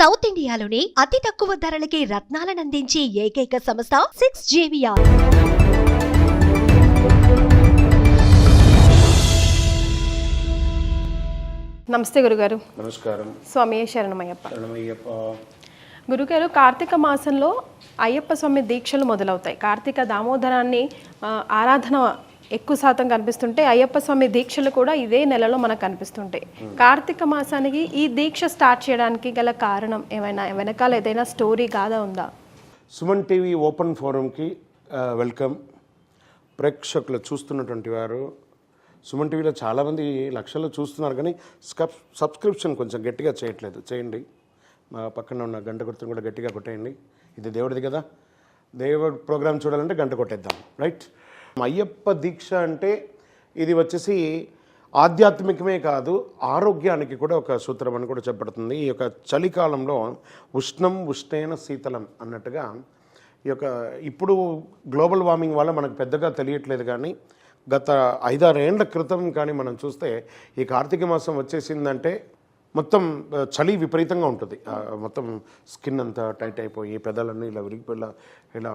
South ఇండియాలోనే అతి తక్కువ ధరలకి రత్నాలనందించే ఏకైక సంస్థ 6JVR. నమస్తే గురుగారు. నమస్కారం. స్వామి శరణమయ్యప్ప. శరణమయ్యప్ప. గురుగారు, కార్తీక మాసంలో అయ్యప్ప స్వామి దీక్షలు మొదలవుతాయి. కార్తీక దామోదరాన్ని ఆరాధన ఎక్కువ శాతం కనిపిస్తుంటే అయ్యప్ప స్వామి దీక్షలు కూడా ఇదే నెలలో మనకు కనిపిస్తుంటాయి. కార్తీక మాసానికి ఈ దీక్ష స్టార్ట్ చేయడానికి గల కారణం ఏమైనా, వెనకాల ఏదైనా స్టోరీ గాథ ఉందా? సుమన్ టీవీ ఓపెన్ ఫోరంకి వెల్కమ్. ప్రేక్షకులు చూస్తున్నటువంటి వారు సుమన్ టీవీలో చాలామంది లక్షల్లో చూస్తున్నారు, కానీ సబ్స్క్రిప్షన్ కొంచెం గట్టిగా చేయట్లేదు. చేయండి. మా పక్కన ఉన్న గంట గుర్తును కూడా గట్టిగా కొట్టేయండి. ఇది దేవుడిది కదా, దేవుడి ప్రోగ్రామ్ చూడాలంటే గంట కొట్టేద్దాం. రైట్. అయ్యప్ప దీక్ష అంటే ఇది వచ్చేసి ఆధ్యాత్మికమే కాదు, ఆరోగ్యానికి కూడా ఒక సూత్రం అని కూడా చెప్పబడుతుంది. ఈ యొక్క చలికాలంలో ఉష్ణం ఉష్ణేన శీతలం అన్నట్టుగా ఈ యొక్క ఇప్పుడు గ్లోబల్ వార్మింగ్ వల్ల మనకు పెద్దగా తెలియట్లేదు, కానీ గత 5-6 ఏళ్ల క్రితం కానీ మనం చూస్తే ఈ కార్తీక మాసం వచ్చేసిందంటే మొత్తం చలి విపరీతంగా ఉంటుంది. మొత్తం స్కిన్ అంతా టైట్ అయిపోయి పెదాలన్నీ ఇలా విరిగిపోయి ఇలా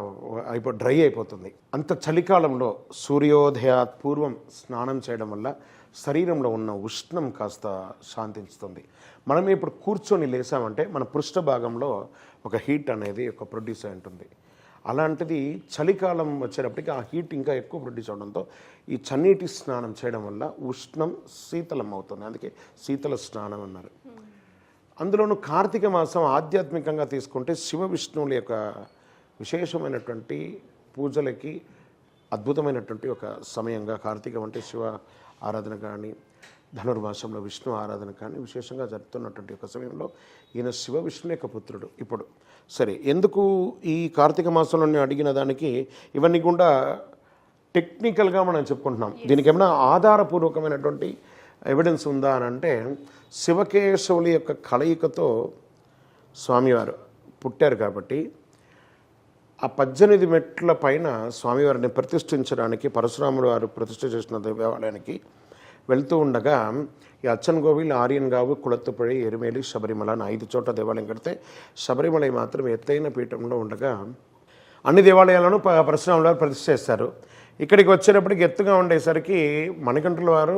డ్రై అయిపోతుంది. అంత చలికాలంలో సూర్యోదయాత్ పూర్వం స్నానం చేయడం వల్ల శరీరంలో ఉన్న ఉష్ణం కాస్త శాంతిస్తుంది. మనం ఇప్పుడు కూర్చొని లేసామంటే మన పృష్ఠ భాగంలో ఒక హీట్ అనేది ఒక ప్రొడ్యూస్ అయి ఉంటుంది. అలాంటిది చలికాలం వచ్చేటప్పటికి ఆ హీట్ ఇంకా ఎక్కువ ప్రొడ్యూస్ అవడంతో ఈ చన్నీటి స్నానం చేయడం వల్ల ఉష్ణం శీతలం అవుతుంది. అందుకే శీతల స్నానం అన్నారు. అందులోనూ కార్తీక మాసం ఆధ్యాత్మికంగా తీసుకుంటే శివ విష్ణువుల యొక్క విశేషమైనటువంటి పూజలకి అద్భుతమైనటువంటి ఒక సమయంగా కార్తీకం అంటే శివ ఆరాధన కానీ, ధనుర్మాసంలో విష్ణు ఆరాధన కానీ విశేషంగా జరుపుతున్నటువంటి ఒక సమయంలో ఈయన శివ విష్ణువు యొక్క పుత్రుడు. ఇప్పుడు సరే, ఎందుకు ఈ కార్తీక మాసంలో అడిగిన దానికి ఇవన్నీ కూడా టెక్నికల్గా మనం చెప్పుకుంటున్నాం. దీనికి ఏమైనా ఆధారపూర్వకమైనటువంటి ఎవిడెన్స్ ఉందా అని అంటే, శివకేశవుల యొక్క కలయికతో స్వామివారు పుట్టారు కాబట్టి ఆ 18 మెట్ల పైన స్వామివారిని ప్రతిష్ఠించడానికి పరశురాముడు వారు ప్రతిష్ఠ చేసిన దేవాలయానికి వెళ్తూ ఉండగా ఈ అచ్చన్గోవిల్, ఆర్యన్గావు, కుళత్తుపడి, ఎరుమేలి, శబరిమల అని 5 చోట్ల దేవాలయం కడితే శబరిమల మాత్రం ఎత్తైన పీఠంలో ఉండగా అన్ని దేవాలయాలను పరశురాముల వారు ప్రతిష్ఠ చేస్తారు. ఇక్కడికి వచ్చేటప్పటికి ఎత్తుగా ఉండేసరికి మణికంఠుల వారు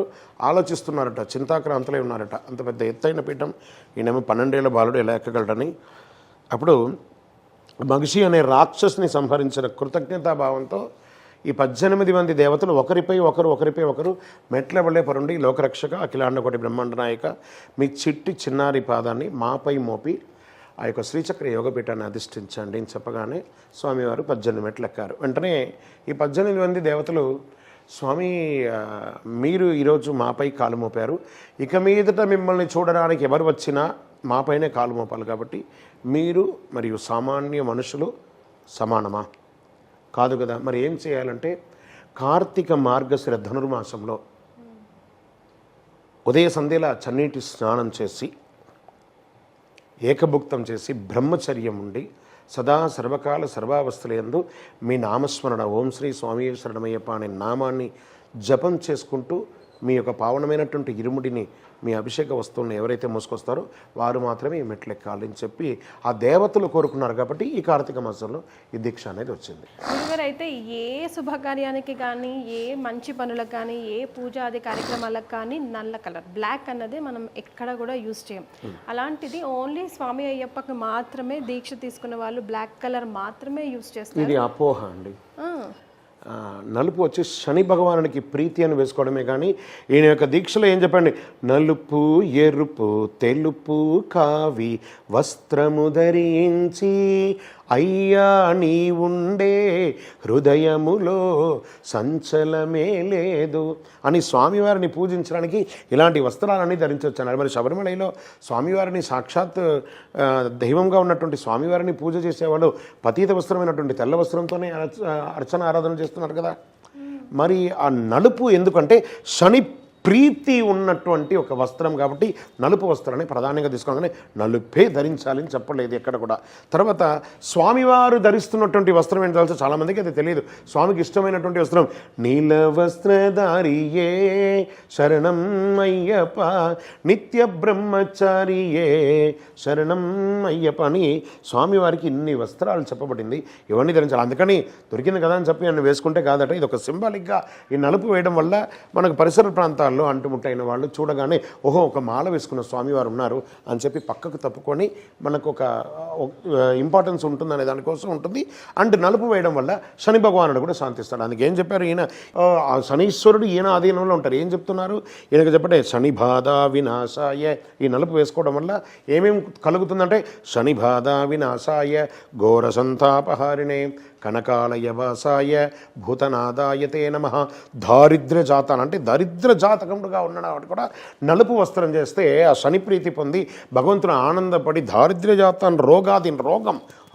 ఆలోచిస్తున్నారట, చింతాక్రాంతులై ఉన్నారట. అంత పెద్ద ఎత్తైన పీఠం ఈయనేమో 12 ఏళ్ల బాలుడు ఎలా ఎక్కగలడని. అప్పుడు మహిషి అనే రాక్షసుని సంహరించిన కృతజ్ఞతాభావంతో ఈ 18 మంది దేవతలు ఒకరిపై ఒకరు మెట్ల వల్లే పరుండి లోకరక్షక అఖిలాండకోటి బ్రహ్మాండ నాయక మీ చిట్టి చిన్నారి పాదాన్ని మాపై మోపి ఆ యొక్క శ్రీచక్ర యోగపీఠాన్ని అధిష్ఠించండి అని చెప్పగానే స్వామివారు 18 మెట్లు ఎక్కారు. వెంటనే ఈ 18 మంది దేవతలు, స్వామి మీరు ఈరోజు మాపై కాలు మోపారు, ఇక మీదట మిమ్మల్ని చూడడానికి ఎవరు వచ్చినా మాపైనే కాలు మోపాలి, కాబట్టి మీరు మరియు సామాన్య మనుషులు సమానమా? కాదు కదా. మరి ఏం చేయాలంటే కార్తీక మార్గశిర ధనుర్మాసంలో ఉదయ సంధ్యలా చన్నీటి స్నానం చేసి ఏకభుక్తం చేసి బ్రహ్మచర్యం ఉండి సదా సర్వకాల సర్వావస్థలందు మీ నామస్మరణ ఓం శ్రీ స్వామి శరణమయ్యప్ప అనే నామాన్ని జపం చేసుకుంటూ మీ యొక్క పావనమైనటువంటి ఇరుముడిని, మీ అభిషేక వస్తువులను ఎవరైతే మోసుకొస్తారో వారు మాత్రమే ఈ మెట్లు ఎక్కాలి అని చెప్పి ఆ దేవతలు కోరుకున్నారు. కాబట్టి ఈ కార్తీక మాసంలో ఈ దీక్ష అనేది వచ్చింది. గురుగారు, అయితే ఏ శుభకార్యానికి కానీ, ఏ మంచి పనులకు కానీ, ఏ పూజాది కార్యక్రమాలకు కానీ నల్ల కలర్ బ్లాక్ అన్నది మనం ఎక్కడ కూడా యూజ్ చేయం. అలాంటిది ఓన్లీ స్వామి అయ్యప్పకి మాత్రమే దీక్ష తీసుకున్న వాళ్ళు బ్లాక్ కలర్ మాత్రమే యూజ్ చేస్తారు. ఇది అపోహ అండి. నలుపు వచ్చి శని భగవానుడికి ప్రీతి అని వేసుకోవడమే, కానీ ఈయన యొక్క దీక్షలో ఏం చెప్పండి, నలుపు ఎరుపు తెలుపు కావి వస్త్రము ధరించి అయ్యా నీ ఉండే హృదయములో సంచలమే లేదు అని స్వామివారిని పూజించడానికి ఇలాంటి వస్త్రాలన్నీ ధరించవచ్చాను. మరి శబరిమలలో స్వామివారిని సాక్షాత్ దైవంగా ఉన్నటువంటి స్వామివారిని పూజ చేసేవాళ్ళు పతీత వస్త్రమైనటువంటి తెల్ల వస్త్రంతోనే అర్చన ఆరాధన చేస్తున్నారు కదా. మరి ఆ నలుపు ఎందుకంటే శని ప్రీతి ఉన్నటువంటి ఒక వస్త్రం కాబట్టి నలుపు వస్త్రాన్ని ప్రధానంగా తీసుకోగానే నలుపే ధరించాలి అని చెప్పలేదు ఎక్కడ కూడా. తర్వాత స్వామివారు ధరిస్తున్నటువంటి వస్త్రం ఏంటో తెలుసు చాలామందికి అది తెలియదు. స్వామికి ఇష్టమైనటువంటి వస్త్రం నీల వస్త్రధారియే శరణం అయ్యప్ప నిత్య బ్రహ్మచారియే శరణం అయ్యప్ప అని స్వామివారికి ఇన్ని వస్త్రాలు చెప్పబడింది. ఇవన్నీ ధరించాలి. అందుకని దొరికింది కదా అని చెప్పి నన్ను వేసుకుంటే కాదట. ఇది ఒక సింబాలిక్గా ఈ నలుపు వేయడం వల్ల మనకు పరిసర ప్రాంతాల్లో అంటుముట్టైన వాళ్ళు చూడగానే ఓహో ఒక మాల వేసుకున్న స్వామివారు ఉన్నారు అని చెప్పి పక్కకు తప్పుకొని మనకు ఒక ఇంపార్టెన్స్ ఉంటుందనే దానికోసం ఉంటుంది. అండ్ నలుపు వేయడం వల్ల శని భగవానుడు కూడా శాంతిస్తాడు. అందుకే ఏం చెప్పారు ఈయన శనీశ్వరుడు ఈయన ఆధీనంలో ఉంటారు. ఏం చెప్తున్నారు ఈయనకు చెప్పండి శని బాధ వినాశాయ. ఈ నలుపు వేసుకోవడం వల్ల ఏమేమి కలుగుతుందంటే శని బాధ వినాశాయ ఘోర సంతాపహారిణే కనకాలయ వాసాయ భూతనాదాయతే నమః దారిద్ర్య జాతాన్ అంటే దరిద్ర జాతకముడుగా ఉన్నాడు కూడా నలుపు వస్త్రం చేస్తే ఆ శని ప్రీతి పొంది భగవంతుని ఆనందపడి దారిద్ర్య జాతాన్ రోగాదిన్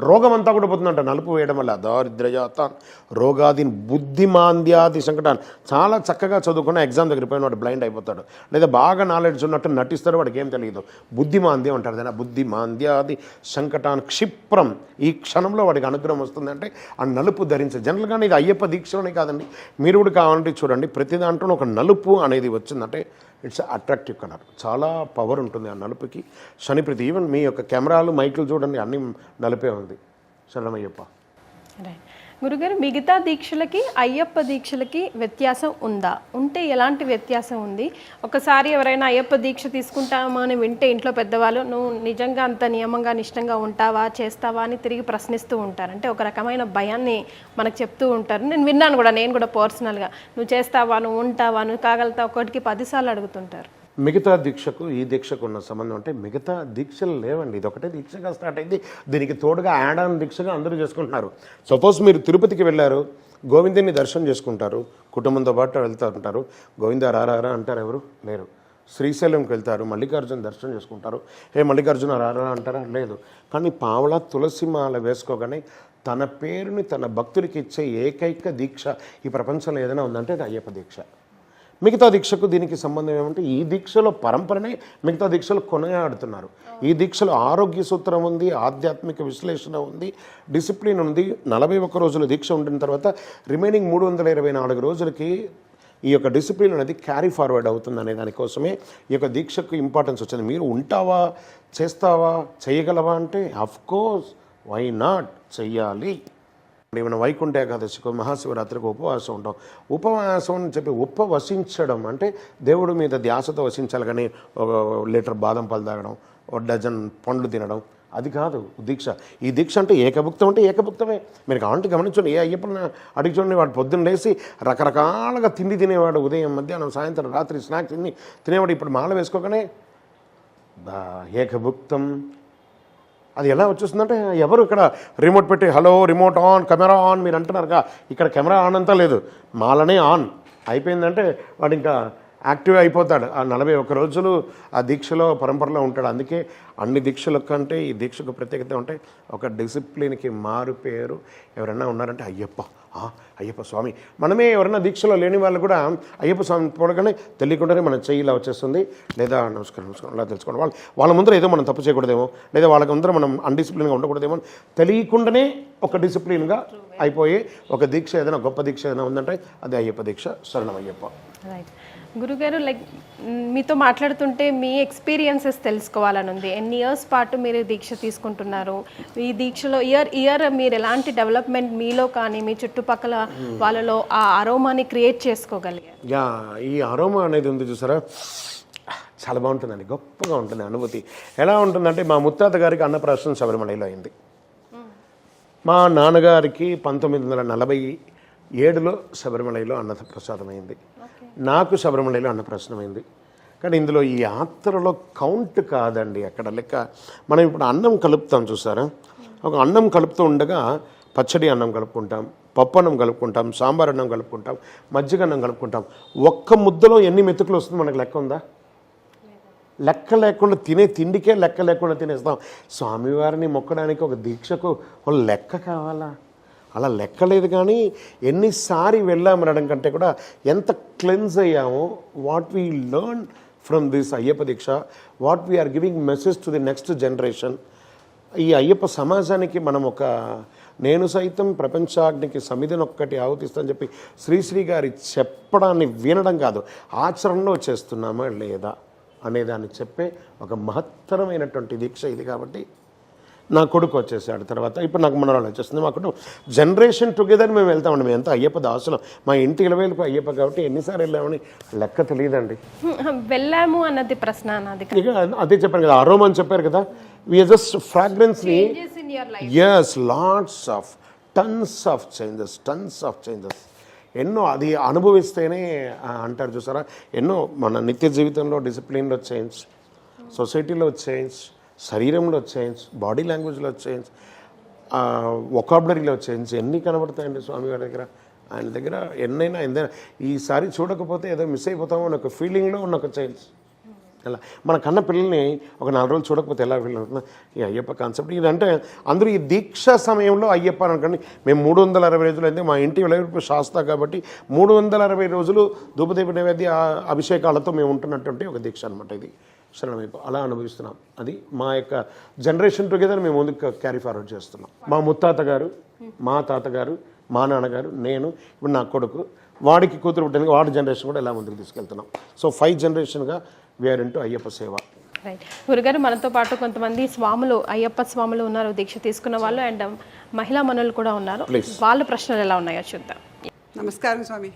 రోగం అంతా కూడా పోతుందంట నలుపు వేయడం వల్ల. దారిద్ర్య జాతాన్ రోగాదిన్ బుద్ధిమాంద్యాది సంకటాన్ని చాలా చక్కగా చదువుకున్న ఎగ్జామ్ దగ్గర పోయిన వాడు బ్లైండ్ అయిపోతాడు, లేదా బాగా నాలెడ్జ్ ఉన్నట్టు నటిస్తాడు, వాడికి ఏం తెలియదు. బుద్ధిమాంద్యం అంటారు దాన్ని. బుద్ధిమాంద్యాది సంకటాన్ క్షిప్రం ఈ క్షణంలో వాడికి అనుగ్రహం వస్తుందంటే ఆ నలుపు ధరించాలి. జనరల్గానే ఇది అయ్యప్ప దీక్షలోనే కాదండి, మీరు కూడా కావాలంటే చూడండి ప్రతి దాంట్లో ఒక నలుపు అనేది వచ్చిందంటే ఇట్స్ అట్రాక్టివ్ కలర్. చాలా పవర్ ఉంటుంది ఆ నలుపుకి. శనిప్రీతి ఈవెన్ మీ యొక్క కెమెరాలు మైకులు చూడండి అన్నీ నలుపే ఉంది. శరణమయ్యప్ప. రైట్ గురుగారు, మిగతా దీక్షలకి అయ్యప్ప దీక్షలకి వ్యత్యాసం ఉందా? ఉంటే ఎలాంటి వ్యత్యాసం ఉంది? ఒకసారి ఎవరైనా అయ్యప్ప దీక్ష తీసుకుంటామా అని వింటే ఇంట్లో పెద్దవాళ్ళు నువ్వు నిజంగా అంత నియమంగా నిష్టంగా ఉంటావా చేస్తావా అని తిరిగి ప్రశ్నిస్తూ ఉంటారు. అంటే ఒక రకమైన భయాన్ని మనకు చెప్తూ ఉంటారు. నేను విన్నాను కూడా, నేను కూడా పర్సనల్గా నువ్వు చేస్తావా, నువ్వు ఉంటావా, నువ్వు కాగలుగుతావు, ఒకటికి 10 సార్లు అడుగుతుంటారు. మిగతా దీక్షకు ఈ దీక్షకు ఉన్న సంబంధం అంటే మిగతా దీక్షలు లేవండి. ఇది ఒకటే దీక్షగా స్టార్ట్ అయింది. దీనికి తోడుగా యాడ్ ఆన్ దీక్షగా అందరూ చేసుకుంటున్నారు. సపోజ్ మీరు తిరుపతికి వెళ్ళారు, గోవిందుని దర్శనం చేసుకుంటారు, కుటుంబంతో పాటు వెళ్తూ ఉంటారు. గోవింద రారా అంటారు, ఎవరు లేరు. శ్రీశైలంకి వెళ్తారు, మల్లికార్జున దర్శనం చేసుకుంటారు. మల్లికార్జున రారా అంటారా, లేదు. కానీ పావలా తులసి మాల వేసుకోగానే తన పేరుని తన భక్తులకి ఇచ్చే ఏకైక దీక్ష ఈ ప్రపంచంలో ఏదైనా ఉందంటే అది అయ్యప్ప దీక్ష. మిగతా దీక్షకు దీనికి సంబంధం ఏమంటే ఈ దీక్షలో పరంపరనే మిగతా దీక్షలు కొనగాడుతున్నారు. ఈ దీక్షలో ఆరోగ్య సూత్రం ఉంది, ఆధ్యాత్మిక విశ్లేషణ ఉంది, డిసిప్లిన్ ఉంది. 41 రోజుల దీక్ష ఉండిన తర్వాత రిమైనింగ్ 324 రోజులకి ఈ యొక్క డిసిప్లిన్ అనేది క్యారీ ఫార్వర్డ్ అవుతుంది అనే దానికోసమే ఈ యొక్క దీక్షకు ఇంపార్టెన్స్ వచ్చింది. మీరు ఉంటావా, చేస్తావా, చేయగలవా అంటే అఫ్కోర్స్ వై నాట్, చెయ్యాలి. ఏమైనా వైకుంఠ ఏకాదశికి మహాశివరాత్రికి ఉపవాసం ఉంటాం. ఉపవాసం అని చెప్పి ఉపవసించడం అంటే దేవుడి మీద ధ్యాసతో వసించాలి, కానీ ఒక లీటర్ బాదం పాలు తాగడం, ఒక డజన్ పండ్లు తినడం అది కాదు దీక్ష. ఈ దీక్ష అంటే ఏకభుక్తం అంటే ఏకభుక్తమే. మీరు కావాలంటే గమనించండి, ఏ అయ్యప్పని అడిగి చూడండి, వాడు పొద్దున్న లేసి రకరకాలుగా తిండి తినేవాడు, ఉదయం మధ్యాహ్నం సాయంత్రం రాత్రి స్నాక్స్ తినేవాడు. ఇప్పుడు మాల వేసుకోగానే ఏకభుక్తం. అది ఎలా వచ్చేస్తుందంటే ఎవరు ఇక్కడ రిమోట్ పెట్టి hello remote on camera on మీరు అంటున్నారుగా, ఇక్కడ కెమెరా ఆన్ అంతా లేదు, మాలనే ఆన్ అయిపోయిందంటే వాడు ఇంకా యాక్టివ్ అయిపోతాడు. ఆ 41 రోజులు ఆ దీక్షలో పరంపరలో ఉంటాడు. అందుకే అన్ని దీక్షల కంటే ఈ దీక్షకు ప్రత్యేకత ఉంటే ఒక డిసిప్లిన్కి మారు పేరు ఎవరైనా ఉన్నారంటే అయ్యప్ప స్వామి. మనమే ఎవరైనా దీక్షలో లేని వాళ్ళు కూడా అయ్యప్ప స్వామి చూడగానే తెలియకుండానే మన చెయ్యి ఇలా వచ్చేస్తుంది, లేదా నమస్కారం అలా తెలుసుకోండి. వాళ్ళ ముందర ఏదో మనం తప్పు చేయకూడదేమో, లేదా వాళ్ళ ముందర మనం అన్డిసిప్లిన్గా ఉండకూడదేమో, తెలియకుండానే ఒక డిసిప్లిన్గా అయిపోయి ఒక దీక్ష ఏదైనా గొప్ప దీక్ష ఏదైనా ఉందంటే అది అయ్యప్ప దీక్ష. శరణం అయ్యప్ప. రైట్ గురుగారు, లైక్ మీతో మాట్లాడుతుంటే మీ ఎక్స్పీరియన్సెస్ తెలుసుకోవాలని ఉంది. ఎన్ని ఇయర్స్ పాటు మీరు దీక్ష తీసుకుంటున్నారు? ఈ దీక్షలో ఇయర్ మీరు ఎలాంటి డెవలప్మెంట్ మీలో కానీ మీ చుట్టుపక్కల వాళ్ళలో ఆ అరోమాని క్రియేట్ చేసుకోగలిగారు? ఈ అరోమా అనేది ఉంది చూసారా, చాలా బాగుంటుందండి, గొప్పగా ఉంటుంది అనుభూతి. ఎలా ఉంటుందంటే మా ముత్తాత గారికి అన్నప్రాసన శబరిమలలో అయింది. మా నాన్నగారికి 1947లో శబరిమలలో అన్నప్రసాదం అయింది. నాకు శబరిమలలో అన్నప్రాసనం అయింది. కానీ ఇందులో ఈ యాత్రలో కౌంట్ కాదండి అక్కడ లెక్క. మనం ఇప్పుడు అన్నం కలుపుతాం చూసారా, ఒక అన్నం కలుపుతూ ఉండగా పచ్చడి అన్నం కలుపుకుంటాం, పప్పు అన్నం కలుపుకుంటాం, సాంబార్ అన్నం కలుపుకుంటాం, మజ్జిగ అన్నం కలుపుకుంటాం. ఒక్క ముద్దలో ఎన్ని మెతుకులు వస్తుంది మనకు లెక్క ఉందా? లెక్క లేకుండా తినే తిండికే లెక్క లేకుండా తినేస్తాం. స్వామివారిని మొక్కడానికి ఒక దీక్షకు ఒక లెక్క కావాలా? అలా లెక్కలేదు. కానీ ఎన్నిసారి వెళ్ళామనడం కంటే కూడా ఎంత క్లెన్స్ అయ్యామో, what we learn from this Ayyappa deeksha, what we are giving message to the next generation. ఈ అయ్యప్ప సమాజానికి మనం నేను సైతం ప్రపంచాగ్నికి సమిధినొక్కటి ఆహుతిస్తానని చెప్పి శ్రీశ్రీ గారి చెప్పడాన్ని వినడం కాదు, ఆచరణలో చేస్తున్నామా లేదా అనేదాన్ని చెప్పే ఒక మహత్తరమైనటువంటి దీక్ష ఇది. కాబట్టి నా కొడుకు వచ్చేసాడు, తర్వాత ఇప్పుడు నాకు మనవాళ్ళు వచ్చేస్తుంది. మా కుటుంబం జనరేషన్ టుగెదర్ మేము వెళ్తామండి. మేము ఎంత అయ్యప్ప దాసులం, మా ఇంటి ఇలవేలుపు అయ్యప్ప కాబట్టి ఎన్నిసార్లు వెళ్ళామని లెక్క తెలియదండి. వెళ్ళాము అన్నది ప్రశ్న అన్నది. ఇక అదే చెప్పాను కదా, అరోమా అని చెప్పారు కదా, వీఆర్ జస్ట్ ఫ్రాగ్రెన్స్ని. Yes, lots of tons of changes ఎన్నో అది అనుభవిస్తేనే అంటారు చూసారా, ఎన్నో మన నిత్య జీవితంలో డిసిప్లిన్లో చేంజ్, సొసైటీలో చేంజ్, శరీరంలో చేంజ్, బాడీ లాంగ్వేజ్లో చేంజ్, వొకాబులరీలో చేంజ్ ఎన్ని కనబడతాయండి స్వామి గారి దగ్గర. ఆయన దగ్గర ఎన్నైనా ఈసారి చూడకపోతే ఏదో మిస్ అయిపోతామో అని ఒక ఫీలింగ్లో ఉన్న ఒక చేంజ్. అలా మన కన్న పిల్లల్ని ఒక 4 రోజులు చూడకపోతే ఎలా ఫీల్ అవుతుందో ఈ అయ్యప్ప కాన్సెప్ట్. ఇదంటే అందరూ ఈ దీక్ష సమయంలో అయ్యప్ప అని అనుకోండి. మేము 360 రోజులు అయితే మా ఇంటి వెళ్ళేపు శాస్త్ర కాబట్టి 360 రోజులు ధూపదీప నైవేద్య అభిషేకాలతో మేము ఉంటున్నటువంటి ఒక దీక్ష అనమాట ఇది. శరణమైపు అలా అనుభవిస్తున్నాం. అది మా యొక్క జనరేషన్ టుగెదర్ మేము ముందుకు క్యారీ ఫార్వర్డ్ చేస్తున్నాం. మా ముత్తాత గారు, మా తాతగారు, మా నాన్నగారు, నేను, ఇప్పుడు నా కొడుకు, వాడికి కూతురు పుట్టడానికి వాడి జనరేషన్ కూడా ఎలా ముందుకు తీసుకెళ్తున్నాం. సో 5 జనరేషన్గా వీఆర్ ఇంటూ అయ్యప్ప సేవ. రైట్ గురుగారు, మనతో పాటు కొంతమంది స్వాములు, అయ్యప్ప స్వాములు ఉన్నారు, దీక్ష తీసుకున్న వాళ్ళు, అండ్ మహిళా మనులు కూడా ఉన్నారు. వాళ్ళ ప్రశ్నలు ఎలా ఉన్నాయో చూద్దాం. నమస్కారం స్వామి,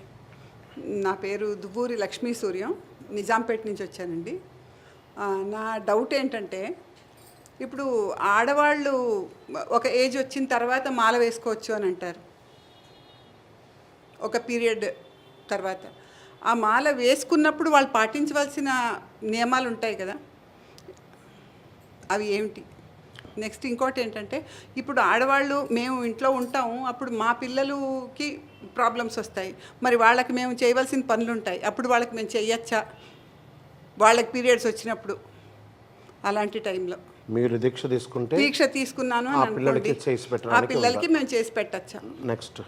నా పేరు దువ్వూరి లక్ష్మీ సూర్యం, నిజాంపేట నుంచి వచ్చానండి. నా డౌట్ ఏంటంటే, ఇప్పుడు ఆడవాళ్ళు ఒక ఏజ్ వచ్చిన తర్వాత మాల వేసుకోవచ్చు అని అంటారు, ఒక పీరియడ్ తర్వాత. ఆ మాల వేసుకున్నప్పుడు వాళ్ళు పాటించవలసిన నియమాలు ఉంటాయి కదా, అవి ఏమిటి? నెక్స్ట్ ఇంకోటి ఏంటంటే, ఇప్పుడు ఆడవాళ్ళు మేము ఇంట్లో ఉంటాము, అప్పుడు మా పిల్లలకి ప్రాబ్లమ్స్ వస్తాయి, మరి వాళ్ళకి మేము చేయవలసిన పనులు ఉంటాయి, అప్పుడు వాళ్ళకి మేము చేయొచ్చా? వాళ్ళకి పీరియడ్స్ వచ్చినప్పుడు అలాంటి టైంలో మీరు దీక్ష తీసుకుంటే దీక్ష తీసుకున్నాను ఆ పిల్లలకి చేసి పెట్టాలి, ఆ పిల్లలకి మేము చేసి పెట్టచ్చా? నెక్స్ట్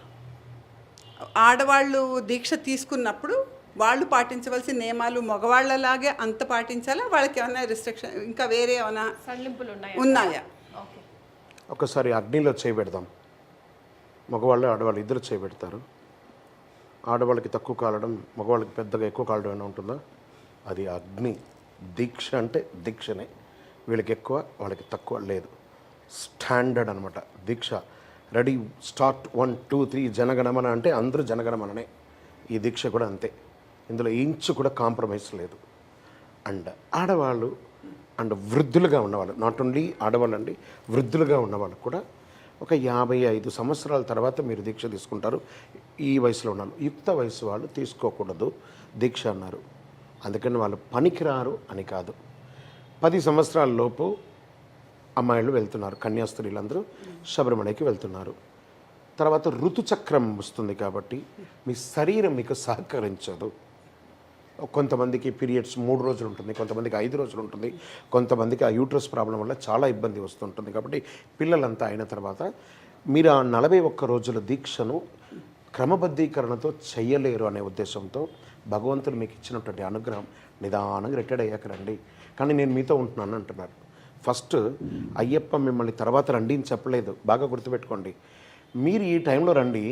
ఆడవాళ్ళు దీక్ష తీసుకున్నప్పుడు వాళ్ళు పాటించవలసిన నియమాలు మగవాళ్ళలాగే అంత పాటించాలా? వాళ్ళకి ఏమైనా రిస్ట్రిక్షన్ ఇంకా వేరే ఏమైనా ఉన్నాయా? ఒకసారి అగ్నిలో చేయబెడదాం. మగవాళ్ళు ఆడవాళ్ళు ఇద్దరు చేయబెడతారు. ఆడవాళ్ళకి తక్కువ కాలడం, మగవాళ్ళకి పెద్దగా ఎక్కువ కాలడం ఏమైనా ఉంటుందా? అది అగ్ని. దీక్ష అంటే దీక్షనే, వీళ్ళకి ఎక్కువ వాళ్ళకి తక్కువ లేదు. స్టాండర్డ్ అనమాట దీక్ష. రెడీ, స్టార్ట్, 1 2 3 జనగణమన అంటే అందరూ జనగణమననే. ఈ దీక్ష కూడా అంతే, ఇందులో ఇంచు కూడా కాంప్రమైజ్ లేదు. అండ్ ఆడవాళ్ళు అండ్ వృద్ధులుగా ఉన్నవాళ్ళు, నాట్ ఓన్లీ ఆడవాళ్ళు అండి, వృద్ధులుగా ఉన్నవాళ్ళు కూడా ఒక 55 సంవత్సరాల తర్వాత మీరు దీక్ష తీసుకుంటారు. ఈ వయసులో ఉన్నారు. యుక్త వయసు వాళ్ళు తీసుకోకూడదు దీక్ష అన్నారు. అందుకని వాళ్ళు పనికిరారు అని కాదు. 10 సంవత్సరాల లోపు అమ్మాయిలు వెళ్తున్నారు, కన్యాస్త్రీలందరూ శబరిమలకి వెళ్తున్నారు. తర్వాత ఋతుచక్రం వస్తుంది కాబట్టి మీ శరీరం మీకు సహకరించదు. కొంతమందికి పీరియడ్స్ 3 రోజులు ఉంటుంది, కొంతమందికి 5 రోజులు ఉంటుంది, కొంతమందికి ఆ యూట్రస్ ప్రాబ్లం వల్ల చాలా ఇబ్బంది వస్తుంటుంది. కాబట్టి పిల్లలంతా అయిన తర్వాత మీరు ఆ 41 రోజుల దీక్షను క్రమబద్ధీకరణతో చెయ్యలేరు అనే ఉద్దేశంతో భగవంతుడు మీకు ఇచ్చినటువంటి అనుగ్రహం నిదానంగా రిటైర్డ్ అయ్యాక రండి. కానీ నేను మీతో ఉంటున్నాను అంటున్నారు. ఫస్ట్ అయ్యప్ప మిమ్మల్ని తర్వాత రండి అని చెప్పలేదు, బాగా గుర్తుపెట్టుకోండి. మీరు ఈ టైంలో రండి.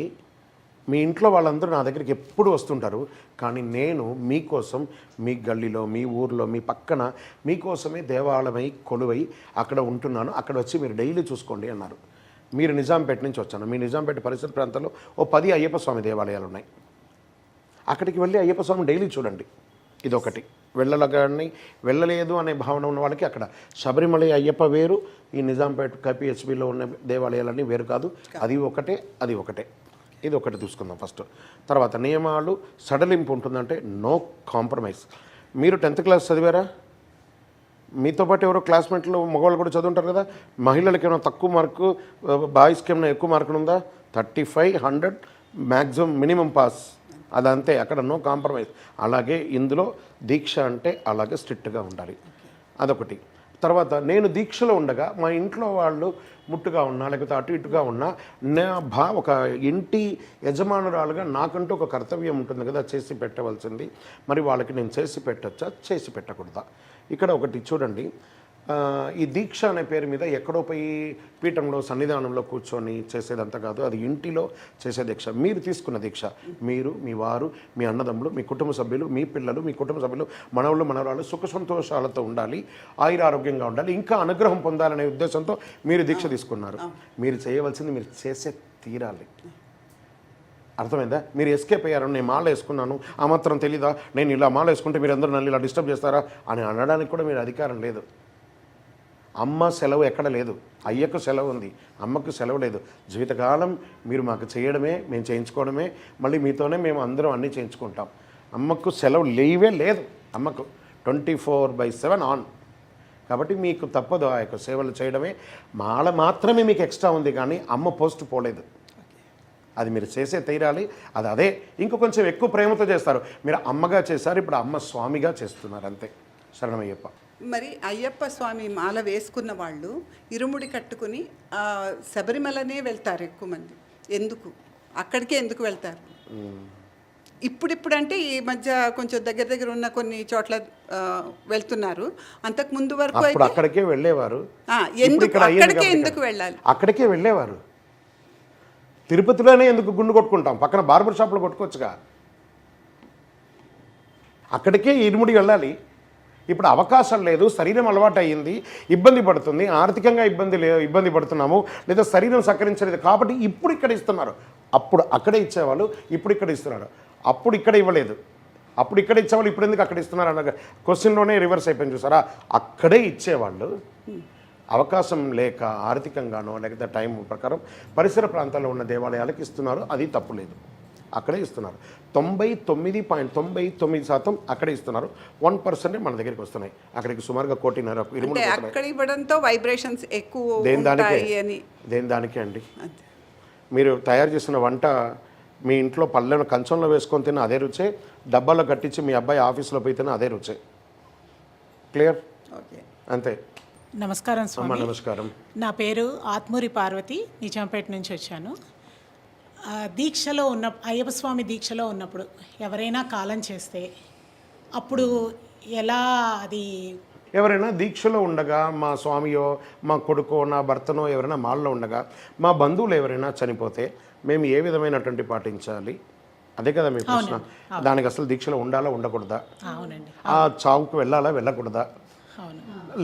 మీ ఇంట్లో వాళ్ళందరూ నా దగ్గరికి ఎప్పుడు వస్తుంటారు, కానీ నేను మీకోసం మీ గల్లీలో, మీ ఊర్లో, మీ పక్కన మీకోసమే దేవాలయమై కొలువై అక్కడ ఉంటున్నాను, అక్కడ వచ్చి మీరు డైలీ చూసుకోండి అన్నారు. మీరు నిజాంపేట నుంచి వచ్చాను, మీ నిజాంపేట పరిసర ప్రాంతాల్లో ఓ 10 అయ్యప్ప స్వామి దేవాలయాలు ఉన్నాయి. అక్కడికి వెళ్ళి అయ్యప్ప స్వామి డైలీ చూడండి. ఇదొకటి. వెళ్ళగాని వెళ్ళలేదు అనే భావన ఉన్న వాళ్ళకి అక్కడ శబరిమల అయ్యప్ప వేరు, ఈ నిజాంపేట KPHBలో ఉన్న దేవాలయాలన్నీ వేరు కాదు. అది ఒకటే, అది ఒకటే. ఇది ఒకటి చూసుకుందాం ఫస్ట్. తర్వాత నియమాలు సడలింపు ఉంటుందంటే నో కాంప్రమైజ్. మీరు 10th క్లాస్ చదివారా? మీతో పాటు ఎవరో క్లాస్మేట్లు మగవాళ్ళు కూడా చదువుంటారు కదా. మహిళలకి ఏమైనా తక్కువ మార్కు, బాయ్స్కి ఏమైనా ఎక్కువ మార్కులు ఉందా? 35, 100 మ్యాక్సిమం మినిమం పాస్. అదంతే, అక్కడ నో కాంప్రమైజ్. అలాగే ఇందులో దీక్ష అంటే అలాగే స్ట్రిక్ట్గా ఉండాలి. అదొకటి. తర్వాత నేను దీక్షలో ఉండగా మా ఇంట్లో వాళ్ళు ముట్టుగా ఉన్నా లేకపోతే అటు ఇటుగా ఉన్నా ఒక ఇంటి యజమానురాలుగా నాకంటూ ఒక కర్తవ్యం ఉంటుంది కదా, చేసి పెట్టవలసింది. మరి వాళ్ళకి నేను చేసి పెట్టచ్చా, చేసి పెట్టకూడదా? ఇక్కడ ఒకటి చూడండి, ఈ దీక్ష అనే పేరు మీద ఎక్కడో పోయి పీఠంలో సన్నిధానంలో కూర్చొని చేసేదంతా కాదు, అది ఇంటిలో చేసే దీక్ష. మీరు తీసుకున్న దీక్ష, మీరు, మీ వారు, మీ అన్నదమ్ములు, మీ కుటుంబ సభ్యులు, మీ పిల్లలు, మీ కుటుంబ సభ్యులు, మనవళ్ళు మనవరాళ్ళు సుఖ సంతోషాలతో ఉండాలి, ఆయురారోగ్యంగా ఉండాలి, ఇంకా అనుగ్రహం పొందాలనే ఉద్దేశంతో మీరు దీక్ష తీసుకున్నారు. మీరు చేయవలసింది మీరు చేసే తీరాలి. అర్థమైందా? మీరు ఎస్కేప్ అయ్యారు, నేను మాల వేసుకున్నాను, ఆ మాత్రం తెలీదా, నేను ఇలా మాల వేసుకుంటే మీరు అందరూ నన్ను ఇలా డిస్టర్బ్ చేస్తారా అని అనడానికి కూడా మీరు అధికారం లేదు. అమ్మ సెలవు ఎక్కడ లేదు, అయ్యకు సెలవు ఉంది, అమ్మకు సెలవు లేదు. జీవితకాలం మీరు మాకు చేయడమే, మేము చేయించుకోవడమే, మళ్ళీ మీతోనే మేము అందరం అన్నీ చేయించుకుంటాం. అమ్మకు సెలవు లేవే లేదు, అమ్మకు 24/7 ఆన్. కాబట్టి మీకు తప్పదు ఆ యొక్క సేవలు చేయడమే. మాల మాత్రమే మీకు ఎక్స్ట్రా ఉంది, కానీ అమ్మ పోస్ట్ పోలేదు. అది మీరు చేసే తీరాలి. అదే ఇంకో కొంచెం ఎక్కువ ప్రేమతో చేస్తారు. మీరు అమ్మగా చేశారు, ఇప్పుడు అమ్మ స్వామిగా చేస్తున్నారు, అంతే. శరణమయ్యప్ప. మరి అయ్యప్ప స్వామి మాల వేసుకున్న వాళ్ళు ఇరుముడి కట్టుకుని శబరిమలనే వెళ్తారు ఎక్కువ మంది. ఎందుకు అక్కడికే ఎందుకు వెళ్తారు? ఇప్పుడంటే ఈ మధ్య కొంచెం దగ్గర ఉన్న కొన్ని చోట్ల వెళ్తున్నారు. అంతకు ముందు వరకు అయితే అక్కడికే వెళ్ళేవారు. ఎందుకు వెళ్ళాలి? అక్కడికే వెళ్ళేవారు. తిరుపతిలోనే ఎందుకు గుండు కొట్టుకుంటాం? పక్కన బార్బర్ షాప్లో కొట్టుకోవచ్చుగా. అక్కడికే ఇరుముడి వెళ్ళాలి. ఇప్పుడు అవకాశం లేదు, శరీరం అలవాటు అయ్యింది, ఇబ్బంది పడుతుంది, ఆర్థికంగా ఇబ్బంది పడుతున్నాము, లేదా శరీరం సహకరించలేదు కాబట్టి ఇప్పుడు ఇక్కడ ఇస్తున్నారు. అప్పుడు అక్కడే ఇచ్చేవాళ్ళు, ఇప్పుడు ఇక్కడ ఇస్తున్నారు. అప్పుడు ఇక్కడ ఇవ్వలేదు, అప్పుడు ఇక్కడ ఇచ్చేవాళ్ళు, ఇప్పుడు ఎందుకు అక్కడ ఇస్తున్నారు అన్న క్వశ్చన్లోనే రివర్స్ అయిపోయింది. చూసారా? అక్కడే ఇచ్చేవాళ్ళు అవకాశం లేక ఆర్థికంగానో లేకపోతే టైం ప్రకారం పరిసర ప్రాంతాల్లో ఉన్న దేవాలయాలకు ఇస్తున్నారు. అది తప్పులేదు, అక్కడే ఇస్తున్నారు. 99.99% అక్కడే ఇస్తున్నారు. 1% మన దగ్గరికి వస్తున్నాయి. అక్కడికి సుమారుగా 1.5 అక్కడ ఇవ్వడంతో వైబ్రేషన్స్ ఎక్కువ. దేని దానికే అండి. మీరు తయారు చేసిన వంట మీ ఇంట్లో పళ్ళెను కంచంలో వేసుకొని తిన్న అదే రుచే, డబ్బాలో కట్టించి మీ అబ్బాయి ఆఫీస్లో పోయి తిన్న అదే రుచే. క్లియర్? అంతే. నమస్కారం స్వామి. నమస్కారం. నా పేరు ఆత్మూరి పార్వతి, నిజాంపేట నుంచి వచ్చాను. దీక్షలో అయ్యప్ప స్వామి దీక్షలో ఉన్నప్పుడు ఎవరైనా కాలం చేస్తే అప్పుడు ఎలా అది? ఎవరైనా దీక్షలో ఉండగా, మా స్వామియో మా కొడుకో నా భర్తనో ఎవరైనా మాల్లో ఉండగా మా బంధువులు ఎవరైనా చనిపోతే మేము ఏ విధమైనటువంటి పాటించాలి? అదే కదా మీ ప్రశ్న. దానికి అసలు దీక్షలో ఉండాలా ఉండకూడదా? అవునండి. ఆ చావుకు వెళ్ళాలా వెళ్ళకూడదా?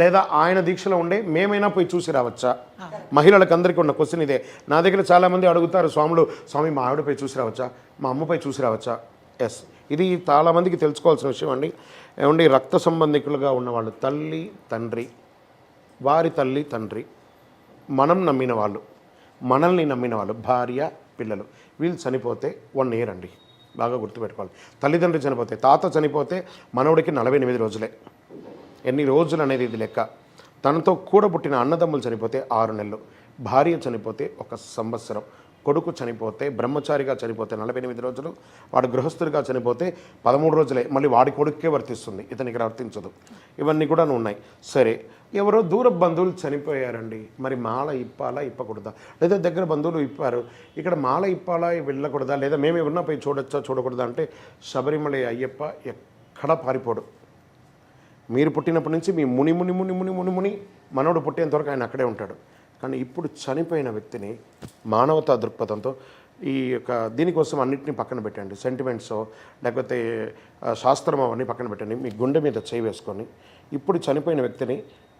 లేదా ఆయన దీక్షలో ఉండే మేమైనా పోయి చూసి రావచ్చా? మహిళలకు అందరికీ ఉన్న క్వశ్చన్ ఇదే. నా దగ్గర చాలామంది అడుగుతారు, స్వామి మా ఆవిడ పోయి చూసి రావచ్చా, మా అమ్మపై చూసి రావచ్చా? ఎస్, ఇది చాలామందికి తెలుసుకోవాల్సిన విషయం అండి. ఏమండి, రక్త సంబంధికులుగా ఉన్నవాళ్ళు, తల్లి తండ్రి, వారి తల్లి తండ్రి, మనం నమ్మిన వాళ్ళు, మనల్ని నమ్మిన వాళ్ళు, భార్య పిల్లలు, వీళ్ళు చనిపోతే 1 year అండి. బాగా గుర్తుపెట్టుకోవాలి. తల్లిదండ్రులు చనిపోతే, తాత చనిపోతే మనవుడికి 48 రోజులే. ఎన్ని రోజులు అనేది ఇది లెక్క. తనతో కూడబుట్టిన అన్నదమ్ములు చనిపోతే 6 నెలలు, భార్య చనిపోతే 1 సంవత్సరం, కొడుకు చనిపోతే బ్రహ్మచారిగా చనిపోతే 48 రోజులు, వాడు గృహస్థుడిగా చనిపోతే 13 రోజులే. మళ్ళీ వాడి కొడుక్కే వర్తిస్తుంది, ఇతనికి వర్తించదు. ఇవన్నీ కూడా ఉన్నాయి. సరే, ఎవరో దూర బంధువులు చనిపోయారండి, మరి మాల ఇప్పాలా ఇప్పకూడదా? లేదా దగ్గర బంధువులు ఇప్పారు, ఇక్కడ మాల ఇప్పాలా వెళ్ళకూడదా? లేదా మేము ఎవరన్నా పోయి చూడొచ్చా చూడకూడదా అంటే శబరిమల అయ్యప్ప ఎక్కడ పారిపోడు. మీరు పుట్టినప్పటి నుంచి మీ ముని ముని ముని ముని ముని ముని మనోడు పుట్టేంతవరకు ఆయన అక్కడే ఉంటాడు. కానీ ఇప్పుడు చనిపోయిన వ్యక్తిని మానవతా దృక్పథంతో ఈ యొక్క దీనికోసం అన్నింటినీ పక్కన పెట్టండి. సెంటిమెంట్సో లేకపోతే శాస్త్రం అవన్నీ పక్కన పెట్టండి. మీ గుండె మీద చేయి వేసుకొని ఇప్పుడు చనిపోయిన వ్యక్తిని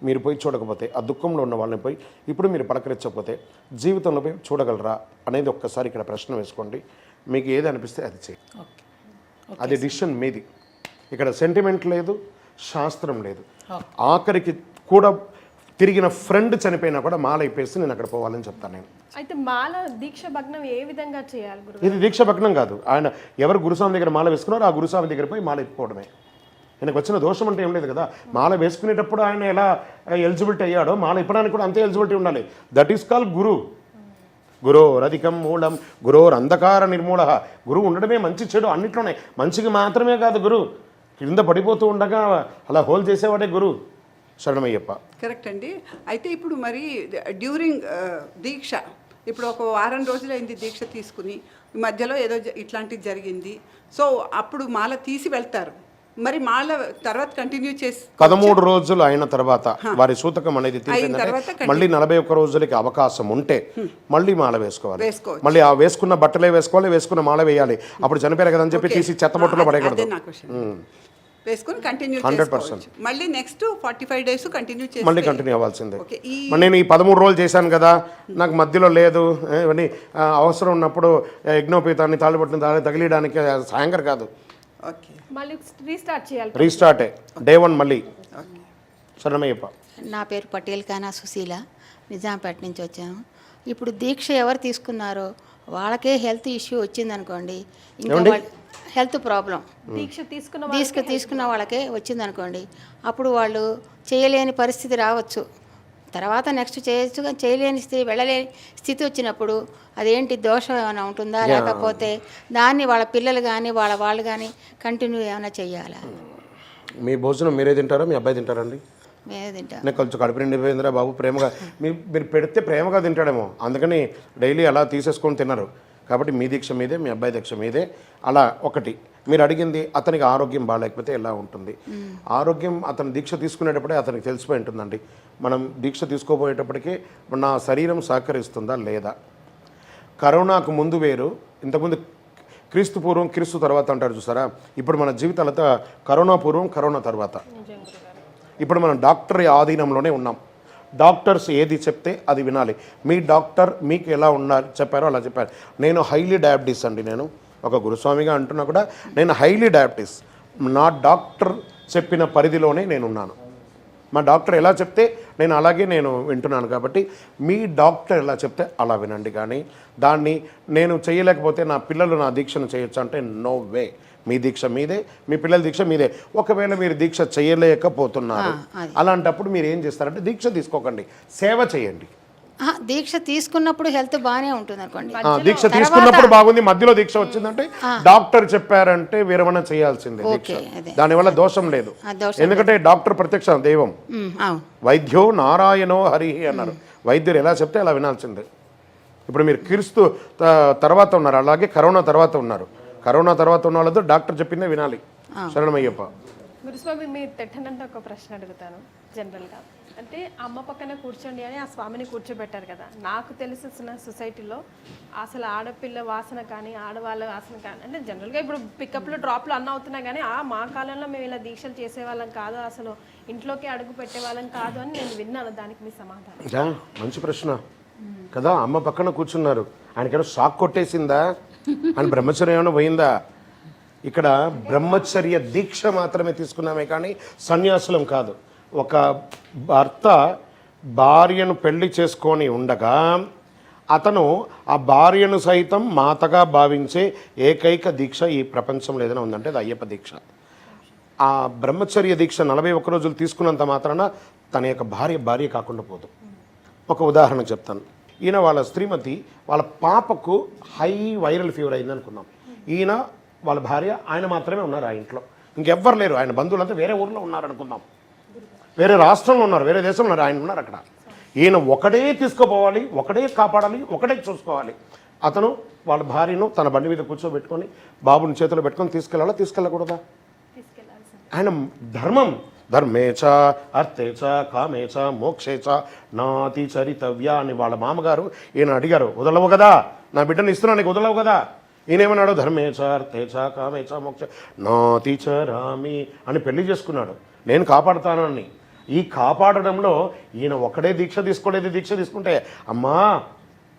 మీరు పోయి చూడకపోతే, ఆ దుఃఖంలో ఉన్న వాళ్ళని పోయి ఇప్పుడు మీరు పలకరించకపోతే జీవితంలో పోయి చూడగలరా అనేది ఒక్కసారి ఇక్కడ ప్రశ్న వేసుకోండి. మీకు ఏది అనిపిస్తే అది చేయండి. అది డిసిషన్ మీది. ఇక్కడ సెంటిమెంట్ లేదు, శాస్త్రం లేదు. ఆఖరికి కూడా తిరిగిన ఫ్రెండ్ చనిపోయినా కూడా మాల ఇప్పేసి నేను అక్కడ పోవాలని చెప్తాను నేను. అయితే మాల దీక్ష భగ్నం ఏ విధంగా చేయాలి గురు? ఇది దీక్ష భగ్నం కాదు. ఆయన ఎవరు గురుస్వామి దగ్గర మాల వేసుకున్నారో ఆ గురుస్వామి దగ్గర పోయి మాల ఇప్పుకోవడమే. ఆయనకు వచ్చిన దోషం అంటే ఏం లేదు కదా. మాల వేసుకునేటప్పుడు ఆయన ఎలా ఎలిజిబిలిటీ అయ్యాడో మాల ఇప్పడానికి కూడా అంతే ఎలిజిబిలిటీ ఉండాలి. దట్ ఈస్ కాల్ గురు. గురోరధికం మూలం గురోర్ అంధకార నిర్మూల. గురువు ఉండడమే మంచి చెడు అన్నిట్లోనే. మంచికి మాత్రమే కాదు గురు, కింద పడిపోతూ ఉండగా అలా హోల్ చేసేవాడే గురు. శరణమయ్యప్ప. కరెక్ట్ అండి. అయితే ఇప్పుడు మరి డ్యూరింగ్ దీక్ష ఇప్పుడు ఒక వారం రోజులైంది దీక్ష తీసుకుని, మధ్యలో ఏదో ఇట్లాంటిది జరిగింది, సో అప్పుడు మాల తీసి వెళ్తారు. మరి మాల తర్వాత కంటిన్యూ చేసి 13 రోజులు అయిన తర్వాత వారి సూతకం అనేది తర్వాత తీరిందంటే మళ్ళీ 41 రోజులకి అవకాశం ఉంటే మళ్ళీ మాల వేసుకోవాలి. వేసుకోవచ్చు. మళ్ళీ ఆ వేసుకున్న బట్టలే వేసుకోవాలి, వేసుకున్న మాల వేయాలి. అప్పుడు చనిపోయారు కదా అని చెప్పి తీసి చెత్తబొట్టులో పడేయకూడదు. అదే నా క్వశ్చన్. వేసుకొని కంటిన్యూ 100%. మళ్ళీ నెక్స్ట్ 45 డేస్ కంటిన్యూ చేసి మళ్ళీ కంటిన్యూ అవ్వాల్సిందే. ఓకే. మరి నేను ఈ 13 రోజులు చేశాను కదా, నాకు మధ్యలో లేదు ఇవన్నీ అవసరం ఉన్నప్పుడు యజ్ఞోపేతాన్ని తాళిబొట్టుని తగిలియడానికి సాయంకర్ కాదు, ఓకే. మళ్ళీ రీస్టార్ట్ చేయాలి. రీస్టార్టే డే 1 మళ్ళీ. శరణమయ్యప్ప. నా పేరు పటేల్ ఖానా సుశీల, నిజాంపేట నుంచి వచ్చాము. ఇప్పుడు దీక్ష ఎవరు తీసుకున్నారో వాళ్ళకే హెల్త్ ఇష్యూ వచ్చిందనుకోండి, ఇంకా హెల్త్ ప్రాబ్లం దీక్ష తీసుకున్న వాళ్ళకే వచ్చిందనుకోండి, అప్పుడు వాళ్ళు చేయలేని పరిస్థితి రావచ్చు. తర్వాత నెక్స్ట్ చేయొచ్చు, కానీ చేయలేని స్థితి, వెళ్ళలేని స్థితి వచ్చినప్పుడు అదేంటి దోషం ఏమైనా ఉంటుందా, లేకపోతే దాన్ని వాళ్ళ పిల్లలు కానీ వాళ్ళు కానీ కంటిన్యూ ఏమైనా చెయ్యాలా? మీ భోజనం మీరే తింటారా, మీ అబ్బాయి తింటారండి? మేమే తింటాం. నేను కొంచెం కడుపు నిండిపోయిందిరా బాబు, ప్రేమగా మీరు పెడితే ప్రేమగా తింటాడేమో, అందుకని డైలీ అలా తీసేసుకొని తిన్నారు. కాబట్టి మీ దీక్ష మీదే, మీ అబ్బాయి దీక్ష మీదే. అలా ఒకటి మీరు అడిగింది, అతనికి ఆరోగ్యం బాగాలేకపోతే ఎలా ఉంటుంది? ఆరోగ్యం అతను దీక్ష తీసుకునేటప్పుడే అతనికి తెలిసిపోయి ఉంటుందండి. మనం దీక్ష తీసుకోబోయేటప్పటికీ నా శరీరం సహకరిస్తుందా లేదా. కరోనాకు ముందు వేరు, ఇంతకుముందు క్రీస్తు పూర్వం క్రీస్తు తర్వాత అంటారు చూసారా. ఇప్పుడు మన జీవితాలతో కరోనా పూర్వం కరోనా తర్వాత. ఇప్పుడు మనం డాక్టర్ ఆధీనంలోనే ఉన్నాం. డాక్టర్స్ ఏది చెప్తే అది వినాలి. మీ డాక్టర్ మీకు ఎలా ఉండాలి చెప్పారో అలా చెప్పారు. నేను హైలీ డయాబెటీస్ అండి, నేను ఒక గురుస్వామిగా అంటున్నా కూడా నేను హైలీ డయాబెటీస్. నా డాక్టర్ చెప్పిన పరిధిలోనే నేనున్నాను. మా డాక్టర్ ఎలా చెప్తే నేను అలాగే వింటున్నాను. కాబట్టి మీ డాక్టర్ ఎలా చెప్తే అలా వినండి. కానీ దాన్ని నేను చేయలేకపోతే నా పిల్లలు నా దీక్షను చేయొచ్చు అంటే నో వే. మీ దీక్ష మీదే, మీ పిల్లల దీక్ష మీదే. ఒకవేళ మీరు దీక్ష చేయలేకపోతున్నారు, అలాంటప్పుడు మీరు ఏం చేస్తారంటే దీక్ష తీసుకోకండి, సేవ చేయండి. దీక్ష తీసుకున్నప్పుడు హెల్త్ బాగానే ఉంటుంది అనుకోండి. దీక్ష తీసుకున్నప్పుడు బాగుంది, మధ్యలో దీక్ష వచ్చిందంటే డాక్టర్ చెప్పారంటే విరమణ చేయాల్సిందే దీక్ష. దానివల్ల దోషం లేదు. ఎందుకంటే డాక్టర్ ప్రత్యక్ష దైవం. వైద్యో నారాయణో హరి అన్నారు. వైద్యులు ఎలా చెప్తే అలా వినాల్సిందే. ఇప్పుడు మీరు క్రీస్తు తర్వాత ఉన్నారు, అలాగే కరోనా తర్వాత ఉన్నారు. కరోనా తర్వాత ఉన్న వాళ్ళతో డాక్టర్ చెప్పిందే వినాలి. శరణమయ్యప్ప. గురుస్వామి, మీరు తెట్టనంటే ఒక ప్రశ్న అడుగుతాను. జనరల్గా అంటే అమ్మ పక్కన కూర్చోండి అని ఆ స్వామిని కూర్చోబెట్టారు కదా. నాకు తెలిసిన సొసైటీలో అసలు ఆడపిల్ల వాసన కానీ ఆడవాళ్ళ వాసన కానీ, అంటే జనరల్గా ఇప్పుడు పికప్లు డ్రాప్లు అన్న అవుతున్నాయి, కానీ మా కాలంలో మేము ఇలా దీక్షలు చేసేవాళ్ళం కాదు, అసలు ఇంట్లోకి అడుగు పెట్టేవాళ్ళం కాదు అని నేను విన్నాను. దానికి మీ సమాధానం? మంచి ప్రశ్న కదా. అమ్మ పక్కన కూర్చున్నారు, ఆయనకేదో షాక్ కొట్టేసిందా అని బ్రహ్మచర్యం ఏమైనా పోయిందా? ఇక్కడ బ్రహ్మచర్య దీక్ష మాత్రమే తీసుకున్నామే కానీ సన్యాసులం కాదు. ఒక భర్త భార్యను పెళ్లి చేసుకొని ఉండగా అతను ఆ భార్యను సైతం మాతగా భావించే ఏకైక దీక్ష ఈ ప్రపంచంలో ఏదైనా ఉందంటే అది అయ్యప్ప దీక్ష. ఆ బ్రహ్మచర్య దీక్ష 41 రోజులు తీసుకున్నంత మాత్రాన తన యొక్క భార్య కాకుండా పోదు. ఒక ఉదాహరణ చెప్తాను. ఈయన వాళ్ళ శ్రీమతి వాళ్ళ పాపకు హై వైరల్ ఫీవర్ అయింది అనుకుందాం. ఈయన వాళ్ళ భార్య ఆయన మాత్రమే ఉన్నారు ఆ ఇంట్లో, ఇంకెవ్వరు లేరు. ఆయన బంధువులంతా వేరే ఊర్లో ఉన్నారు అనుకుందాం, వేరే రాష్ట్రంలో ఉన్నారు, వేరే దేశంలో ఉన్నారు, ఆయన ఉన్నారు అక్కడ. ఈయన ఒకడే తీసుకుపోవాలి, ఒకడే కాపాడాలి, ఒకటే చూసుకోవాలి. అతను వాళ్ళ భార్యను తన బండి మీద కూర్చోబెట్టుకొని బాబుని చేతిలో పెట్టుకొని తీసుకెళ్ళకూడదా? ఆయన ధర్మం. ధర్మేచ అర్థేచ కామేచ మోక్షేచ నాతి చరితవ్య అని వాళ్ళ మామగారు ఈయన అడిగారు, వదలవు కదా నా బిడ్డను ఇస్తున్నా, నీకు వదలవు కదా. ఈయనేమన్నాడు? ధర్మేచ అర్థేచ కామేచ మోక్ష నాతి చరామి అని పెళ్లి చేసుకున్నాడు, నేను కాపాడుతానని. ఈ కాపాడడంలో ఈయన ఒకడే దీక్ష తీసుకోలేదు. దీక్ష తీసుకుంటే అమ్మా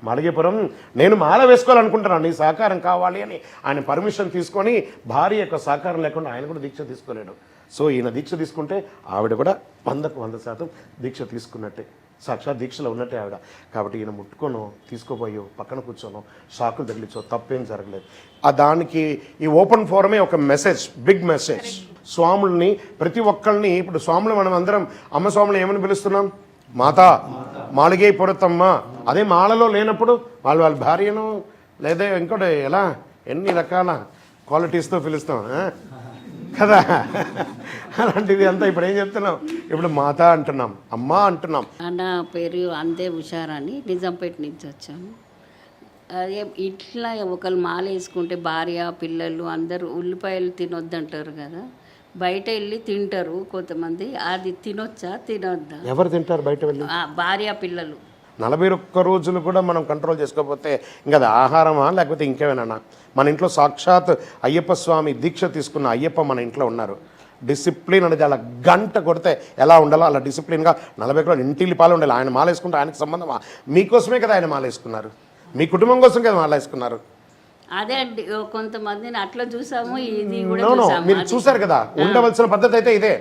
మాళగేపురం నేను మాల వేసుకోవాలనుకుంటున్నాను, నీ సహకారం కావాలి అని ఆయన పర్మిషన్ తీసుకొని భార్య యొక్క సహకారం లేకుండా ఆయన కూడా దీక్ష తీసుకోలేడు. సో ఈయన దీక్ష తీసుకుంటే ఆవిడ కూడా 100% దీక్ష తీసుకున్నట్టే, సాక్షాత్ దీక్షలో ఉన్నట్టే ఆవిడ. కాబట్టి ఈయన ముట్టుకోను, తీసుకోపోయో, పక్కన కూర్చోను, షాకులు తగిలించో, తప్పేం జరగలేదు. దానికి ఈ ఓపెన్ ఫోరమే ఒక మెసేజ్, బిగ్ మెసేజ్. స్వాముల్ని ప్రతి ఒక్కళ్ళని, ఇప్పుడు స్వాములు మనం అందరం అమ్మ స్వాములు ఏమని పిలుస్తున్నాం? మాతా మాళిగే పొరతమ్మ. అదే మాలలో లేనప్పుడు వాళ్ళ భార్యను లేదా ఇంకోటి ఎలా ఎన్ని రకాల క్వాలిటీస్తో పిలుస్తాం. కదా. అలాంటిది అంతా ఇప్పుడు ఏం చెప్తున్నాం, ఇప్పుడు మాత అంటున్నాం, అమ్మ అంటున్నాం. నా పేరు అంతే హుషారని నిజాంపేట నుంచి వచ్చాము. అదే ఇట్లా ఒకళ్ళు మాల వేసుకుంటే భార్య పిల్లలు అందరూ ఉల్లిపాయలు తినొద్దంటారు కదా, బయట వెళ్ళి తింటారు కొంతమంది, అది తినొచ్చా తినొద్దా? ఎవరు తింటారు బయట వెళ్ళి? భార్య పిల్లలు 41 రోజులు కూడా మనం కంట్రోల్ చేసుకోకపోతే ఇంకా అది ఆహారమా లేకపోతే ఇంకేమైనా? మన ఇంట్లో సాక్షాత్ అయ్యప్ప స్వామి దీక్ష తీసుకున్న అయ్యప్ప మన ఇంట్లో ఉన్నారు. డిసిప్లిన్ అనేది అలా గంట కొడితే ఎలా ఉండాలో అలా డిసిప్లిన్గా 40 రోజులు ఇంటిల్లి పాలు ఉండాలి. ఆయన మాల వేసుకుంటే ఆయనకు సంబంధమా? మీకోసమే కదా ఆయన మాల వేసుకున్నారు, మీ కుటుంబం కోసం కదా మాల వేసుకున్నారు. అదే అండి, కొంతమందిని అట్లా చూసాము, ఇది కూడా నో చూసాము. మీరు చూసారు కదా, ఉండవలసిన పద్ధతి అయితే ఇదే.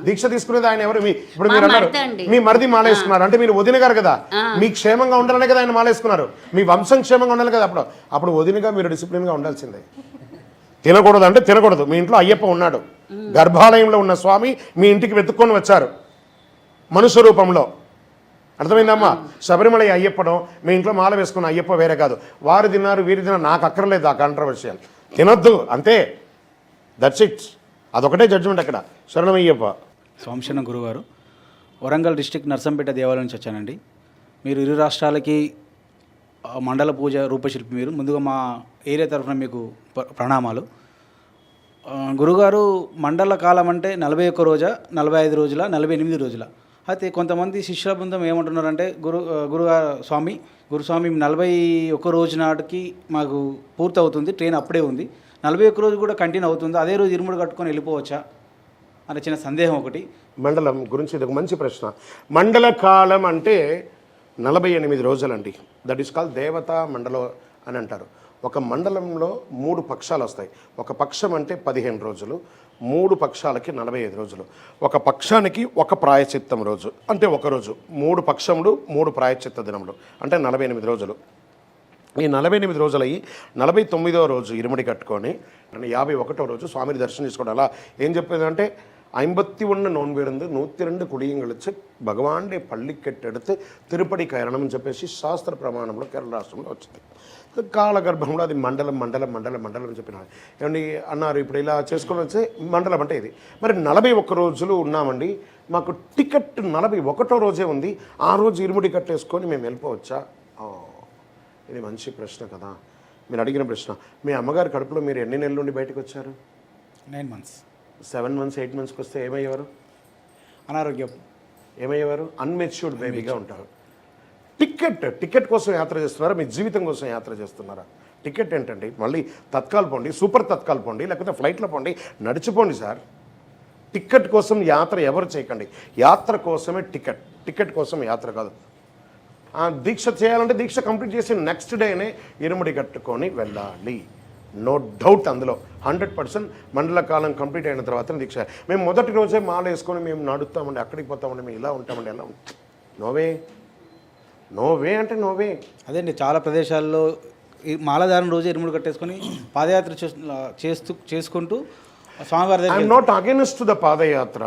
దీక్ష తీసుకునేది ఆయన ఎవరు? ఇప్పుడు మీరు అన్నారు మీ మరిది మాల వేసుకున్నారు అంటే మీరు వదిన గారు కదా, మీ క్షేమంగా ఉండాలనే కదా ఆయన మాల వేసుకున్నారు, మీ వంశం క్షేమంగా ఉండాలి కదా. అప్పుడు వదినగా మీరు డిసిప్లిన్గా ఉండాల్సిందే. తినకూడదు అంటే తినకూడదు. మీ ఇంట్లో అయ్యప్ప ఉన్నాడు, గర్భాలయంలో ఉన్న స్వామి మీ ఇంటికి వెతుక్కొని వచ్చారు మనుష్య రూపంలో. అర్థమైందమ్మా? శబరిమల అయ్యప్పడం మీ ఇంట్లో మాల వేసుకున్న అయ్యప్ప వేరే కాదు. వారు తిన్నారు వీరు తిన్నారు నాకు అక్కర్లేదు ఆ కాంట్రవర్షియల్. తినొద్దు అంతే, దట్స్ ఇట్. అదొకటే జడ్జిమెంట్ అక్కడ. శరణమయ్యప్ప. సోమశరణ గురుగారు, వరంగల్ డిస్టిక్ నర్సంపేట దేవాలయం నుంచి వచ్చానండి. మీరు ఇరు రాష్ట్రాలకి మండల పూజ రూపశిల్పి. మీరు ముందుగా మా ఏరియా తరఫున మీకు ప్రణామాలు. గురుగారు, మండల కాలం అంటే 41 రోజా, 45 రోజుల, 48 రోజుల? అయితే కొంతమంది శిష్యుల బృందం ఏమంటున్నారంటే గురుస్వామి 41 రోజు నాటికి మాకు పూర్తవుతుంది, ట్రైన్ అప్పుడే ఉంది, 41 రోజు కూడా కంటిన్యూ అవుతుంది, అదే రోజు ఇరుముడు కట్టుకొని వెళ్ళిపోవచ్చా అనే చిన్న సందేహం ఒకటి. మండలం గురించి ఇది ఒక మంచి ప్రశ్న. మండల కాలం అంటే 48 రోజులండి. దట్ ఈస్ కాల్ దేవతా మండలం అని అంటారు. ఒక మండలంలో 3 పక్షాలు వస్తాయి. ఒక పక్షం అంటే 15 రోజులు, 3 పక్షాలకి 45 రోజులు. ఒక పక్షానికి ఒక ప్రాయశ్చిత్తం రోజు అంటే ఒక రోజు, 3 పక్షములు 3 ప్రాయశ్చిత్త దినములు అంటే 48 రోజులు. ఈ 48 రోజులు అయ్యి 49వ రోజు ఇరుముడి కట్టుకొని 51వ రోజు స్వామిని దర్శనం చేసుకోవడం. అలా ఏం చెప్పేదంటే 51 నోన్బిருந்து 102 కుడియంగళిచ్చి భగవానుడే పள்ளிకెట్టెడుతు తిరుపతి కైరణం అని చెప్పేసి శాస్త్ర ప్రమాణంలో కేరళ రాష్ట్రంలో వచ్చింది. కాలగర్భంలో అది మండలం మండలం మండలం మండలం అని చెప్పిన ఏమండి అన్నారు. ఇప్పుడు ఇలా చేసుకొని వచ్చే మండలం అంటే ఇది. మరి 41 రోజులు ఉన్నామండి, మాకు టికెట్ 41వ రోజే ఉంది, ఆ రోజు ఇరుముడి కట్టేసుకొని మేము వెళ్ళిపోవచ్చా? ఇది మంచి ప్రశ్న కదా మీరు అడిగిన ప్రశ్న. మీ అమ్మగారి కడుపులో మీరు ఎన్ని నెలల నుండి బయటకు వచ్చారు? 9 months. 7 months 8 monthsకి వస్తే ఏమయ్యేవారు? అనారోగ్యం. ఏమయ్యేవారు? అన్మెచ్యూర్డ్ బేబీగా ఉంటారు. టికెట్ కోసం యాత్ర చేస్తున్నారా, మీ జీవితం కోసం యాత్ర చేస్తున్నారా? టికెట్ ఏంటండి? మళ్ళీ తత్కాల్ పోండి, సూపర్ తత్కాల్ పోండి, లేకపోతే ఫ్లైట్లో పోండి, నడిచిపోండి సార్. టికెట్ కోసం యాత్ర ఎవరు చేయకండి. యాత్ర కోసమే టికెట్ కోసం యాత్ర కాదు. దీక్ష చేయాలంటే దీక్ష కంప్లీట్ చేసి నెక్స్ట్ డేనే ఇరుముడి కట్టుకొని వెళ్ళాలి. నో డౌట్ అందులో 100% మండల కాలం కంప్లీట్ అయిన తర్వాత దీక్ష. మేము మొదటి రోజే మాల వేసుకొని మేము నడుస్తామండి, అక్కడికి పోతామండి, మేము ఇలా ఉంటామండి, ఎలా ఉంటాం? నోవే అంటే నోవే. అదే అండి, చాలా ప్రదేశాల్లో ఈ మాలధారణ రోజు ఇరుముడు కట్టేసుకొని పాదయాత్ర చేసుకుంటూ స్వామివారి దగ్గర. ఐఎమ్ నాట్ అగెన్స్ట్ ద పాదయాత్ర.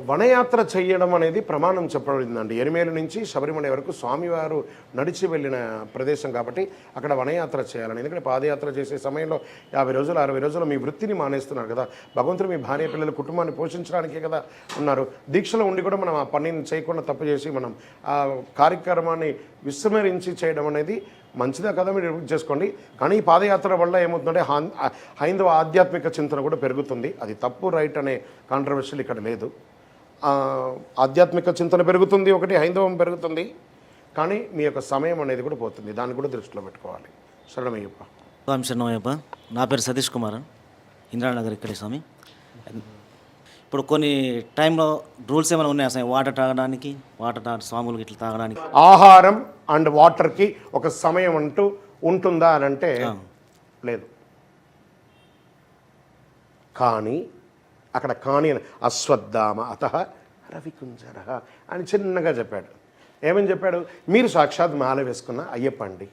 వనయాత్ర చేయడం అనేది ప్రమాణం చెప్పబడిందండి. ఎరిమేలు నుంచి శబరిమల వరకు స్వామివారు నడిచి వెళ్ళిన ప్రదేశం కాబట్టి అక్కడ వనయాత్ర చేయాలని. ఎందుకంటే పాదయాత్ర చేసే సమయంలో 50 రోజులు 60 రోజులు మీ వృత్తిని మానేస్తున్నారు కదా. భగవంతుడు మీ భార్య పిల్లలు కుటుంబాన్ని పోషించడానికే కదా ఉన్నారు. దీక్షలో ఉండి కూడా మనం ఆ పనిని చేయకుండా తప్పు చేసి మనం ఆ కార్యక్రమాన్ని విస్మరించి చేయడం అనేది మంచిదా కదా మీరు చేసుకోండి. కానీ ఈ పాదయాత్ర వల్ల ఏమవుతుందంటే హైందవ ఆధ్యాత్మిక చింతన కూడా పెరుగుతుంది. అది తప్పు రైట్ అనే కాంట్రవర్షియల్ ఇక్కడ లేదు. ఆధ్యాత్మిక చింతన పెరుగుతుంది, ఒకటి హైందవం పెరుగుతుంది, కానీ మీ యొక్క సమయం అనేది కూడా పోతుంది. దాన్ని కూడా దృష్టిలో పెట్టుకోవాలి. శరణమయ్యప్ప. శరణమయ్యప్ప. నా పేరు సతీష్ కుమార్, ఇంద్రానగర్ ఇక్కడే స్వామి. ఇప్పుడు కొన్ని టైంలో రూల్స్ ఏమైనా ఉన్నాయా స్వామి? వాటర్ తాగడానికి, స్వాములు ఇట్లా తాగడానికి ఆహారం అండ్ వాటర్కి ఒక సమయం అంటూ ఉంటుందా అని అంటే లేదు. కానీ అక్కడ కానీ అశ్వత్థామ అత రవికుంజర అని చిన్నగా చెప్పాడు. ఏమని చెప్పాడు? మీరు సాక్షాత్ మాల వేసుకున్న అయ్యప్ప అండి.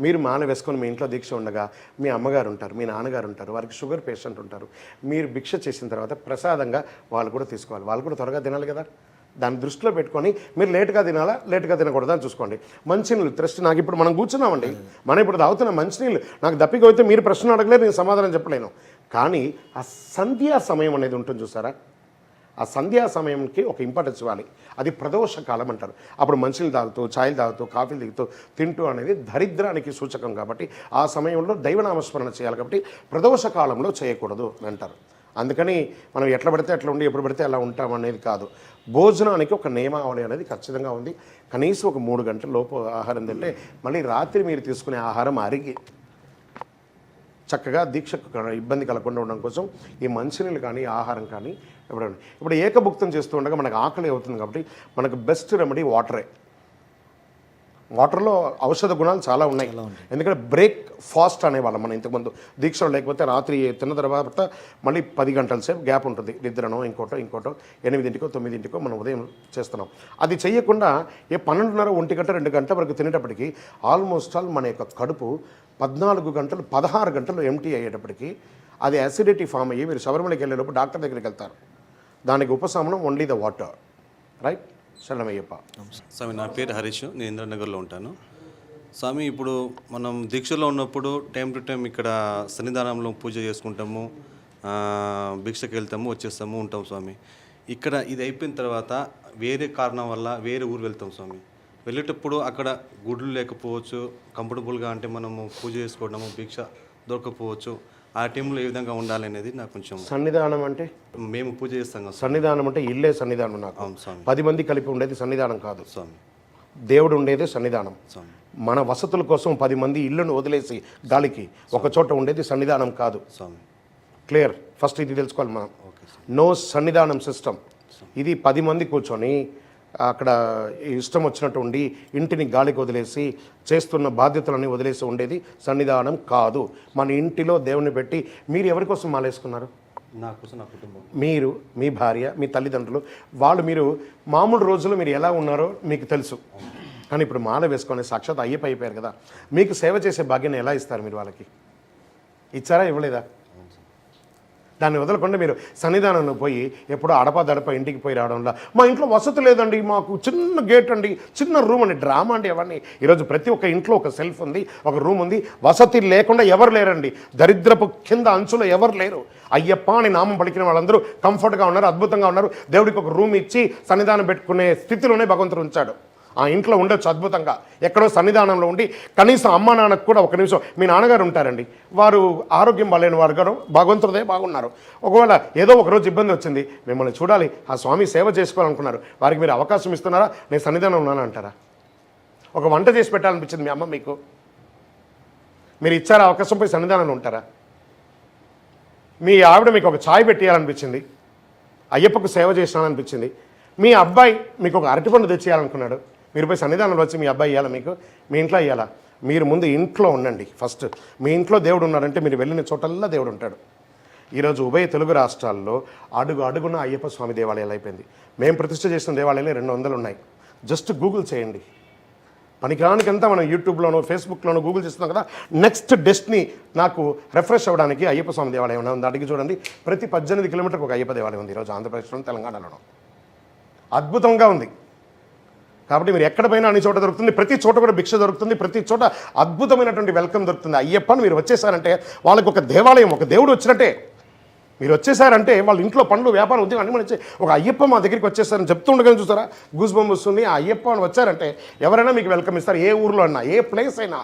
మీరు మాల వేసుకొని మీ ఇంట్లో దీక్ష ఉండగా మీ అమ్మగారు ఉంటారు, మీ నాన్నగారు ఉంటారు, వారికి షుగర్ పేషెంట్ ఉంటారు. మీరు భిక్ష చేసిన తర్వాత ప్రసాదంగా వాళ్ళు కూడా తీసుకోవాలి. వాళ్ళు కూడా త్వరగా తినాలి కదా. దాన్ని దృష్టిలో పెట్టుకొని మీరు లేట్గా తినాలా లేట్గా తినకూడదా అని చూసుకోండి. మంచినీళ్ళు త్రస్ట్ నాకు ఇప్పుడు మనం కూర్చున్నామండి, మనం ఇప్పుడు తాగుతున్న మంచినీళ్ళు నాకు దప్పిక అయితే మీరు ప్రశ్న అడగలేదు, నేను సమాధానం చెప్పలేను. కానీ ఆ సంధ్యా సమయం అనేది ఉంటుంది చూసారా, ఆ సంధ్యా సమయంకి ఒక ఇంపార్టెన్స్ ఇవ్వాలి. అది ప్రదోష కాలం అంటారు. అప్పుడు మంచిలు తాగుతూ, ఛాయలు తాగుతూ, కాఫీలు దిగుతూ తింటూ అనేది దరిద్రానికి సూచకం కాబట్టి ఆ సమయంలో దైవనామస్మరణ చేయాలి. కాబట్టి ప్రదోష కాలంలో చేయకూడదు అంటారు. అందుకని మనం ఎట్లా పడితే అట్లా ఉండి ఎప్పుడు పడితే అలా ఉంటాం అనేది కాదు. భోజనానికి ఒక నియమావళి అనేది ఖచ్చితంగా ఉంది. కనీసం ఒక 3 గంటల లోపు ఆహారం తింటే మళ్ళీ రాత్రి మీరు తీసుకునే ఆహారం అరిగి చక్కగా దీక్షకు ఇబ్బంది కలగకుండా ఉండడం కోసం ఈ మంచినీళ్ళు కానీ ఆహారం కానీ ఇప్పుడు ఏకభుక్తం చేస్తూ ఉండగా మనకు ఆకలి అవుతుంది. కాబట్టి మనకు బెస్ట్ రెమెడీ వాటరే. వాటర్లో ఔషధ గుణాలు చాలా ఉన్నాయి. ఎందుకంటే బ్రేక్ ఫాస్ట్ అనేవాళ్ళం మనం ఇంతకుముందు దీక్షలో. లేకపోతే రాత్రి తిన్న తర్వాత మళ్ళీ 10 గంటల సేపు గ్యాప్ ఉంటుంది, నిద్రనో ఇంకోటో 8కో 9కో మనం ఉదయం చేస్తున్నాం. అది చేయకుండా 12:30, 1 గంట 2 గంటల వరకు తినేటప్పటికి ఆల్మోస్ట్ ఆల్ మన యొక్క కడుపు 14 గంటలు 16 గంటలు ఎంటీ అయ్యేటప్పటికి అది యాసిడిటీ ఫామ్ అయ్యి మీరు శబరిమలకి వెళ్ళేటప్పుడు డాక్టర్ దగ్గరికి వెళ్తారు. దానికి ఉపశమనం ఓన్లీ ద వాటర్. రైట్? శరణమయ్యప్ప. స్వామి, నా పేరు హరీష్, నేను ఇంద్రనగర్లో ఉంటాను. స్వామి, ఇప్పుడు మనం దీక్షలో ఉన్నప్పుడు టైం టు టైం ఇక్కడ సన్నిధానంలో పూజ చేసుకుంటాము, భిక్షకి వెళ్తాము, వచ్చేస్తాము, ఉంటాం స్వామి. ఇక్కడ ఇది అయిపోయిన తర్వాత వేరే కారణం వల్ల వేరే ఊరు వెళ్తాం స్వామి. వెళ్ళేటప్పుడు అక్కడ గుడ్లు లేకపోవచ్చు, కంఫర్టబుల్గా అంటే మనము పూజ చేసుకోవడము, భిక్ష దొరకపోవచ్చు. ఆ టైంలో ఏ విధంగా ఉండాలి అనేది నాకు కొంచెం. సన్నిధానం అంటే మేము పూజ చేస్తాం కదా సన్నిధానం అంటే ఇల్లే సన్నిధానం. నాకు అవును స్వామి. 10 మంది కలిపి ఉండేది సన్నిధానం కాదు స్వామి. దేవుడు ఉండేదే సన్నిధానం. స్వామి. మన వసతుల కోసం 10 మంది ఇళ్ళను వదిలేసి గాలికి ఒక చోట ఉండేది సన్నిధానం కాదు. స్వామి. క్లియర్? ఫస్ట్ ఇది తెలుసుకోవాలి మనం. ఓకే స్వామి. నో సన్నిధానం సిస్టమ్. ఇది 10 మంది కూర్చొని అక్కడ ఇష్టం వచ్చినట్టు ఉండి ఇంటిని గాలికి వదిలేసి చేస్తున్న బాధ్యతలన్నీ వదిలేసి ఉండేది సన్నిధానం కాదు. మన ఇంటిలో దేవుని పెట్టి మీరు ఎవరి కోసం మాలేసుకున్నారు? నా కోసం, నా కుటుంబం. మీరు, మీ భార్య, మీ తల్లిదండ్రులు, వాళ్ళు మీరు మామూలు రోజుల్లో మీరు ఎలా ఉన్నారో మీకు తెలుసు. కానీ ఇప్పుడు మాల వేసుకొని సాక్షాత్ అయ్యప్ప అయిపోయారు కదా, మీకు సేవ చేసే భాగ్యాన్ని ఎలా ఇస్తారు మీరు? వాళ్ళకి ఇచ్చారా, ఇవ్వలేదా? దాన్ని వదలకుండా మీరు సన్నిధానంలో పోయి ఎప్పుడో అడప ఇంటికి పోయి రావడంలో మా ఇంట్లో వసతి లేదండి, మాకు చిన్న గేట్ అండి, చిన్న రూమ్ అండి, డ్రామా అండి అవన్నీ. ఈరోజు ప్రతి ఒక్క ఇంట్లో ఒక సెల్ఫ్ ఉంది, ఒక రూమ్ ఉంది. వసతి లేకుండా ఎవరు లేరండి. దరిద్రపు కింద అంచులో ఎవరు లేరు. అయ్యప్ప అని నామం పలికిన వాళ్ళందరూ కంఫర్ట్గా ఉన్నారు, అద్భుతంగా ఉన్నారు. దేవుడికి ఒక రూమ్ ఇచ్చి సన్నిధానం పెట్టుకునే స్థితిలోనే భగవంతుడు ఉంచాడు. ఆ ఇంట్లో ఉండొచ్చు అద్భుతంగా, ఎక్కడో సన్నిధానంలో ఉండి కనీసం అమ్మ నాన్నకు కూడా ఒక నిమిషం. మీ నాన్నగారు ఉంటారండి, వారు ఆరోగ్యం బాలేని వారు గారు భగవంతుడే బాగున్నారు. ఒకవేళ ఏదో ఒకరోజు ఇబ్బంది వచ్చింది, మిమ్మల్ని చూడాలి, ఆ స్వామి సేవ చేసుకోవాలనుకున్నారు, వారికి మీరు అవకాశం ఇస్తున్నారా? నేను సన్నిధానం ఉన్నాను అంటారా? ఒక వంట చేసి పెట్టాలనిపించింది మీ అమ్మ మీకు, మీరు ఇచ్చారా అవకాశం? పోయి సన్నిధానంలో ఉంటారా? మీ ఆవిడ మీకు ఒక ఛాయ్ పెట్టేయాలనిపించింది, అయ్యప్పకు సేవ చేసినాననిపించింది. మీ అబ్బాయి మీకు ఒక అరటిపండు తెచ్చేయాలనుకున్నాడు, మీరు పోయి సన్నిధానంలో వచ్చి మీ అబ్బాయి ఇవ్వాలా? మీకు మీ ఇంట్లో ఇవ్వాలా? మీరు ముందు ఇంట్లో ఉండండి ఫస్ట్. మీ ఇంట్లో దేవుడు ఉన్నాడంటే మీరు వెళ్ళిన చోటల్లా దేవుడు ఉంటాడు. ఈరోజు ఉభయ తెలుగు రాష్ట్రాల్లో అడుగున అయ్యప్ప స్వామి దేవాలయాలు అయిపోయింది. మేము ప్రతిష్ఠ చేసిన దేవాలయాలు 200 ఉన్నాయి. జస్ట్ గూగుల్ చేయండి. పనికిరానికంతా మనం యూట్యూబ్లోనో ఫేస్బుక్లోనో గూగుల్ చేస్తున్నాం కదా. నెక్స్ట్ డెస్టినీ నాకు రిఫ్రెష్ అవ్వడానికి అయ్యప్ప స్వామి దేవాలయం ఉంది. అడిగి చూడండి, ప్రతి 18 కిలోమీటర్కి ఒక అయ్యప్ప దేవాలయం ఉంది ఈరోజు ఆంధ్రప్రదేశ్లో, తెలంగాణలోనూ. అద్భుతంగా ఉంది. కాబట్టి మీరు ఎక్కడ పోయినా అన్ని చోట దొరుకుతుంది, ప్రతి చోట కూడా భిక్ష దొరుకుతుంది, ప్రతి చోట అద్భుతమైనటువంటి వెల్కమ్ దొరుకుతుంది. అయ్యప్పని మీరు వచ్చేసారంటే వాళ్ళకి ఒక దేవాలయం, ఒక దేవుడు వచ్చినట్టే. మీరు వచ్చేసారంటే వాళ్ళ ఇంట్లో పనులు, వ్యాపారం, ఉద్యోగం అన్ని వచ్చి ఒక అయ్యప్ప మా దగ్గరికి వచ్చేసారని చెప్తూ ఉండగానే చూస్తారా గూస్ బంప్ వస్తుంది. ఆ అయ్యప్ప అని వచ్చారంటే ఎవరైనా మీకు వెల్కమ్ ఇస్తారు, ఏ ఊర్లో అయినా, ఏ ప్లేస్ అయినా.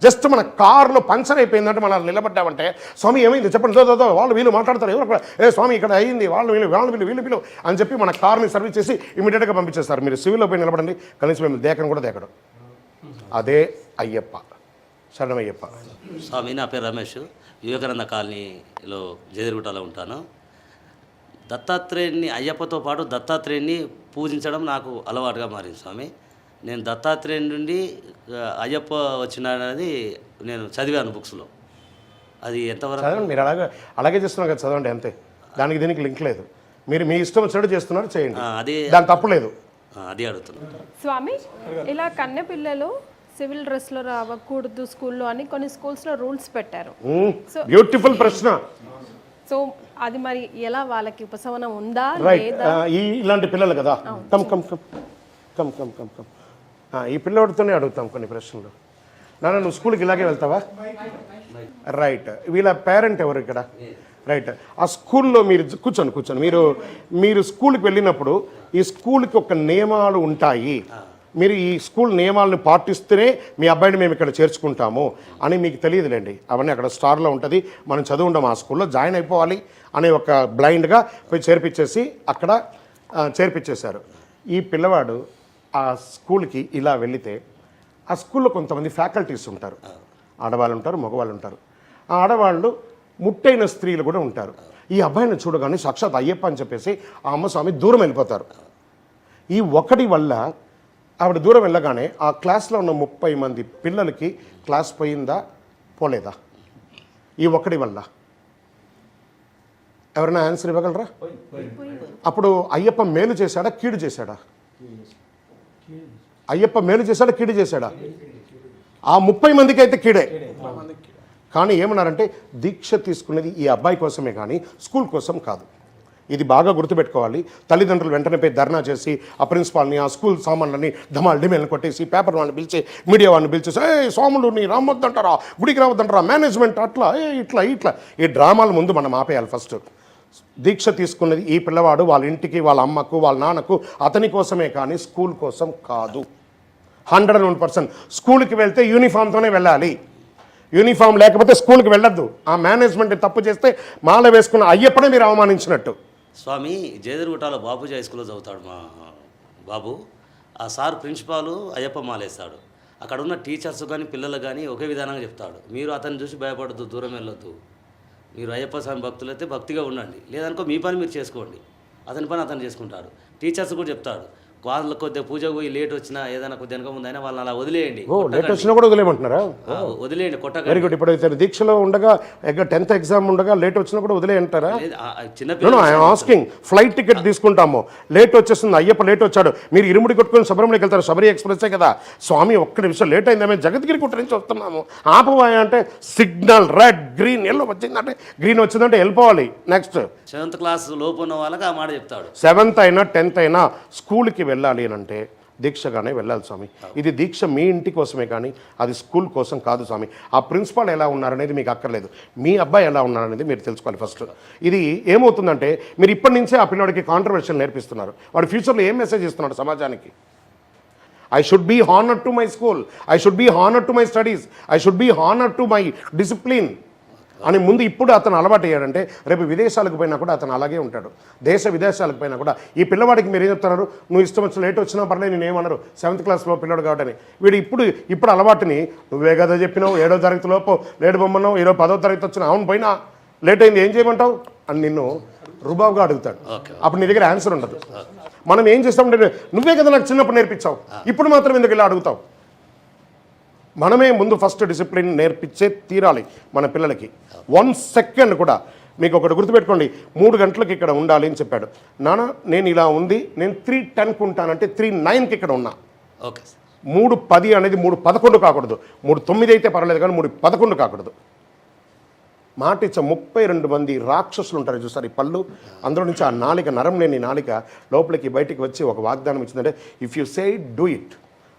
జస్ట్ మన కారులో పంచర్ అయిపోయిందంటే మనం నిలబడ్డామంటే స్వామి ఏమైంది చెప్పండి, వాళ్ళు వీళ్ళు మాట్లాడతారు, ఎవరు ఏ స్వామి ఇక్కడ అయ్యింది, వాళ్ళు వీళ్ళు అని చెప్పి మన కార్ని సర్వీస్ చేసి ఇమీడియట్గా పంపించేస్తారు. మీరు సివిల్లో పోయి నిలబడండి, కనీసం మేము దేకను కూడా దేకడం. అదే అయ్యప్ప. శరణమయ్యప్ప. స్వామి, నా పేరు రమేష్, వివేకానంద కాలనీలో జేదిరిగుట్టలో ఉంటాను. దత్తాత్రేయుని, అయ్యప్పతో పాటు దత్తాత్రేయుని పూజించడం నాకు అలవాటుగా మారింది స్వామి. నేను దత్తాత్రేయుని నుండి అయ్యప్ప వచ్చినాడనేది నేను చదివాను బుక్స్లో. అది ఎంతవరకు చదవండి, మీరు అలాగే చేస్తున్నారు కదా, చదవండి అంతే. దానికి దీనికి లింక్ లేదు. మీరు మీ ఇష్టం వచ్చినట్టు చేస్తున్నారు, చేయండి, అది దాని తప్పులేదు. అది అడుగుతున్నాను స్వామి. ఇలా కన్నె పిల్లలు సివిల్ డ్రెస్లో రావకూడదు స్కూల్లో అని కొన్ని స్కూల్స్లో రూల్స్ పెట్టారు. బ్యూటిఫుల్ ప్రశ్న. సో అది మరి ఎలా, వాళ్ళకి ఉపశమనం ఉందా రైట్? ఇలాంటి పిల్లలు కదా, come come come come come come come ఈ పిల్లవాడితోనే అడుగుతాం కొన్ని ప్రశ్నలు. నాన్న, నువ్వు స్కూల్కి ఇలాగే వెళ్తావా? రైట్. వీళ్ళ పేరెంట్ ఎవరు ఇక్కడ? రైట్. ఆ స్కూల్లో మీరు కూర్చొని మీరు స్కూల్కి వెళ్ళినప్పుడు ఈ స్కూల్కి ఒక నియమాలు ఉంటాయి, మీరు ఈ స్కూల్ నియమాలను పాటిస్తేనే మీ అబ్బాయిని మేము ఇక్కడ చేర్చుకుంటాము అని మీకు తెలియదులేండి. అవన్నీ అక్కడ స్టార్లో ఉంటుంది, మనం చదువు ఉండం ఆ స్కూల్లో జాయిన్ అయిపోవాలి అనే ఒక బ్లైండ్గా పోయి చేర్పించేసి అక్కడ చేర్పించేశారు. ఈ పిల్లవాడు ఆ స్కూల్కి ఇలా వెళితే ఆ స్కూల్లో కొంతమంది ఫ్యాకల్టీస్ ఉంటారు, ఆడవాళ్ళు ఉంటారు, మగవాళ్ళు ఉంటారు. ఆ ఆడవాళ్ళు ముట్టైన స్త్రీలు కూడా ఉంటారు. ఈ అబ్బాయిని చూడగానే సాక్షాత్ అయ్యప్ప అని చెప్పేసి ఆ అమ్మ స్వామి దూరం వెళ్ళిపోతారు. ఈ ఒకటి వల్ల ఆవిడ దూరం వెళ్ళగానే ఆ క్లాస్లో ఉన్న 30 మంది పిల్లలకి క్లాస్ పోయిందా పోలేదా? ఈ ఒకటి వల్ల ఎవరైనా ఆన్సర్ ఇవ్వగలరా? అప్పుడు అయ్యప్ప మేలు చేశాడా కీడు చేశాడా? అయ్యప్ప మేలు చేశాడా కీడు చేశాడా? ఆ 30 మందికి అయితే కీడే. కానీ ఏమన్నారంటే దీక్ష తీసుకున్నది ఈ అబ్బాయి కోసమే కానీ స్కూల్ కోసం కాదు. ఇది బాగా గుర్తుపెట్టుకోవాలి. తల్లిదండ్రులు వెంటనే పోయి ధర్నా చేసి ఆ ప్రిన్సిపాల్ని ఆ స్కూల్ సామాన్లని ధమాల్ డిమేల్ని కొట్టేసి పేపర్ వాళ్ళని పిలిచి మీడియా వాళ్ళని పిలిచేసి స్వాములు నీ రావద్దంటారా, గుడికి రావద్దంటారా, మేనేజ్మెంట్ అట్లా ఇట్లా ఈ డ్రామాల ముందు మనం ఆపేయాలి. ఫస్ట్ దీక్ష తీసుకున్నది ఈ పిల్లవాడు వాళ్ళ ఇంటికి, వాళ్ళ అమ్మకు, వాళ్ళ నాన్నకు, అతని కోసమే కానీ స్కూల్ కోసం కాదు. 101%. స్కూల్కి వెళ్తే యూనిఫామ్తోనే వెళ్ళాలి. యూనిఫామ్ లేకపోతే స్కూల్కి వెళ్ళొద్దు. ఆ మేనేజ్మెంట్ తప్పు చేస్తే మాల వేసుకున్న అయ్యప్పనే మీరు అవమానించినట్టు. స్వామి జయదుర్గుట్టలో బాపూజీ హై స్కూల్లో చదువుతాడు మా బాబు. ఆ సార్ ప్రిన్సిపాలు అయ్యప్ప మాలేస్తాడు. అక్కడ ఉన్న టీచర్స్ కానీ పిల్లలు కానీ ఒకే విధానంగా చెప్తాడు. మీరు అతన్ని చూసి భయపడద్దు, దూరం వెళ్ళొద్దు. మీరు అయ్యప్ప స్వామి భక్తులైతే భక్తిగా ఉండండి, లేదనుకో మీ పని మీరు చేసుకోండి, అతని పని అతను చేసుకుంటాడు. టీచర్స్ కూడా చెప్తాడు, వాళ్ళ కొద్దిగా పూజకు పోయి లేట్ వచ్చినా ఏదైనా కొద్దిగా వెనక ముందైనా వాళ్ళని అలా వదిలేయండి. లేట్ వచ్చినా కూడా వదిలేయమంటున్నారా? వదిలేయండి, కొట్టగా. Very good. ఇప్పుడు దీక్షలో ఉండగా 10th ఎగ్జామ్ ఉండగా లేట్ వచ్చినా కూడా వదిలేయంటారా? చిన్న ఆస్కింగ్. ఫ్లైట్ టికెట్ తీసుకుంటాము, లేట్ వచ్చేస్తుంది, అయ్యప్ప లేట్ వచ్చాడు, మీరు ఇరుముడి కొట్టుకొని శబరిమలకి వెళ్తారు, శబరి ఎక్స్ప్రెస్సే కదా. స్వామి ఒక్క నిమిషం లేట్ అయిందా, మేము జగద్గిరి గుట్ట నుంచి వస్తున్నాము, ఆపవాయ అంటే సిగ్నల్ రెడ్ గ్రీన్ ఎల్లో వచ్చిందంటే గ్రీన్ వచ్చిందంటే వెళ్ళిపోవాలి. నెక్స్ట్ 7th క్లాస్ లోపు ఉన్న వాళ్ళకి ఆ మాట చెప్తాడు. 7th అయినా 10th అయినా స్కూల్కి వెళ్ళాలి అని అంటే దీక్షగానే వెళ్ళాలి స్వామి. ఇది దీక్ష మీ ఇంటి కోసమే కానీ అది స్కూల్ కోసం కాదు స్వామి. ఆ ప్రిన్సిపాల్ ఎలా ఉన్నారనేది మీకు అక్కర్లేదు, మీ అబ్బాయి ఎలా ఉన్నారనేది మీరు తెలుసుకోవాలి ఫస్ట్. ఇది ఏమవుతుందంటే మీరు ఇప్పటి నుంచే ఆ పిల్లడికి కాంట్రవర్షియల్ నేర్పిస్తున్నారు. వాడు ఫ్యూచర్లో ఏం మెసేజ్ ఇస్తున్నాడు సమాజానికి? I should be honored to my school, I should be honored to my studies, I should be honored to my discipline అని ముందు ఇప్పుడు అతను అలవాటు అయ్యాడంటే రేపు విదేశాలకు పోయినా కూడా అతను అలాగే ఉంటాడు. దేశ విదేశాలకు పోయినా కూడా ఈ పిల్లవాడికి మీరు ఏం చెప్తున్నారు, నువ్వు ఇష్టం వచ్చిన లేట్ వచ్చినా పర్లేదు నేనేమన్నారు, 7th క్లాస్లో పిల్లడు కాబట్టి వీడు ఇప్పుడు అలవాటుని నువ్వే కదా చెప్పినావు, 7వ తరగతి లోపు లేట్ బొమ్మన్నావు, 10వ తరగతి వచ్చినా అవును పోయినా లేట్ అయింది ఏం చేయమంటావు అని నిన్ను రుబావుగా అడుగుతాడు. అప్పుడు నీ దగ్గర ఆన్సర్ ఉండదు. మనం ఏం చేస్తామంటే నువ్వే కదా నాకు చిన్నప్పుడు నేర్పించావు, ఇప్పుడు మాత్రం ఎందుకు ఇలా అడుగుతావు? మనమే ముందు ఫస్ట్ డిసిప్లిన్ నేర్పించే తీరాలి మన పిల్లలకి. 1 సెకండ్ కూడా మీకు ఒకటి గుర్తుపెట్టుకోండి, 3 గంటలకు ఇక్కడ ఉండాలి అని చెప్పాడు నాన్న. నేను ఇలా ఉంది, నేను 3:10కు ఉంటానంటే 3:09కి ఇక్కడ ఉన్నా. ఓకే. 3:10 అనేది 3:11 కాకూడదు, 3:09 అయితే పర్వాలేదు కానీ 3:11 కాకూడదు. మాట ఇచ్చే 32 మంది రాక్షసులు ఉంటారు చూస్తారు ఈ పళ్ళు, అందులో నుంచి ఆ నాలిక, నరం లేని నాలిక లోపలికి బయటికి వచ్చి ఒక వాగ్దానం ఇచ్చిందంటే if you say do it.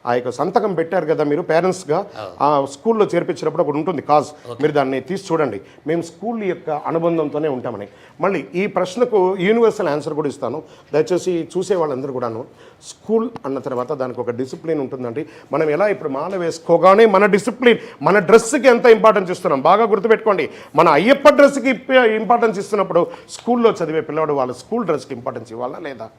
ఆ యొక్క సంతకం పెట్టారు కదా మీరు పేరెంట్స్గా, ఆ స్కూల్లో చేర్పించినప్పుడు ఒకటి ఉంటుంది కాజ్, మీరు దాన్ని తీసి చూడండి. మేము స్కూల్ యొక్క అనుబంధంతోనే ఉంటామని. మళ్ళీ ఈ ప్రశ్నకు యూనివర్సల్ ఆన్సర్ కూడా ఇస్తాను, దయచేసి చూసే వాళ్ళందరూ కూడాను. స్కూల్ అన్న తర్వాత దానికి ఒక డిసిప్లిన్ ఉంటుందండి. మనం ఎలా ఇప్పుడు మాల వేసుకోగానే మన డిసిప్లిన్, మన డ్రెస్కి ఎంత ఇంపార్టెన్స్ ఇస్తున్నాం బాగా గుర్తుపెట్టుకోండి. మన అయ్యప్ప డ్రెస్కి ఇంపార్టెన్స్ ఇస్తున్నప్పుడు స్కూల్లో చదివే పిల్లవాడు వాళ్ళ స్కూల్ డ్రెస్కి ఇంపార్టెన్స్ ఇవ్వాలా లేదా?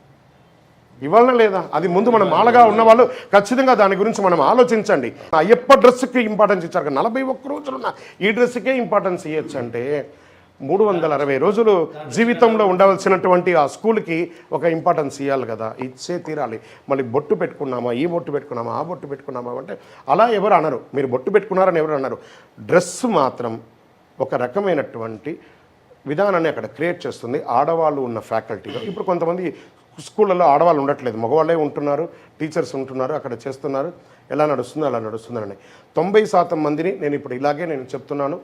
అది ముందు మనం మాలగా ఉన్నవాళ్ళు ఖచ్చితంగా దాని గురించి మనం ఆలోచించండి. అయ్యప్ప డ్రెస్కి ఇంపార్టెన్స్ ఇచ్చారు, 41 రోజులున్న ఈ డ్రెస్కే ఇంపార్టెన్స్ ఇవ్వచ్చు అంటే 360 రోజులు జీవితంలో ఉండవలసినటువంటి ఆ స్కూల్కి ఒక ఇంపార్టెన్స్ ఇవ్వాలి కదా, ఇచ్చే తీరాలి. మళ్ళీ బొట్టు పెట్టుకున్నామా, ఈ బొట్టు పెట్టుకున్నామా, ఆ బొట్టు పెట్టుకున్నామా అంటే అలా ఎవరు అనరు, మీరు బొట్టు పెట్టుకున్నారని ఎవరు అన్నారు. డ్రెస్ మాత్రం ఒక రకమైనటువంటి విధానాన్ని అక్కడ క్రియేట్ చేస్తుంది ఆడవాళ్ళు ఉన్న ఫ్యాకల్టీలో. ఇప్పుడు కొంతమంది స్కూళ్ళల్లో ఆడవాళ్ళు ఉండట్లేదు, మగవాళ్ళే ఉంటున్నారు, టీచర్స్ ఉంటున్నారు, అక్కడ చేస్తున్నారు. ఎలా నడుస్తుందో అలా నడుస్తుందని 90% మందిని నేను ఇప్పుడు ఇలాగే నేను చెప్తున్నాను.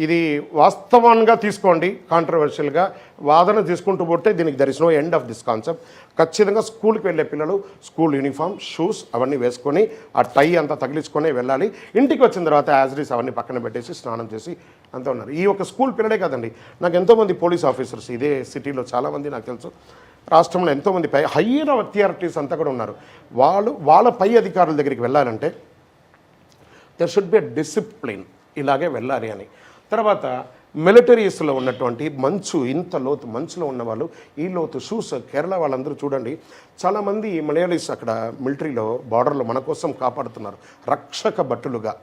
ఇది వాస్తవంగా తీసుకోండి, కాంట్రవర్షియల్గా వాదన తీసుకుంటూ పోతే దీనికి there is no end of this concept. ఖచ్చితంగా స్కూల్కి వెళ్ళే పిల్లలు స్కూల్ యూనిఫామ్, షూస్ అవన్నీ వేసుకొని ఆ టై అంతా తగిలించుకొని వెళ్ళాలి. ఇంటికి వచ్చిన తర్వాత యాజ్రీస్ అవన్నీ పక్కన పెట్టేసి స్నానం చేసి అంతా ఉన్నారు. ఈ ఒక స్కూల్ పిల్లలే కాదండి, నాకు ఎంతోమంది పోలీస్ ఆఫీసర్స్ ఇదే సిటీలో చాలామంది నాకు తెలుసు, రాష్ట్రంలో ఎంతోమంది హయ్యర్ అథారిటీస్ అంతా కూడా ఉన్నారు. వాళ్ళ పై అధికారుల దగ్గరికి వెళ్ళాలంటే there should be a discipline, ఇలాగే వెళ్ళాలి అని. తర్వాత మిలిటరీస్లో ఉన్నటువంటి మంచు, ఇంత లోతు మంచులో ఉన్నవాళ్ళు ఈ లోతు షూస్, కేరళ వాళ్ళందరూ చూడండి, చాలామంది మలయాళీస్ అక్కడ మిలిటరీలో బార్డర్లో మన కోసం కాపాడుతున్నారు, రక్షక భటులుగా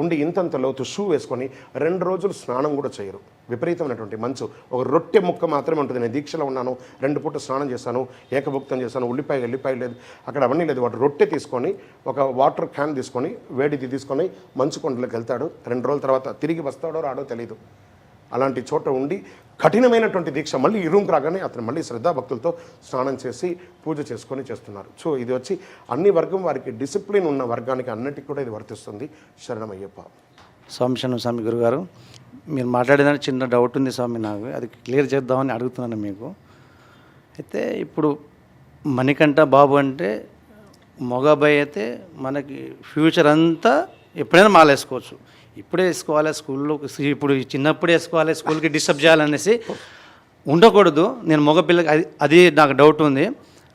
ఉండి ఇంతంత లోతు షూ వేసుకొని 2 రోజులు స్నానం కూడా చేయరు. విపరీతమైనటువంటి మంచు, ఒక రొట్టె ముక్క మాత్రమే ఉంటుంది. నేను దీక్షలో ఉన్నాను, 2 పూట స్నానం చేశాను, ఏకభుక్తం చేశాను, ఉల్లిపాయ లేదు, అక్కడ అవన్నీ లేదు. వాడు రొట్టె తీసుకొని ఒక వాటర్ క్యాన్ తీసుకొని వేడిది తీసుకొని మంచు కొండలోకి వెళ్తాడు. 2 రోజుల తర్వాత తిరిగి వస్తాడో రాడో తెలియదు. అలాంటి చోట ఉండి కఠినమైనటువంటి దీక్ష, మళ్ళీ ఈ రూమ్కి రాగానే అతను మళ్ళీ శ్రద్ధాభక్తులతో స్నానం చేసి పూజ చేసుకొని చేస్తున్నారు. సో ఇది వచ్చి అన్ని వర్గం వారికి, డిసిప్లిన్ ఉన్న వర్గానికి అన్నిటికీ కూడా ఇది వర్తిస్తుంది. శరణమయ్యప్ప. స్వామి శరణం స్వామి గురుగారు, మీరు మాట్లాడేదానికి చిన్న డౌట్ ఉంది స్వామి, నాకు అది క్లియర్ చేద్దామని అడుగుతున్నాను మీకు. అయితే ఇప్పుడు మణికంఠ బాబు అంటే మగ అబ్బాయి అయితే మనకి ఫ్యూచర్ అంతా ఎప్పుడైనా మాలేసుకోవచ్చు, ఇప్పుడే వేసుకోవాలి స్కూల్లో, ఇప్పుడు చిన్నప్పుడే వేసుకోవాలి, స్కూల్కి డిస్టర్బ్ చేయాలనేసి ఉండకూడదు. నేను మగపిల్లకి అది నాకు డౌట్ ఉంది.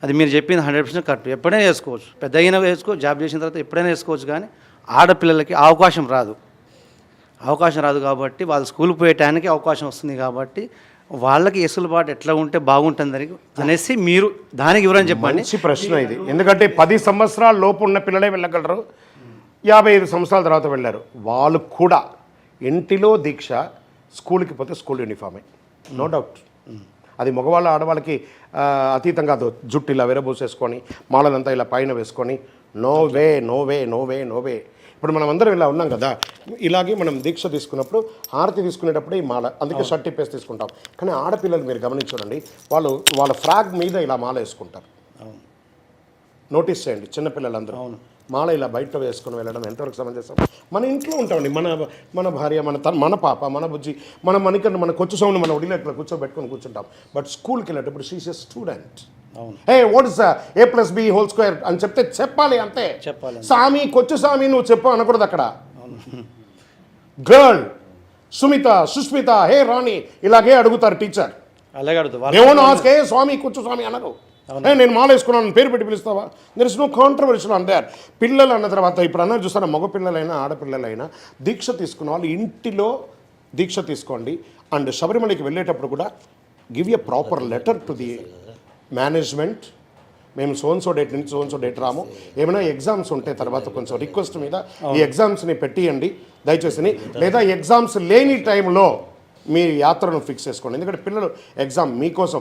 అది మీరు చెప్పింది 100% కరెక్ట్. ఎప్పుడైనా వేసుకోవచ్చు, పెద్ద అయినా వేసుకోవచ్చు, జాబ్ చేసిన తర్వాత ఎప్పుడైనా వేసుకోవచ్చు. కానీ ఆడపిల్లలకి అవకాశం రాదు కాబట్టి వాళ్ళు స్కూల్ పోయే టైంకి అవకాశం వస్తుంది కాబట్టి వాళ్ళకి ఎసులుబాటు ఎట్లా ఉంటే బాగుంటుంది అనేసి మీరు దానికి వివరణ చెప్పండి. మంచి ప్రశ్న ఇది. ఎందుకంటే 10 సంవత్సరాల లోపు ఉన్న పిల్లలే వెళ్ళగలరు, 55 సంవత్సరాల తర్వాత వెళ్ళారు. వాళ్ళు కూడా ఇంటిలో దీక్ష, స్కూల్కి పోతే స్కూల్ యూనిఫామే, నో డౌట్. అది మగవాళ్ళ ఆడవాళ్ళకి అతీతంగా కాదు. జుట్టు ఇలా విరబూసేసుకొని మాలలంతా ఇలా పైన వేసుకొని నో వే. ఇప్పుడు మనం అందరం ఇలా ఉన్నాం కదా, ఇలాగే మనం దీక్ష తీసుకున్నప్పుడు హారతి తీసుకునేటప్పుడు ఈ మాల, అందుకే షర్ట్ ఇప్పేసి తీసుకుంటాం. కానీ ఆడపిల్లలు మీరు గమనించండి, వాళ్ళ ఫ్రాగ్ మీద ఇలా మాల వేసుకుంటారు. నోటీస్ చేయండి, చిన్నపిల్లలందరూ మాల ఇలా బయట వేసుకొని వెళ్ళడం ఎంతవరకు సమంజసం? మన ఇంట్లో ఉంటామండి, మన భార్య, మన పాప, మన బుజ్జి, మన కొచ్చు సౌండ్ మన ఒడిలో ఇట్లా కూర్చోబెట్టుకొని కూర్చుంటాం. బట్ స్కూల్కి వెళ్ళేటప్పుడు she is a student. Hey what is A+B² అని చెప్తే చెప్పాలి, అంతే చెప్పాలి. సామి, కొచ్చు సామి నువ్వు చెప్పు అనకూడదు అక్కడ. గర్ల్, సుమిత, సుష్మిత, హే రాణి ఇలాగే అడుగుతారు టీచర్. అలాగే అడుగుతారు. హే స్వామి, కొచ్చు స్వామి అనరు. నేను మాల వేసుకున్నాను పేరు పెట్టి పిలుస్తావా? There is no controversial on there. పిల్లలు అన్న తర్వాత ఇప్పుడు అన్నారు చూస్తారా, మగ పిల్లలైనా ఆడపిల్లలైనా దీక్ష తీసుకున్న వాళ్ళు ఇంటిలో దీక్ష తీసుకోండి. అండ్ శబరిమలకి వెళ్ళేటప్పుడు కూడా give a proper letter to the management. మేము సోన్సో డేట్ నుంచి సోన్సో డేట్ రాము, ఏమైనా ఎగ్జామ్స్ ఉంటే తర్వాత కొంచెం రిక్వెస్ట్ మీద ఈ ఎగ్జామ్స్ని పెట్టియండి దయచేసి, లేదా ఎగ్జామ్స్ లేని టైంలో మీ యాత్రను ఫిక్స్ చేసుకోండి. ఎందుకంటే పిల్లలు ఎగ్జామ్ మీకోసం,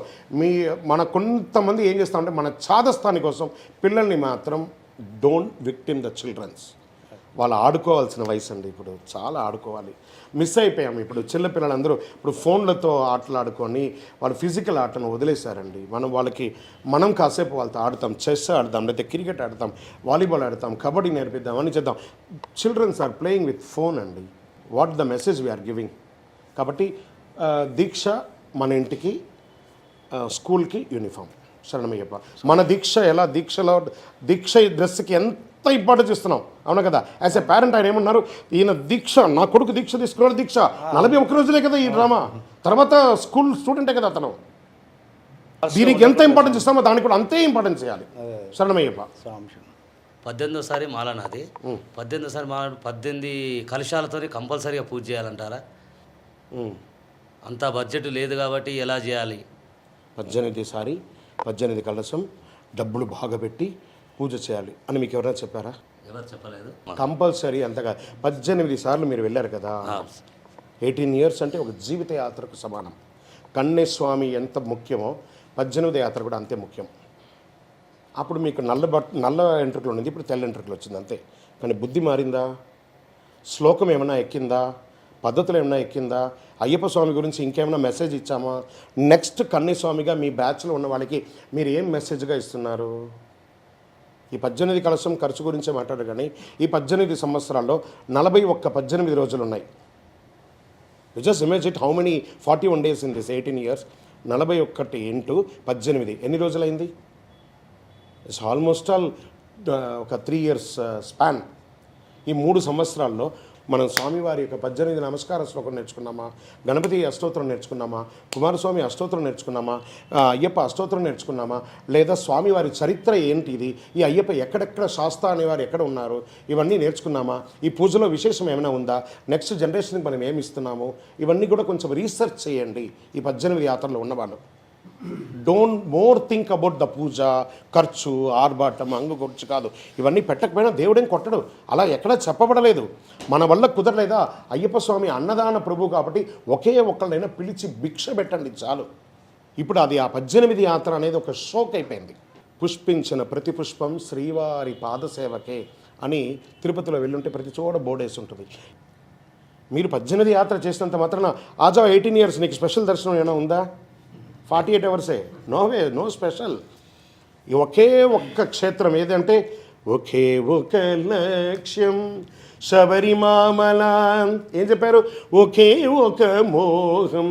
మన కొంతమంది ఏం చేస్తామంటే మన ఛాదస్థాని కోసం పిల్లల్ని మాత్రం డోంట్ విక్టిమ్ ద చిల్డ్రన్స్. వాళ్ళు ఆడుకోవాల్సిన వయసు అండి, ఇప్పుడు చాలా ఆడుకోవాలి. మిస్ అయిపోయాము. ఇప్పుడు చిన్న పిల్లలందరూ ఇప్పుడు ఫోన్లతో ఆటలాడుకొని వాళ్ళు ఫిజికల్ ఆటను వదిలేశారండి. మనం కాసేపు వాళ్ళతో ఆడతాం, చెస్ ఆడతాం, లేకపోతే క్రికెట్ ఆడతాం, వాలీబాల్ ఆడతాం, కబడ్డీ నేర్పిద్దాం, అని చేద్దాం. Childrens are playing with phone అండి. What the message we are giving? కాబట్టి దీక్ష మన ఇంటికి, స్కూల్కి యూనిఫామ్. శరణమయ్యప్ప. మన దీక్ష ఎలా దీక్ష డ్రెస్కి ఎంత ఇంపార్టెన్స్ ఇస్తున్నాం, అవునా కదా? యాజ్ ఎ పేరెంట్ ఆయన ఏమన్నారు, ఈయన దీక్ష, నా కొడుకు దీక్ష తీసుకున్నాడు, దీక్ష 41 రోజులే కదా ఈ డ్రామా, తర్వాత స్కూల్ స్టూడెంటే కదా అతను. దీనికి ఎంత ఇంపార్టెన్స్ ఇస్తామో దానికి కూడా అంతే ఇంపార్టెన్స్ ఇవ్వాలి. శరణమయ్యప్ప. 18వ మాల నాది. 18వ మాల 18 కలశాలతో కంపల్సరీగా పూజ చేయాలంటారా? అంత బడ్జెట్ లేదు కాబట్టి ఎలా చేయాలి? 18 కలశం, డబ్బులు బాగా పెట్టి పూజ చేయాలి అని మీకు ఎవరైనా చెప్పారా? ఎవరు చెప్పలేదు. కంపల్సరీ అంతగా 18 సార్లు మీరు వెళ్ళారు కదా. 18 ఇయర్స్ అంటే ఒక జీవిత యాత్రకు సమానం. కన్యస్వామి ఎంత ముఖ్యమో 18వ యాత్ర కూడా అంతే ముఖ్యం. అప్పుడు మీకు నల్ల ఎంట్రుకలు ఉన్నది, ఇప్పుడు తెల్ల ఎంట్రుకలు వచ్చింది అంతే. కానీ బుద్ధి మారిందా? శ్లోకం ఏమైనా ఎక్కిందా? పద్ధతులు ఏమైనా ఎక్కిందా? అయ్యప్ప స్వామి గురించి ఇంకేమైనా మెసేజ్ ఇచ్చామా? నెక్స్ట్ కన్యస్వామిగా మీ బ్యాచ్లో ఉన్న వాళ్ళకి మీరు ఏం మెసేజ్గా ఇస్తున్నారు? ఈ 18 కలశం ఖర్చు గురించే మాట్లాడారు. కానీ ఈ 18 సంవత్సరాల్లో 41 18 రోజులు ఉన్నాయి. Just imagine how many 41 days in this 18 years. 41 into 18 ఎన్ని రోజులైంది? ఇట్స్ ఆల్మోస్ట్ ఆల్ ఒక 3 years స్పాన్. ఈ 3 సంవత్సరాల్లో మనం స్వామివారి యొక్క 18 నమస్కార శ్లోకం నేర్చుకున్నామా, గణపతి అష్టోత్తరం నేర్చుకున్నామా, కుమారస్వామి అష్టోత్తరం నేర్చుకున్నామా, అయ్యప్ప అష్టోత్తరం నేర్చుకున్నామా, లేదా స్వామివారి చరిత్ర ఏంటి, ఇది ఈ అయ్యప్ప ఎక్కడెక్కడ శాస్త్ర అనేవారు ఎక్కడ ఉన్నారు, ఇవన్నీ నేర్చుకున్నామా, ఈ పూజలో విశేషం ఏమైనా ఉందా, నెక్స్ట్ జనరేషన్కి మనం ఏమి ఇస్తున్నాము, ఇవన్నీ కూడా కొంచెం రీసెర్చ్ చేయండి. ఈ 18 యాత్రలో ఉన్నవాళ్ళు don't more think about the puja, ఖర్చు, ఆర్భాటం, అంగు ఖర్చు కాదు. ఇవన్నీ పెట్టకపోయినా దేవుడేం కొట్టడు, అలా ఎక్కడా చెప్పబడలేదు. మన వల్ల కుదరలేదా, అయ్యప్ప స్వామి అన్నదాన ప్రభు కాబట్టి ఒకే ఒక్కళ్ళైనా పిలిచి భిక్ష పెట్టండి చాలు. ఇప్పుడు అది ఆ 18 యాత్ర అనేది ఒక షోక్ అయిపోయింది. పుష్పించిన ప్రతి పుష్పం శ్రీవారి పాదసేవకే అని తిరుపతిలో వెళ్ళుంటే ప్రతి చోట బోర్డేసి ఉంటుంది. మీరు 18 యాత్ర చేసినంత మాత్రాన ఆజా 18 years నీకు స్పెషల్ దర్శనం ఏమైనా ఉందా? 48 hours no way, no special. ఒకే ఒక్క క్షేత్రం ఏదంటే ఒకే ఒక లక్ష్యం శబరిమామల. ఏం చెప్పారు? ఒకే ఒక మోహం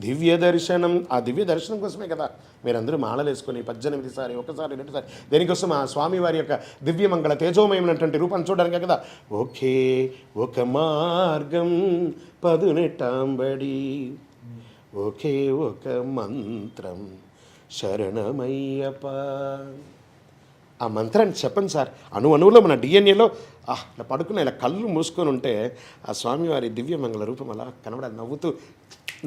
దివ్య దర్శనం. ఆ దివ్య దర్శనం కోసమే కదా మీరందరూ మాలలు వేసుకొని 18 సారి, ఒకసారి, 2 సారి దేనికోసం? ఆ స్వామివారి యొక్క దివ్యమంగళ తేజోమయమైనటువంటి రూపాన్ని చూడడానికే కదా. ఒకే ఒక మార్గం 18 ఒకే ఒక మంత్రం శరణమయ్యప్ప. ఆ మంత్రాన్ని చెప్పండి సార్. అణువులో మన డిఎన్ఏలో ఇలా పడుకున్న ఇలా కళ్ళు మూసుకొని ఉంటే ఆ స్వామివారి దివ్యమంగళ రూపం అలా కనబడాలి, నవ్వుతూ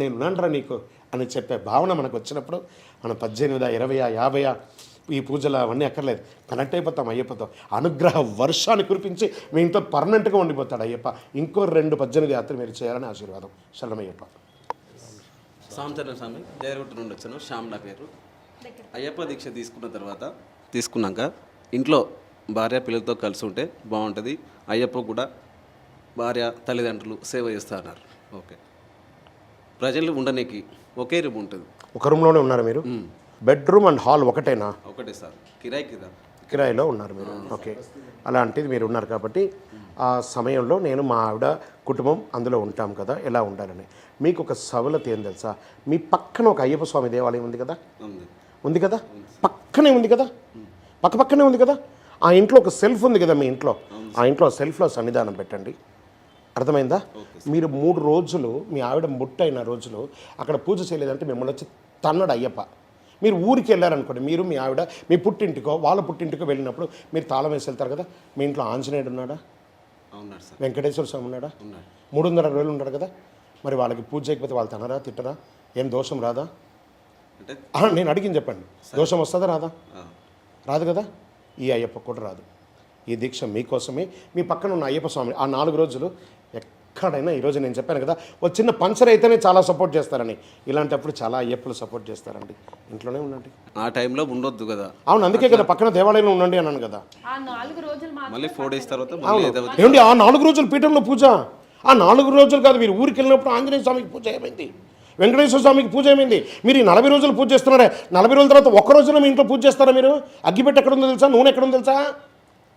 నేను ఉన్నానరా నీకు అని చెప్పే భావన మనకు వచ్చినప్పుడు మనం 18, 20, 50 ఈ పూజలు అవన్నీ అక్కర్లేదు, కనెక్ట్ అయిపోతాం అయ్యప్పతో. అనుగ్రహ వర్షాన్ని కురిపించి మీ ఇంట్లో పర్మనెంట్గా ఉండిపోతాడు అయ్యప్ప. ఇంకో 2 18 యాత్ర మీరు చేయాలని ఆశీర్వాదం. శరణమయ్యప్ప. సాంతన స్వామి జయరుగుట్ట నుండి వచ్చాను. శ్యామ్ నా పేరు. అయ్యప్ప దీక్ష తీసుకున్నాక ఇంట్లో భార్య పిల్లలతో కలిసి ఉంటే బాగుంటుంది. అయ్యప్ప కూడా భార్య తల్లిదండ్రులు సేవ చేస్తున్నారు. ఓకే, ప్రజలు ఉండడానికి ఒకే రూమ్ ఉంటుంది. ఒక రూమ్లోనే ఉన్నారు మీరు? బెడ్రూమ్ అండ్ హాల్ ఒకటేనా? ఒకటే సార్, కిరాయిలో ఉన్నారు మీరు. ఓకే, అలాంటిది మీరు ఉన్నారు కాబట్టి ఆ సమయంలో నేను మా ఆవిడ కుటుంబం అందులో ఉంటాం కదా, ఎలా ఉండాలని. మీకు ఒక సవలత ఏం తెలుసా? మీ పక్కన ఒక అయ్యప్ప స్వామి దేవాలయం ఉంది కదా, ఉంది కదా, పక్కనే ఉంది కదా, పక్కనే ఉంది కదా. ఆ ఇంట్లో ఒక సెల్ఫ్ ఉంది కదా మీ ఇంట్లో, ఆ ఇంట్లో సెల్ఫ్లో సన్నిధానం పెట్టండి. అర్థమైందా? మీరు 3 రోజులు మీ ఆవిడ ముట్టైన రోజులు అక్కడ పూజ చేయలేదంటే మిమ్మల్ని వచ్చి తన్నడు అయ్యప్ప. మీరు ఊరికి వెళ్ళారనుకోండి, మీరు మీ ఆవిడ మీ పుట్టింటికో వాళ్ళ పుట్టింటికో వెళ్ళినప్పుడు మీరు తాళం వేసి వెళ్తారు కదా, మీ ఇంట్లో ఆంజనేయుడు ఉన్నాడా? వెంకటేశ్వర స్వామి ఉన్నాడా? 360 ఉన్నాడు కదా. మరి వాళ్ళకి పూజ చేయకపోతే వాళ్ళు తనరా, తిట్టరా? ఏం దోషం రాదా? నేను అడిగింది చెప్పండి, దోషం వస్తుందా రాదా? రాదు కదా. ఈ అయ్యప్ప కూడా రాదు. ఈ దీక్ష మీకోసమే. మీ పక్కన ఉన్న అయ్యప్ప స్వామి ఆ 4 రోజులు ఎక్కడైనా, ఈరోజు నేను చెప్పాను కదా ఒక చిన్న పంచర్ అయితేనే చాలా సపోర్ట్ చేస్తారని, ఇలాంటప్పుడు చాలా అయ్యప్పలు సపోర్ట్ చేస్తారండి. ఇంట్లోనే ఉండండి. ఆ టైంలో ఉండొద్దు కదా. అవును, అందుకే కదా పక్కన దేవాలయంలో ఉండండి అన్నాను కదా. మళ్ళీ 4 days తర్వాత ఏమండి ఆ 4 రోజులు పీఠంలో పూజ? ఆ 4 రోజులు కాదు, మీరు ఊరికి వెళ్ళినప్పుడు ఆంజనేయ స్వామికి పూజ ఏమైంది, వెంకటేశ్వర స్వామికి పూజ ఏమైంది? మీరు ఈ 40 రోజులు పూజ చేస్తున్నారే, 40 రోజుల తర్వాత ఒక్క రోజున మీ ఇంట్లో పూజ చేస్తారా? మీరు అగ్గిపెట్టి ఎక్కడుందో తెలుసా? నూనె ఎక్కడుందో తెలుసా?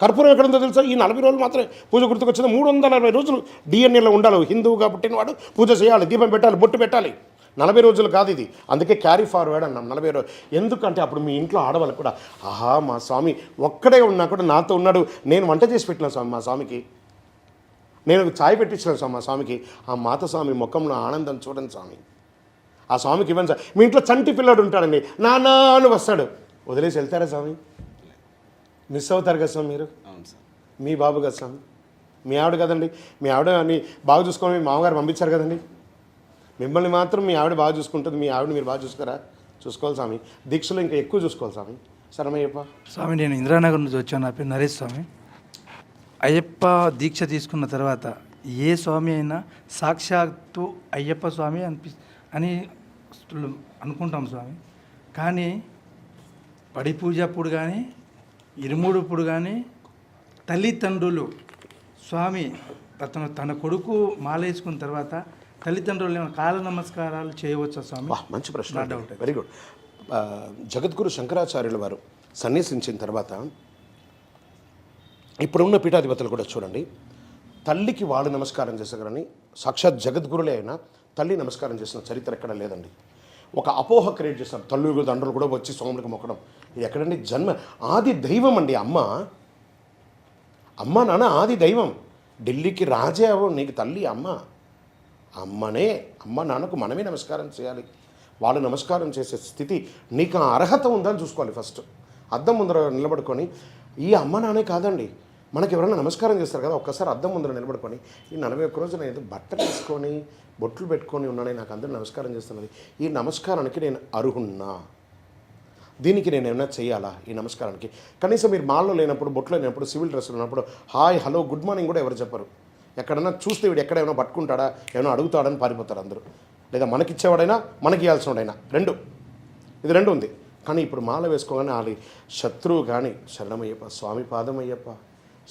కర్పూరం ఎక్కడుందో తెలుసా? ఈ 40 రోజులు మాత్రమే పూజ గుర్తుకొచ్చింది. 360 రోజులు డిఎన్ఏలో ఉండాలి. హిందువుగా పుట్టినవాడు పూజ చేయాలి, దీపం పెట్టాలి, బొట్టు పెట్టాలి. 40 రోజులు కాదు ఇది. అందుకే క్యారీ ఫార్వర్డ్ అన్నాం 40 రోజులు. ఎందుకంటే అప్పుడు మీ ఇంట్లో ఆడవాళ్ళు కూడా ఆహా మా స్వామి ఒక్కడే ఉన్నా కూడా నాతో ఉన్నాడు, నేను వంట చేసి పెట్టిన స్వామి మా స్వామికి, నేను ఛాయ్ పెట్టించిన స్వామి మా స్వామికి. ఆ మాత స్వామి ముఖంలో ఆనందం చూడండి స్వామి. ఆ స్వామికి ఇవ్వండి సార్. మీ ఇంట్లో చంటి పిల్లడు ఉంటాడండి, నాన్న వస్తాడు, వదిలేసి వెళ్తారా స్వామి? మిస్ అవుతారు కదా స్వామి మీరు. మీ బాబు కదా స్వామి, మీ ఆవిడ కదండి. మీ ఆవిడ అని బాగా చూసుకోవాలి, మీ మామగారు పంపించారు కదండి. మిమ్మల్ని మాత్రం మీ ఆవిడ బాగా చూసుకుంటుంది, మీ ఆవిడ మీరు బాగా చూసుకోరా? చూసుకోవాలి స్వామి. దీక్షలో ఇంకా ఎక్కువ చూసుకోవాలి స్వామి. శరణమయ్యప్ప. స్వామి నేను ఇందిరానగర్ నుంచి వచ్చాను. నా పేరు నరేష్ స్వామి. అయ్యప్ప దీక్ష తీసుకున్న తర్వాత ఏ స్వామి అయినా సాక్షాత్తు అయ్యప్ప స్వామి అని అనుకుంటాం స్వామి. కానీ పడి పూజ అప్పుడు కానీ ఇరుముడుప్పుడు కానీ తల్లిదండ్రులు స్వామి తన కొడుకు మాలేసుకున్న తర్వాత తల్లిదండ్రులు కాల నమస్కారాలు చేయవచ్చా స్వామి? మంచి ప్రశ్న, డౌట్. Very good. జగద్గురు శంకరాచార్యుల వారు సన్యాసించిన తర్వాత ఇప్పుడున్న పీఠాధిపతులు కూడా చూడండి, తల్లికి వాళ్ళు నమస్కారం చేశారని సాక్షాత్ జగద్గురులే అయినా తల్లి నమస్కారం చేసిన చరిత్ర ఎక్కడ లేదండి. ఒక అపోహ క్రియేట్ చేస్తారు, తల్లులు తండ్రులు కూడా వచ్చి స్వాములకు మొక్కడం. ఇది ఎక్కడండి? జన్మ ఆది దైవం అండి అమ్మ. అమ్మ నాన్న ఆది దైవం. ఢిల్లీకి రాజే అవ్వ, నీకు తల్లి అమ్మ. అమ్మనే, అమ్మ నాన్నకు మనమే నమస్కారం చేయాలి. వాళ్ళు నమస్కారం చేసే స్థితి నీకు ఆ అర్హత ఉందని చూసుకోవాలి. ఫస్ట్ అద్దం ముందర నిలబడుకొని, ఈ అమ్మ నాన్నే కాదండి, మనకి ఎవరైనా నమస్కారం చేస్తారు కదా, ఒక్కసారి అద్దం ముందర నిలబడుకొని, ఈ 41 రోజు నేను ఏదో బట్టలు వేసుకొని బొట్లు పెట్టుకొని ఉన్నానే, నాకు అందరూ నమస్కారం చేస్తున్నది, ఈ నమస్కారానికి నేను అర్హున్నా, దీనికి నేను ఏమైనా చేయాలా? ఈ నమస్కారానికి కనీసం మీరు మాల్లో లేనప్పుడు, బొట్లో లేనప్పుడు, సివిల్ డ్రెస్లో ఉన్నప్పుడు హాయ్ హలో గుడ్ మార్నింగ్ కూడా ఎవరు చెప్పరు. ఎక్కడన్నా చూస్తే వీడు ఎక్కడ ఏమైనా పట్టుకుంటాడా, ఏమైనా అడుగుతాడని పారిపోతారు అందరూ. లేదా మనకిచ్చేవాడైనా మనకి ఇవ్వాల్సినవాడైనా, ఇది రెండు ఉంది. కానీ ఇప్పుడు మాల వేసుకోగానే వాళ్ళ శత్రువు కానీ శరణమయ్యప్ప, స్వామి పాదమయ్యప్ప,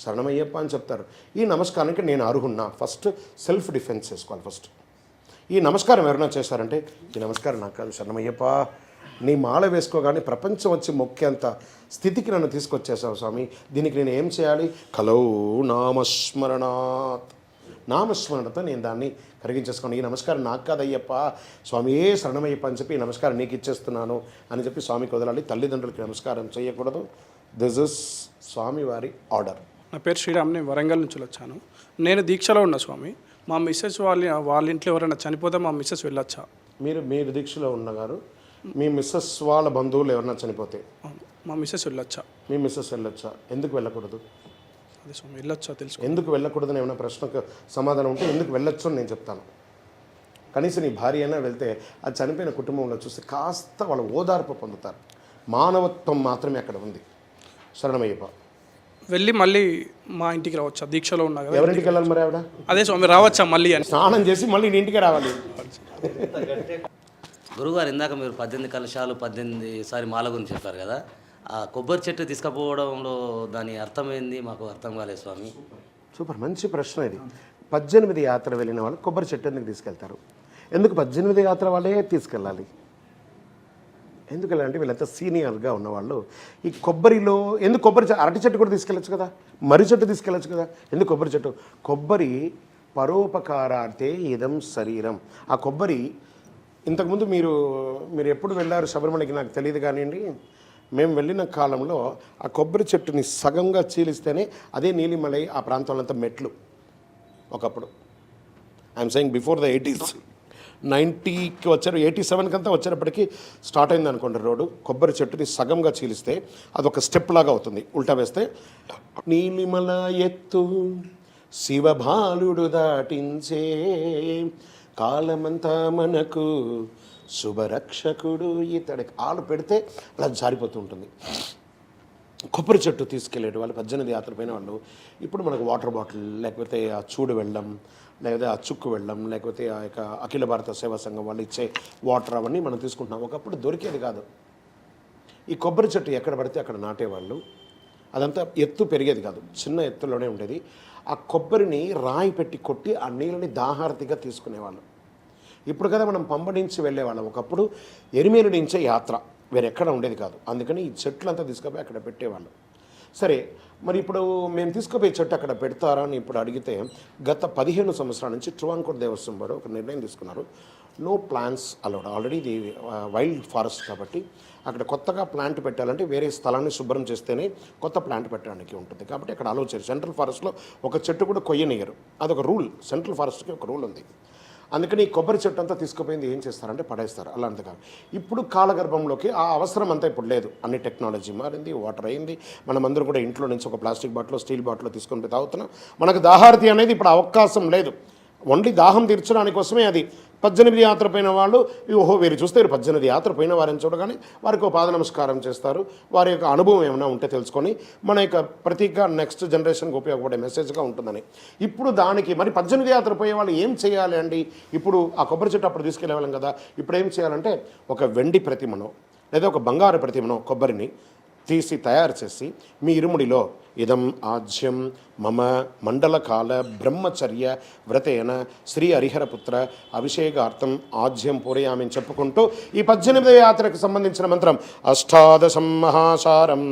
శరణమయ్యప్ప అని చెప్తారు. ఈ నమస్కారానికి నేను అర్హున్నా. ఫస్ట్ సెల్ఫ్ డిఫెన్స్ చేసుకోవాలి. ఫస్ట్ ఈ నమస్కారం ఎవరైనా చేశారంటే, ఈ నమస్కారం నాకు కాదు, శరణమయ్యప్ప, నీ మాల వేసుకోగానే ప్రపంచం వచ్చి మొక్కేంత స్థితికి నన్ను తీసుకొచ్చేసావు స్వామి, దీనికి నేను ఏం చేయాలి? కలౌ నామస్మరణాత్, నామస్మరణతో నేను దాన్ని కరిగించేసుకోండి. ఈ నమస్కారం నాకు కాదయ్యప్ప, స్వామియే శరణమయ్యప్ప అని చెప్పి ఈ నమస్కారం నీకు ఇచ్చేస్తున్నాను అని చెప్పి స్వామికి వదలాలి. తల్లిదండ్రులకి నమస్కారం చేయకూడదు. దిస్ ఇస్ స్వామివారి ఆర్డర్. నా పేరు శ్రీరామ్, నేను వరంగల్ నుంచి వచ్చాను. నేను దీక్షలో ఉన్న స్వామి. మా మిస్సెస్ వాళ్ళ ఇంట్లో ఎవరైనా చనిపోతే మా మిస్సెస్ వెళ్ళొచ్చా? మీరు దీక్షలో ఉన్నగారు, మీ మిస్సెస్ వాళ్ళ బంధువులు ఎవరైనా చనిపోతే మా మిస్సెస్ వెళ్ళొచ్చా? మీ మిస్సెస్ వెళ్ళొచ్చా? ఎందుకు వెళ్ళకూడదు? అదే స్వామి, వెళ్ళొచ్చా తెలుసు. ఎందుకు వెళ్ళకూడదని ఏమైనా ప్రశ్నకు సమాధానం ఉంటే ఎందుకు వెళ్ళొచ్చు అని నేను చెప్తాను. కనీసం నీ భార్య అయినా వెళ్తే అది చనిపోయిన కుటుంబంలో చూస్తే కాస్త వాళ్ళు ఓదార్పు పొందుతారు. మానవత్వం మాత్రమే అక్కడ ఉంది. శరణమయ్యప్ప. వెళ్ళి మళ్ళీ మా ఇంటికి రావచ్చా? దీక్షలో ఉన్నా కదా. ఎవరింటికి వెళ్ళాలి మరి ఆవిడ? అదే స్వామి, రావచ్చా మళ్ళీ అని? స్నానం చేసి మళ్ళీ నీ ఇంటికి రావాలి. గురుగారు, ఇందాక మీరు 18 కలశాలు 18 మాల గురించి చెప్పారు కదా, ఆ కొబ్బరి చెట్టు తీసుకుపోవడంలో దాని అర్థమైంది మాకు అర్థం కాలేదు స్వామి. సూపర్, మంచి ప్రశ్న ఇది. 18 యాత్ర వెళ్ళిన వాళ్ళు కొబ్బరి చెట్టు ఎందుకు తీసుకెళ్తారు? ఎందుకు 18 యాత్ర వాళ్ళే తీసుకెళ్ళాలి? ఎందుకు వెళ్ళాలంటే వీళ్ళంతా సీనియర్గా ఉన్నవాళ్ళు. ఈ కొబ్బరిలో ఎందుకు అరటి చెట్టు కూడా తీసుకెళ్ళచ్చు కదా, మర్రి చెట్టు తీసుకెళ్ళచ్చు కదా, ఎందుకు కొబ్బరి చెట్టు? కొబ్బరి పరోపకారార్థే ఇదం శరీరం. ఆ కొబ్బరి ఇంతకుముందు మీరు ఎప్పుడు వెళ్ళారు శబరిమలకి నాకు తెలియదు కానివ్వండి, మేము వెళ్ళిన కాలంలో ఆ కొబ్బరి చెట్టుని సగంగా చీలిస్తేనే అదే నీలిమలై ఆ ప్రాంతంలో అంతా మెట్లు. ఒకప్పుడు I'm saying before the 80s, 90కి వచ్చారు, 87కి అంతా వచ్చేటప్పటికి స్టార్ట్ అయింది అనుకోండి రోడ్డు. కొబ్బరి చెట్టుని సగంగా చీలిస్తే అదొక స్టెప్ లాగా అవుతుంది. ఉల్టా వేస్తే నీలిమల ఎత్తు శివభాలుడు దాటించే, కాలమంతా మనకు శుభరక్షకుడు ఇతడికి ఆలు పెడితే అలా జారిపోతూ ఉంటుంది. కొబ్బరి చెట్టు తీసుకెళ్ళేటి వాళ్ళు 18 యాత్ర పోయిన వాళ్ళు ఇప్పుడు మనకు వాటర్ బాటిల్, లేకపోతే ఆ చూడు వెళ్ళడం, లేకపోతే ఆ చుక్కు వెళ్ళడం, లేకపోతే ఆ యొక్క అఖిల భారత సేవా సంఘం వాళ్ళు ఇచ్చే వాటర్ అవన్నీ మనం తీసుకుంటున్నాం. ఒకప్పుడు దొరికేది కాదు. ఈ కొబ్బరి చెట్టు ఎక్కడ పడితే అక్కడ నాటేవాళ్ళు. అదంతా ఎత్తు పెరిగేది కాదు, చిన్న ఎత్తులోనే ఉండేది. ఆ కొబ్బరిని రాయి పెట్టి కొట్టి ఆ నీళ్ళని దాహారతిగా తీసుకునేవాళ్ళు. ఇప్పుడు కదా మనం పంబ నుంచి వెళ్ళేవాళ్ళం. ఒకప్పుడు ఎరిమేలు నుంచే యాత్ర, వేరెక్కడ ఉండేది కాదు. అందుకని ఈ చెట్లంతా తీసుకుపోయి అక్కడ పెట్టేవాళ్ళు. సరే, మరి ఇప్పుడు మేము తీసుకుపోయే చెట్టు అక్కడ పెడతారా అని ఇప్పుడు అడిగితే, గత 15 సంవత్సరాల నుంచి ట్రువాంకూర్ దేవస్థానం వారు ఒక నిర్ణయం తీసుకున్నారు. No plants allowed. ఆల్రెడీ ఇది వైల్డ్ ఫారెస్ట్ కాబట్టి అక్కడ కొత్తగా ప్లాంట్ పెట్టాలంటే వేరే స్థలాన్ని శుభ్రం చేస్తేనే కొత్త ప్లాంట్ పెట్టడానికి ఉంటుంది. కాబట్టి అక్కడ అలౌ చేయరు. సెంట్రల్ ఫారెస్ట్లో ఒక చెట్టు కూడా కొయ్యనియరు. అదొక రూల్. సెంట్రల్ ఫారెస్ట్కి ఒక రూల్ ఉంది. అందుకని ఈ కొబ్బరి చెట్టు అంతా తీసుకుపోయింది ఏం చేస్తారంటే పడేస్తారు. అలాంటిగా ఇప్పుడు కాలగర్భంలోకి ఆ అవసరం అంతా ఇప్పుడు లేదు. అన్ని టెక్నాలజీ మారింది, వాటర్ అయింది. మనమందరం కూడా ఇంట్లో నుంచి ఒక ప్లాస్టిక్ బాటిల్, స్టీల్ బాటిల్ తీసుకొని పోయి తాగుతున్నాం. మనకు దాహారతి అనేది ఇప్పుడు అవకాశం లేదు. ఓన్లీ దాహం తీర్చడానికి కోసమే అది. 18 యాత్ర పోయిన వాళ్ళు ఓహో వీరు చూస్తే 18 యాత్ర పోయిన వారిని చూడగానే వారికి పాద నమస్కారం చేస్తారు. వారి యొక్క అనుభవం ఏమైనా ఉంటే తెలుసుకొని మన యొక్క ప్రతిగా నెక్స్ట్ జనరేషన్కి ఉపయోగపడే మెసేజ్గా ఉంటుందని. ఇప్పుడు దానికి మరి 18 యాత్ర పోయే వాళ్ళు ఏం చేయాలి అండి? ఇప్పుడు ఆ కొబ్బరి చెట్టు అప్పుడు తీసుకెళ్ళేవాళ్ళం కదా, ఇప్పుడు ఏం చేయాలంటే ఒక వెండి ప్రతిమనో లేదా ఒక బంగారు ప్రతిమనో కొబ్బరిని తీసి తయారు చేసి మీ ఇరుముడిలో ఇదం ఆజ్యం మమ మండలకాల బ్రహ్మచర్య వ్రతేన శ్రీ హరిహరపుత్ర అభిషేకార్థం ఆజ్యం పూరయామి అని చెప్పుకుంటూ ఈ 18వ యాత్రకు సంబంధించిన మంత్రం అష్టాదశం మహాసారం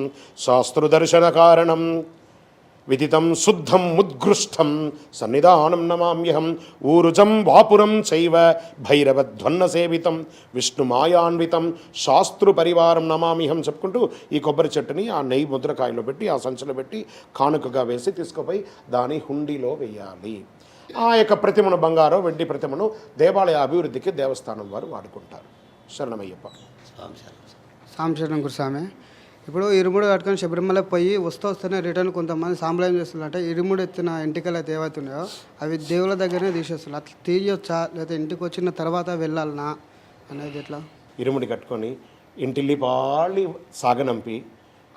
శాస్త్రదర్శన కారణం విదితం శుద్ధం ఉద్గృష్టం సన్నిధానం నమామ్యహం ఊరుజం వాపురం చైవ భైరవధ్వన్న సేవితం విష్ణుమాయాన్వితం శాస్త్రు పరివారం నమామ్యహం చెప్పుకుంటూ ఈ కొబ్బరి చెట్టుని ఆ నెయ్యి ముద్రకాయలో పెట్టి ఆ సంచిలో పెట్టి కానుకగా వేసి తీసుకుపోయి దాని హుండీలో వేయాలి. ఆ యొక్క ప్రతిమను బంగారు వెండి ప్రతిమను దేవాలయ అభివృద్ధికి దేవస్థానం వారు వాడుకుంటారు. శరణమయ్యప్ప. సాంశరణం గురుస్వామి. ఇప్పుడు ఇరుముడు కట్టుకొని శబరిమల పోయి వస్తూనే రిటర్న్ కొంతమంది సాంప్రదాయం చేస్తున్నారంటే ఇరుముడు ఎత్తిన ఎంటికలు అయితే ఏవైతున్నాయో అవి దేవుల దగ్గరనే తీసేస్తున్నారు. అట్లా తీయొచ్చా లేకపోతే ఇంటికి వచ్చిన తర్వాత వెళ్ళాలనా అనేది ఎట్లా? ఇరుముడి కట్టుకొని ఇంటిల్లి పాళి సాగనంపి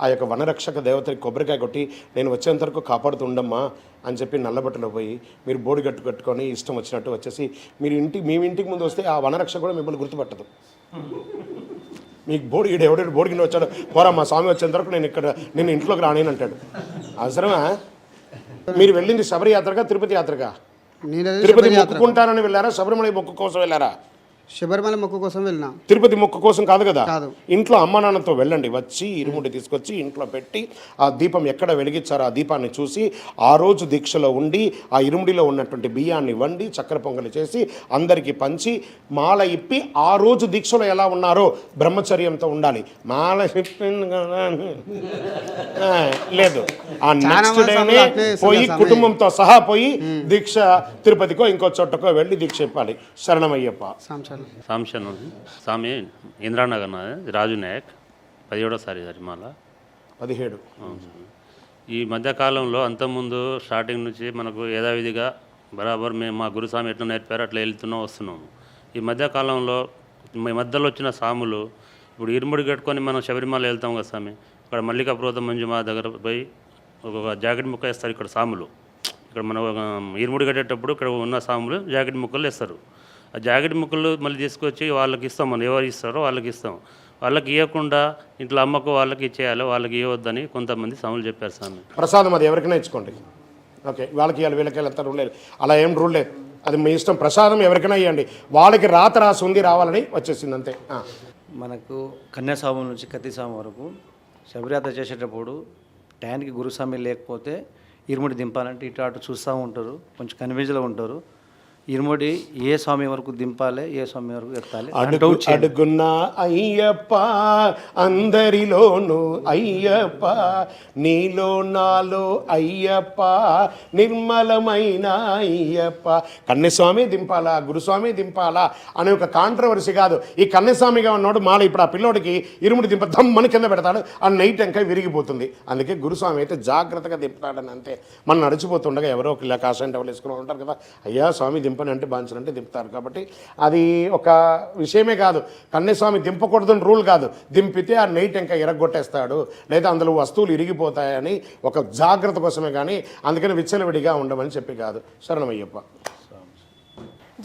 ఆ యొక్క వనరక్షక దేవతకి కొబ్బరికాయ కొట్టి నేను వచ్చేంత వరకు కాపాడుతుండమ్మా అని చెప్పి నల్లబట్టలో పోయి మీరు బోడి కట్టుకొని ఇష్టం వచ్చినట్టు వచ్చేసి మేము ఇంటికి ముందు వస్తే ఆ వనరక్షక కూడా మిమ్మల్ని గుర్తుపట్టదు. మీకు బోడి ఎవడో బోడి కింద వచ్చాడు, పోరా మా స్వామి వచ్చేంత వరకు నేను ఇంట్లోకి రానేను అంటాడు. అవసరమా? మీరు వెళ్ళింది శబరి యాత్రగా తిరుపతి యాత్రగా? తిరుపతి మొక్కుకుంటానని వెళ్ళారా, శబరిమల మొక్కు కోసం వెళ్ళారా? శబరిమల మొక్కు కోసం వెళ్ళినా. తిరుపతి మొక్కు కోసం కాదు కదా. కాదు. ఇంట్లో అమ్మ నాన్నతో వెళ్ళండి, వచ్చి ఇరుముడి తీసుకొచ్చి ఇంట్లో పెట్టి ఆ దీపం ఎక్కడ వెలిగించారో ఆ దీపాన్ని చూసి ఆ రోజు దీక్షలో ఉండి ఆ ఇరుముడిలో ఉన్నటువంటి బియ్యాన్ని వండి చక్కెర పొంగలి చేసి అందరికీ పంచి మాల ఇప్పి ఆ రోజు దీక్షలో ఎలా ఉన్నారో బ్రహ్మచర్యంతో ఉండాలి. మాల లేదు, ఆ నెక్స్ట్ డేనే పోయి కుటుంబంతో సహా పోయి దీక్ష తిరుపతికో ఇంకో చోటకో వెళ్ళి దీక్ష ఇప్పాలి. శరణమయ్యప్ప. సాంశను స్వామి ఇంద్రానగర్ నాది రాజు నాయక్ 17వ మాల 17. ఈ మధ్యకాలంలో అంతకుముందు స్టార్టింగ్ నుంచి మనకు యథావిధిగా బరాబర్ మేము మా గురుస్వామి ఎట్లా నేర్పారో అట్లా వెళ్తున్నాం వస్తున్నాము. ఈ మధ్యకాలంలో మధ్యలో వచ్చిన స్వాములు ఇప్పుడు ఇరుముడి కట్టుకొని మనం శబరిమల వెళ్తాం కదా స్వామి, ఇక్కడ మల్లికాపురం మంజుమా దగ్గర పోయి ఒక జాకెట్ ముక్క వేస్తారు. ఇక్కడ స్వాములు ఇక్కడ మనం ఇరుముడి కట్టేటప్పుడు ఇక్కడ ఉన్న స్వాములు జాకెట్ ముక్కలు వేస్తారు. ఆ జాకెట్ ముక్కలు మళ్ళీ తీసుకొచ్చి వాళ్ళకి ఇస్తాం, మనం ఎవరు ఇస్తారో వాళ్ళకి ఇస్తాం. వాళ్ళకి ఇవ్వకుండా ఇంట్లో అమ్మకు వాళ్ళకి ఇచ్చేయాలి, వాళ్ళకి ఇవ్వద్దని కొంతమంది స్వాములు చెప్పారు స్వామి. ప్రసాదం అది ఎవరికైనా ఇచ్చుకోండి, ఓకే, వాళ్ళకి ఇవ్వాలి వీళ్ళకి వెళ్తారు రూల్ లేదు, అలా ఏం రూల్ లేదు, అది మీ ఇష్టం. ప్రసాదం ఎవరికైనా ఇవ్వండి, వాళ్ళకి రాసి ఉంది రావాలని వచ్చేసింది అంతే. మనకు కన్యాస్వామి నుంచి కత్తిస్వామి వరకు శబరియాత్ర చేసేటప్పుడు టైంకి గురుస్వామి లేకపోతే ఇరుముడి దింపాలంటే ఇటు అటు చూస్తూ ఉంటారు, కొంచెం కన్ఫ్యూజ్లో ఉంటారు. ఇరుముడి ఏ స్వామి వరకు దింపాలి, ఏ స్వామి వరకు ఎత్తాలి. అడుగున్నా అయ్యప్ప అందరిలోను అయ్యప్ప నీలో నాలో అయ్యప్ప నిర్మలమైన అయ్యప్ప. కన్యస్వామి దింపాలా గురుస్వామి దింపాలా అనే ఒక కాంట్రవర్సీ కాదు. ఈ కన్యస్వామిగా ఉన్నోడు మాల ఇప్పుడు ఆ పిల్లోడికి ఇరుముడి దింప దమ్మని కింద పెడతాడు, ఆ నైట్ ఇంకా విరిగిపోతుంది. అందుకే గురుస్వామి అయితే జాగ్రత్తగా దింపుతాడని అంతే. మనం నడిచిపోతుండగా ఎవరో ఒక ఇలా కాషాయం టవల్ వేసుకుని ఉంటారు కదా, అయ్యా స్వామి దింపని అంటే బాంచనంటే దింపుతారు. కాబట్టి అది ఒక విషయమే కాదు, కన్యస్వామి దింపకూడదని రూల్ కాదు. దింపితే ఆ నైట్ ఇంకా ఎరగొట్టేస్తాడు లేదా అందులో వస్తువులు ఇరిగిపోతాయని ఒక జాగ్రత్త కోసమే, కానీ అందుకని విచ్చలవిడిగా ఉండమని చెప్పి కాదు. శరణమయ్యప్ప.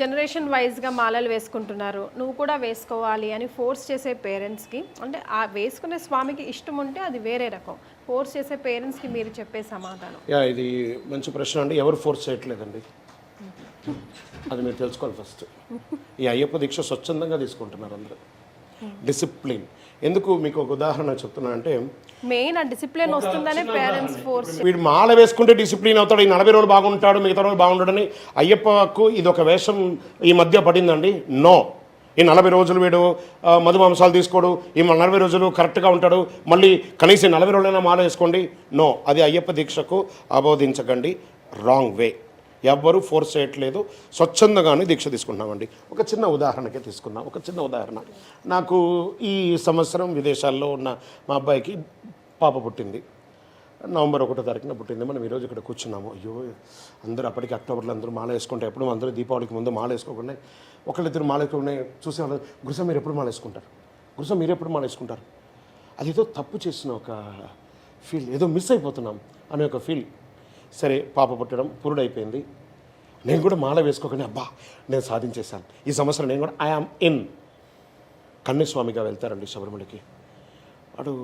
జనరేషన్ వైజ్గా మాలలు వేసుకుంటున్నారు, నువ్వు కూడా వేసుకోవాలి అని ఫోర్స్ చేసే పేరెంట్స్కి, అంటే ఆ వేసుకునే స్వామికి ఇష్టం ఉంటే అది వేరే రకం, ఫోర్స్ చేసే పేరెంట్స్కి మీరు చెప్పే సమాధానం? ఇది మంచి ప్రశ్న అండి. ఎవరు ఫోర్స్ చేయట్లేదండి, అది మీరు తెలుసుకోవాలి ఫస్ట్. ఈ అయ్యప్ప దీక్ష స్వచ్ఛందంగా తీసుకుంటున్నారు అందరూ, డిసిప్లిన్. ఎందుకు మీకు ఒక ఉదాహరణ చెప్తున్నా అంటే, మెయిన్ ఆ డిసిప్లిన్ వస్తుందనే పేరెంట్స్ ఫోర్స్. వీడు మాల వేసుకుంటే డిసిప్లిన్ అవుతాడు, ఈ 40 రోజులు బాగుంటాడు, మిగతా రోజులు బాగుంటాడని అయ్యప్పకు ఇది ఒక వేషం ఈ మధ్య పడిందండి. నో, ఈ 40 రోజులు వీడు మధుమాంసాలు తీసుకోడు, ఈ 40 రోజులు కరెక్ట్గా ఉంటాడు, మళ్ళీ కనీసం 40 రోజులైనా మాల వేసుకోండి. నో, అది అయ్యప్ప దీక్షకు ఆబోధించకండి, రాంగ్ వే. ఎవ్వరూ ఫోర్స్ చేయట్లేదు, స్వచ్ఛందంగానే దీక్ష తీసుకుంటున్నామండి. ఒక చిన్న ఉదాహరణకే తీసుకున్నాం, ఒక చిన్న ఉదాహరణ. నాకు ఈ సంవత్సరం విదేశాల్లో ఉన్న మా అబ్బాయికి పాప పుట్టింది, నవంబర్ 1వ తారీఖున పుట్టింది. మనం ఈరోజు ఇక్కడ కూర్చున్నాము. అయ్యో అందరూ అప్పటికి అక్టోబర్లో అందరూ మాల వేసుకుంటే, ఎప్పుడు అందరూ దీపావళికి ముందు మాల వేసుకోకుండా ఒకళ్ళిద్దరు మాల వేసుకునే చూసేవాళ్ళు, గురుసా మీరు ఎప్పుడు మాల వేసుకుంటారు, గురుసా మీరు ఎప్పుడు మాల వేసుకుంటారు. అదేదో తప్పు చేసిన ఒక ఫీల్, ఏదో మిస్ అయిపోతున్నాం అనే ఒక ఫీల్. సరే, పాప పుట్టడం పురుడైపోయింది, నేను కూడా మాల వేసుకోకుండా అబ్బా నేను సాధించేశాను, ఈ సంవత్సరం నేను కూడా ఐఆమ్ ఇన్. కన్యస్వామిగా వెళ్తారండి శబరిమలకి, వాడు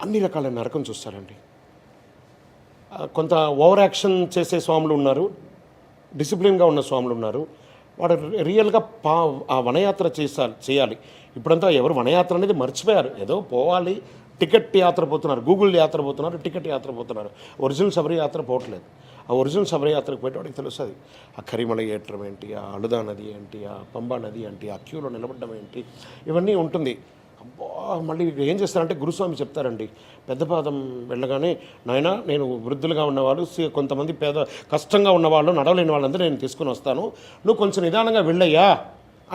అన్ని రకాల నరకం చూస్తారండి. కొంత ఓవర్ యాక్షన్ చేసే స్వాములు ఉన్నారు, డిసిప్లిన్గా ఉన్న స్వాములు ఉన్నారు, వాడు రియల్గా ఆ వనయాత్ర చేయాలి. ఇప్పుడంతా ఎవరు వనయాత్ర అనేది మర్చిపోయారు. ఏదో పోవాలి, టికెట్ యాత్ర పోతున్నారు, గూగుల్ యాత్ర పోతున్నారు, టికెట్ యాత్ర పోతున్నారు. ఒరిజినల్ శబరి యాత్ర పోవట్లేదు. ఆ ఒరిజినల్ శబరి యాత్రకు పోయేవాడికి తెలుస్తుంది ఆ కరిమల ఏట్రం ఏంటి, ఆ అలుదా నది ఏంటి, ఆ పంబా నది ఏంటి, ఆ క్యూలో నిలబడడం ఏంటి, ఇవన్నీ ఉంటుంది. అబ్బా మళ్ళీ ఏం చేస్తారంటే గురుస్వామి చెప్తారండి, పెద్దపాదం వెళ్ళగానే నాయన నేను వృద్ధులుగా ఉన్నవాళ్ళు, కొంతమంది కష్టంగా ఉన్నవాళ్ళు, నడవలేని వాళ్ళందరూ నేను తీసుకుని వస్తాను, నువ్వు కొంచెం నిదానంగా వెళ్ళయ్యా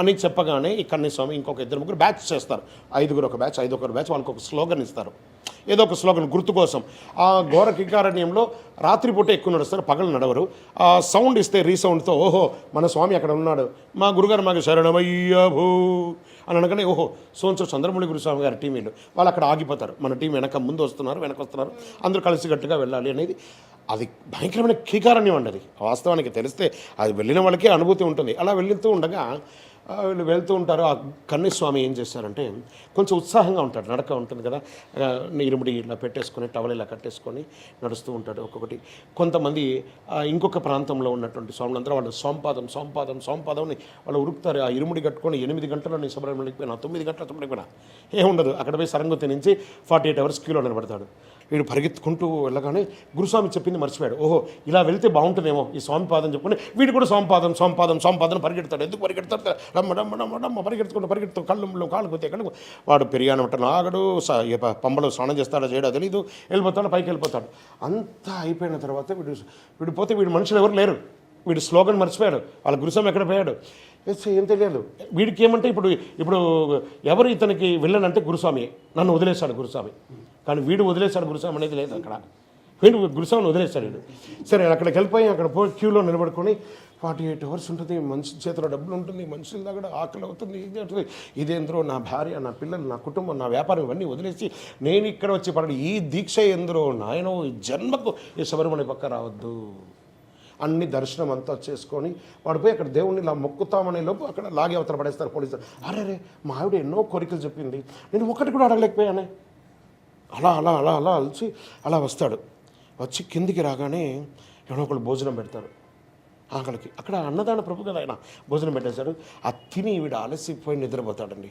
అని చెప్పగానే ఈ కన్నస్వామి ఇంకొక 2-3 బ్యాచ్ చేస్తారు. 5 ఒక బ్యాచ్, 5 బ్యాచ్, వాళ్ళకి ఒక స్లోగన్ ఇస్తారు, ఏదో ఒక స్లోగన్ గుర్తు కోసం. ఆ ఘోర కికారణ్యంలో రాత్రిపూట ఎక్కువ నడుస్తారు, పగలు నడవరు. ఆ సౌండ్ ఇస్తే రీసౌండ్తో ఓహో మన స్వామి అక్కడ ఉన్నాడు, మా గురుగారు మాకు శరణమయ్య భూ అని అనగానే ఓహో సోన్సో చంద్రమౌళి గురుస్వామి గారి టీం వీళ్ళు, వాళ్ళు అక్కడ ఆగిపోతారు. మన టీం ముందు వస్తున్నారు, వెనక వస్తున్నారు, అందరూ కలిసికట్టుగా వెళ్ళాలి అనేది. అది భయంకరమైన కీకారణ్యం అండి. అది వాస్తవానికి తెలిస్తే అది వెళ్ళిన వాళ్ళకే అనుభూతి ఉంటుంది. అలా వెళ్తూ ఉండగా వీళ్ళు వెళ్తూ ఉంటారు. ఆ కన్నస్వామి ఏం చేస్తారంటే కొంచెం ఉత్సాహంగా ఉంటాడు, నడక ఉంటుంది కదా, ఇరుముడి ఇలా పెట్టేసుకొని టవల్ ఇలా కట్టేసుకొని నడుస్తూ ఉంటాడు. ఒక్కొక్కటి కొంతమంది ఇంకొక ప్రాంతంలో ఉన్నటువంటి స్వాములందరూ వాళ్ళు సోంపాదంని వాళ్ళు ఉరుకుతారు. ఆ ఇరుముడి కట్టుకొని 8 గంటల్లో నేను శబరిమల వెళ్ళిపోయినా, 9 గంటల వెళ్ళిపోయినా ఏముండదు. అక్కడ పోయి సరంగతి నుంచి 48 అవర్స్ క్యూలో నిలబడతాడు. వీడు పరిగెత్తుకుంటూ వెళ్ళగానే గురుస్వామి చెప్పింది మర్చిపోయాడు. ఓహో ఇలా వెళ్తే బాగుంటుందేమో ఈ స్వామి పాదం చెప్పుకుని వీడు కూడా సోంపాదం పరిగెడతాడు. ఎందుకు పరిగెడతాడు, రమ్మ పరిగెడుతూ కాళ్ళు పోతే కళ్ళు వాడు పెరిగాను అంటాను ఆగడు, పంబలో స్నానం చేస్తాడో చేయడో తెలీదు, వెళ్ళిపోతాడు, పైకి వెళ్ళిపోతాడు. అంతా అయిపోయిన తర్వాత వీడు పోతే వీడు మనుషులు ఎవరు లేరు, వీడు స్లోగన్ మర్చిపోయాడు, వాళ్ళ గురుస్వామి ఎక్కడ పోయాడు ఏం తెలియదు. వీడికి ఏమంటే ఇప్పుడు ఎవరు ఇతనికి వెళ్ళనంటే గురుస్వామి, నన్ను వదిలేశాడు గురుస్వామి. కానీ వీడు వదిలేశాడు గురుస్వామి అనేది లేదు అక్కడ, వీడు గురుస్వామిని వదిలేశాడు వీడు. సరే అక్కడికి వెళ్ళిపోయి అక్కడ పోయి క్యూలో నిలబడుకొని 48 అవర్స్ ఉంటుంది, మనిషి చేతిలో డబ్బులు ఉంటుంది, మనుషుల దగ్గర ఆకలి అవుతుంది, ఇది అవుతుంది, ఇదేంద్రో నా భార్య, నా పిల్లలు, నా కుటుంబం, నా వ్యాపారం ఇవన్నీ వదిలేసి నేను ఇక్కడ వచ్చి పడి ఈ దీక్ష ఎందరో నాయనో ఈ జన్మకు ఈ శబరిమల పక్క రావద్దు అన్ని దర్శనం అంతా చేసుకొని వాడు పోయి అక్కడ దేవుణ్ణి ఇలా మొక్కుతామనే లోపు అక్కడ లాగే అవతల పడేస్తారు పోలీసులు. అరే మా ఆవిడ ఎన్నో కోరికలు చెప్పింది, నేను ఒకటి కూడా అడగలేకపోయానే. అలా అలసి అలా వస్తాడు. వచ్చి కిందికి రాగానే ఎవడో ఒకళ్ళు భోజనం పెడతారు ఆకలికి. అక్కడ అన్నదాన ప్రభు కదా ఆయన భోజనం పెట్టేశాడు. ఆ తిని వీడు అలసిపోయి నిద్రపోతాడండి.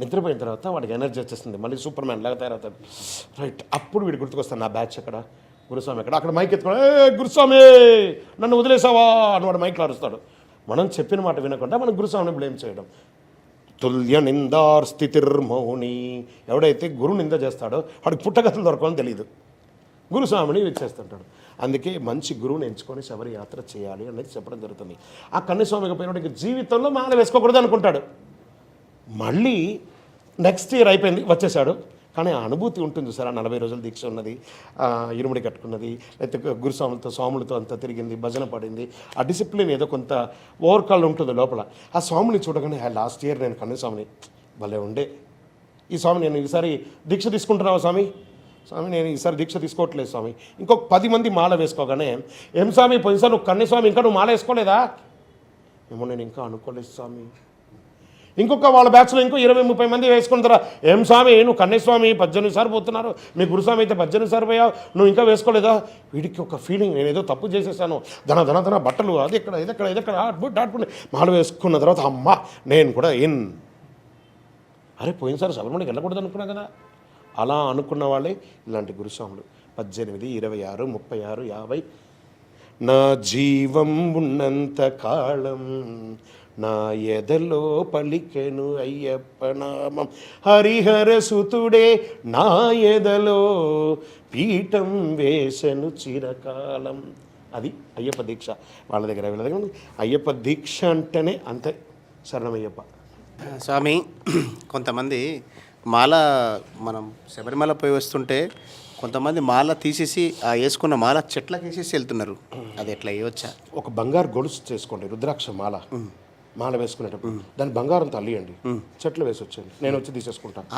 నిద్రపోయిన తర్వాత వాడికి ఎనర్జీ వచ్చేస్తుంది, మళ్ళీ సూపర్ మ్యాన్ లాగా తయారవుతాడు. రైట్, అప్పుడు వీడు గుర్తుకొస్తాడు నా బ్యాచ్ అక్కడ, గురుస్వామి అక్కడ మైక్ ఎత్తుకోవడం, గురుస్వామి నన్ను వదిలేసావా అని వాడు మైక్లో అరుస్తాడు. మనం చెప్పిన మాట వినకుండా మనం గురుస్వామిని బ్లేమ్ చేయడం. తుల్య నిందార్ స్థితిర్మౌని, ఎవడైతే గురు నింద చేస్తాడో వాడికి పుట్టగతులు దొరకని తెలియదు, గురుస్వామిని ఇచ్చేస్తుంటాడు. అందుకే మంచి గురువుని ఎంచుకొని శబరి యాత్ర చేయాలి అనేది చెప్పడం జరుగుతుంది. ఆ కన్యస్వామికి పోయినోడికి జీవితంలో మాల వేసుకోకూడదు అనుకుంటాడు. మళ్ళీ నెక్స్ట్ ఇయర్ అయిపోయింది, వచ్చేసాడు. కానీ ఆ అనుభూతి ఉంటుంది సార్. 40 రోజుల దీక్ష ఉన్నది, ఇరుముడి కట్టుకున్నది, లేకపోతే స్వాములతో అంతా తిరిగింది, భజన పడింది, ఆ డిసిప్లిన్ ఏదో కొంత ఓవర్కాల్ ఉంటుంది లోపల. ఆ స్వామిని చూడగానే లాస్ట్ ఇయర్ నేను కన్యస్వామిని భలే ఉండే, ఈ స్వామి నేను ఈసారి దీక్ష తీసుకుంటున్నావా స్వామి, నేను ఈసారి దీక్ష తీసుకోవట్లేదు స్వామి. ఇంకొక 10 మంది మాల వేసుకోగానే ఏం స్వామి పోయినసారి నువ్వు కన్యస్వామి ఇంకా నువ్వు మాల వేసుకోలేదా, ఏమో నేను ఇంకా అనుకోలేదు స్వామి. ఇంకొక వాళ్ళ బ్యాచ్లో ఇంకో 20-30 మంది వేసుకుంటారా, ఏం స్వామి నువ్వు కన్యస్వామి 18 సార్లు పోతున్నారు, మీ గురుస్వామి అయితే 18 సార్లు పోయావు, నువ్వు ఇంకా వేసుకోలేదా. వీడికి ఒక ఫీలింగ్, నేను ఏదో తప్పు చేసేసాను, ధన బట్టలు అది ఎక్కడ ఇదెక్కడ ఆడుకుంటే మాల వేసుకున్న తర్వాత అమ్మ నేను కూడా అరే పోయినసారి శబరిమలకి వెళ్ళకూడదు అనుకున్నా కదా. అలా అనుకున్న వాళ్ళే ఇలాంటి గురుస్వాములు. 18, 26, 36, 50 నా జీవం ఉన్నంత కాలం నా ఎదలో పలికెను అయ్యప్ప నామం, హరిహర సుతుడే నా ఎదలో పీఠం వేసెను చిరకాలం. అది అయ్యప్ప దీక్ష. వాళ్ళ దగ్గర వీళ్ళ దగ్గర అయ్యప్ప దీక్ష అంటేనే అంతే, శరణమయ్యప్ప. స్వామి కొంతమంది మాల మనం శబరిమల పోయి వస్తుంటే కొంతమంది మాల తీసేసి ఆ వేసుకున్న మాల చెట్లకు వేసేసి వెళ్తున్నారు, అది ఎట్లా వేయవచ్చా? ఒక బంగారు గొలుసు చేసుకోండి, రుద్రాక్ష మాల వేసుకునేటప్పుడు దాని బంగారంతో అల్లియండి, చెట్లు వేసి వచ్చేయండి, నేను వచ్చి తీసేసుకుంటాను.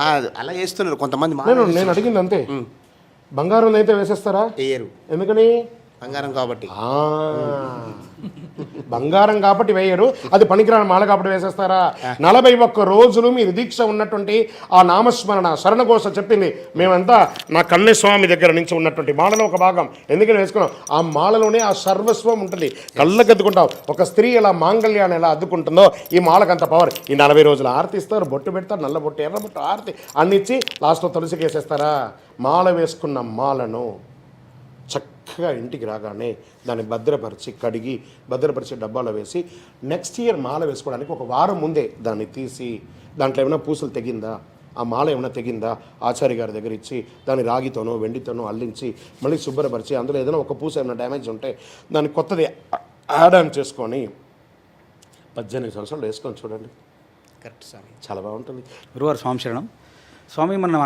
అలా వేస్తున్నారు కొంతమంది. నేను అడిగింది అంతే, బంగారం అయితే వేసేస్తారా? వేయరు. ఎందుకని? బంగారం కాబట్టి. బంగారం కాబట్టి వేయరు, అది పనికిరాని మాల కాబట్టి వేసేస్తారా? 41 రోజులు మీరు దీక్ష ఉన్నటువంటి ఆ నామస్మరణ శరణఘోష చెప్పింది మేమంతా నా కన్యస్వామి దగ్గర నుంచి ఉన్నటువంటి మాలలో ఒక భాగం ఎందుకని వేసుకున్నాం. ఆ మాలలోనే ఆ సర్వస్వం ఉంటుంది. కళ్ళకద్దుకుంటాం. ఒక స్త్రీ ఎలా మాంగళ్యాన్ని ఎలా అద్దుకుంటుందో ఈ మాలకు అంత పవర్. ఈ 40 రోజులు ఆరతి ఇస్తారు, బొట్టు పెడతారు, నల్ల బొట్టు, ఎర్ర బొట్టు, ఆరతి అన్ని ఇచ్చి లాస్ట్లో తులసికేసేస్తారా? మాల వేసుకున్న మాలను చక్కగా ఇంటికి రాగానే దాన్ని భద్రపరిచి కడిగి భద్రపరిచి డబ్బాలో వేసి నెక్స్ట్ ఇయర్ మాల వేసుకోవడానికి ఒక వారం ముందే దాన్ని తీసి దాంట్లో ఏమైనా పూసలు తెగిందా, ఆ మాల ఏమైనా తెగిందా ఆచార్య గారి దగ్గర ఇచ్చి దాన్ని రాగితోనో వెండితోనో అల్లించి మళ్ళీ శుభ్రపరిచి అందులో ఏదైనా ఒక పూస ఏమైనా డ్యామేజ్ ఉంటే దాన్ని కొత్తది యాడ్ ఆన్ చేసుకొని 18 సంవత్సరాలు వేసుకొని చూడండి. కరెక్ట్ స్వామి, చాలా బాగుంటుంది. గురువారు స్వామి శరణం. స్వామి మన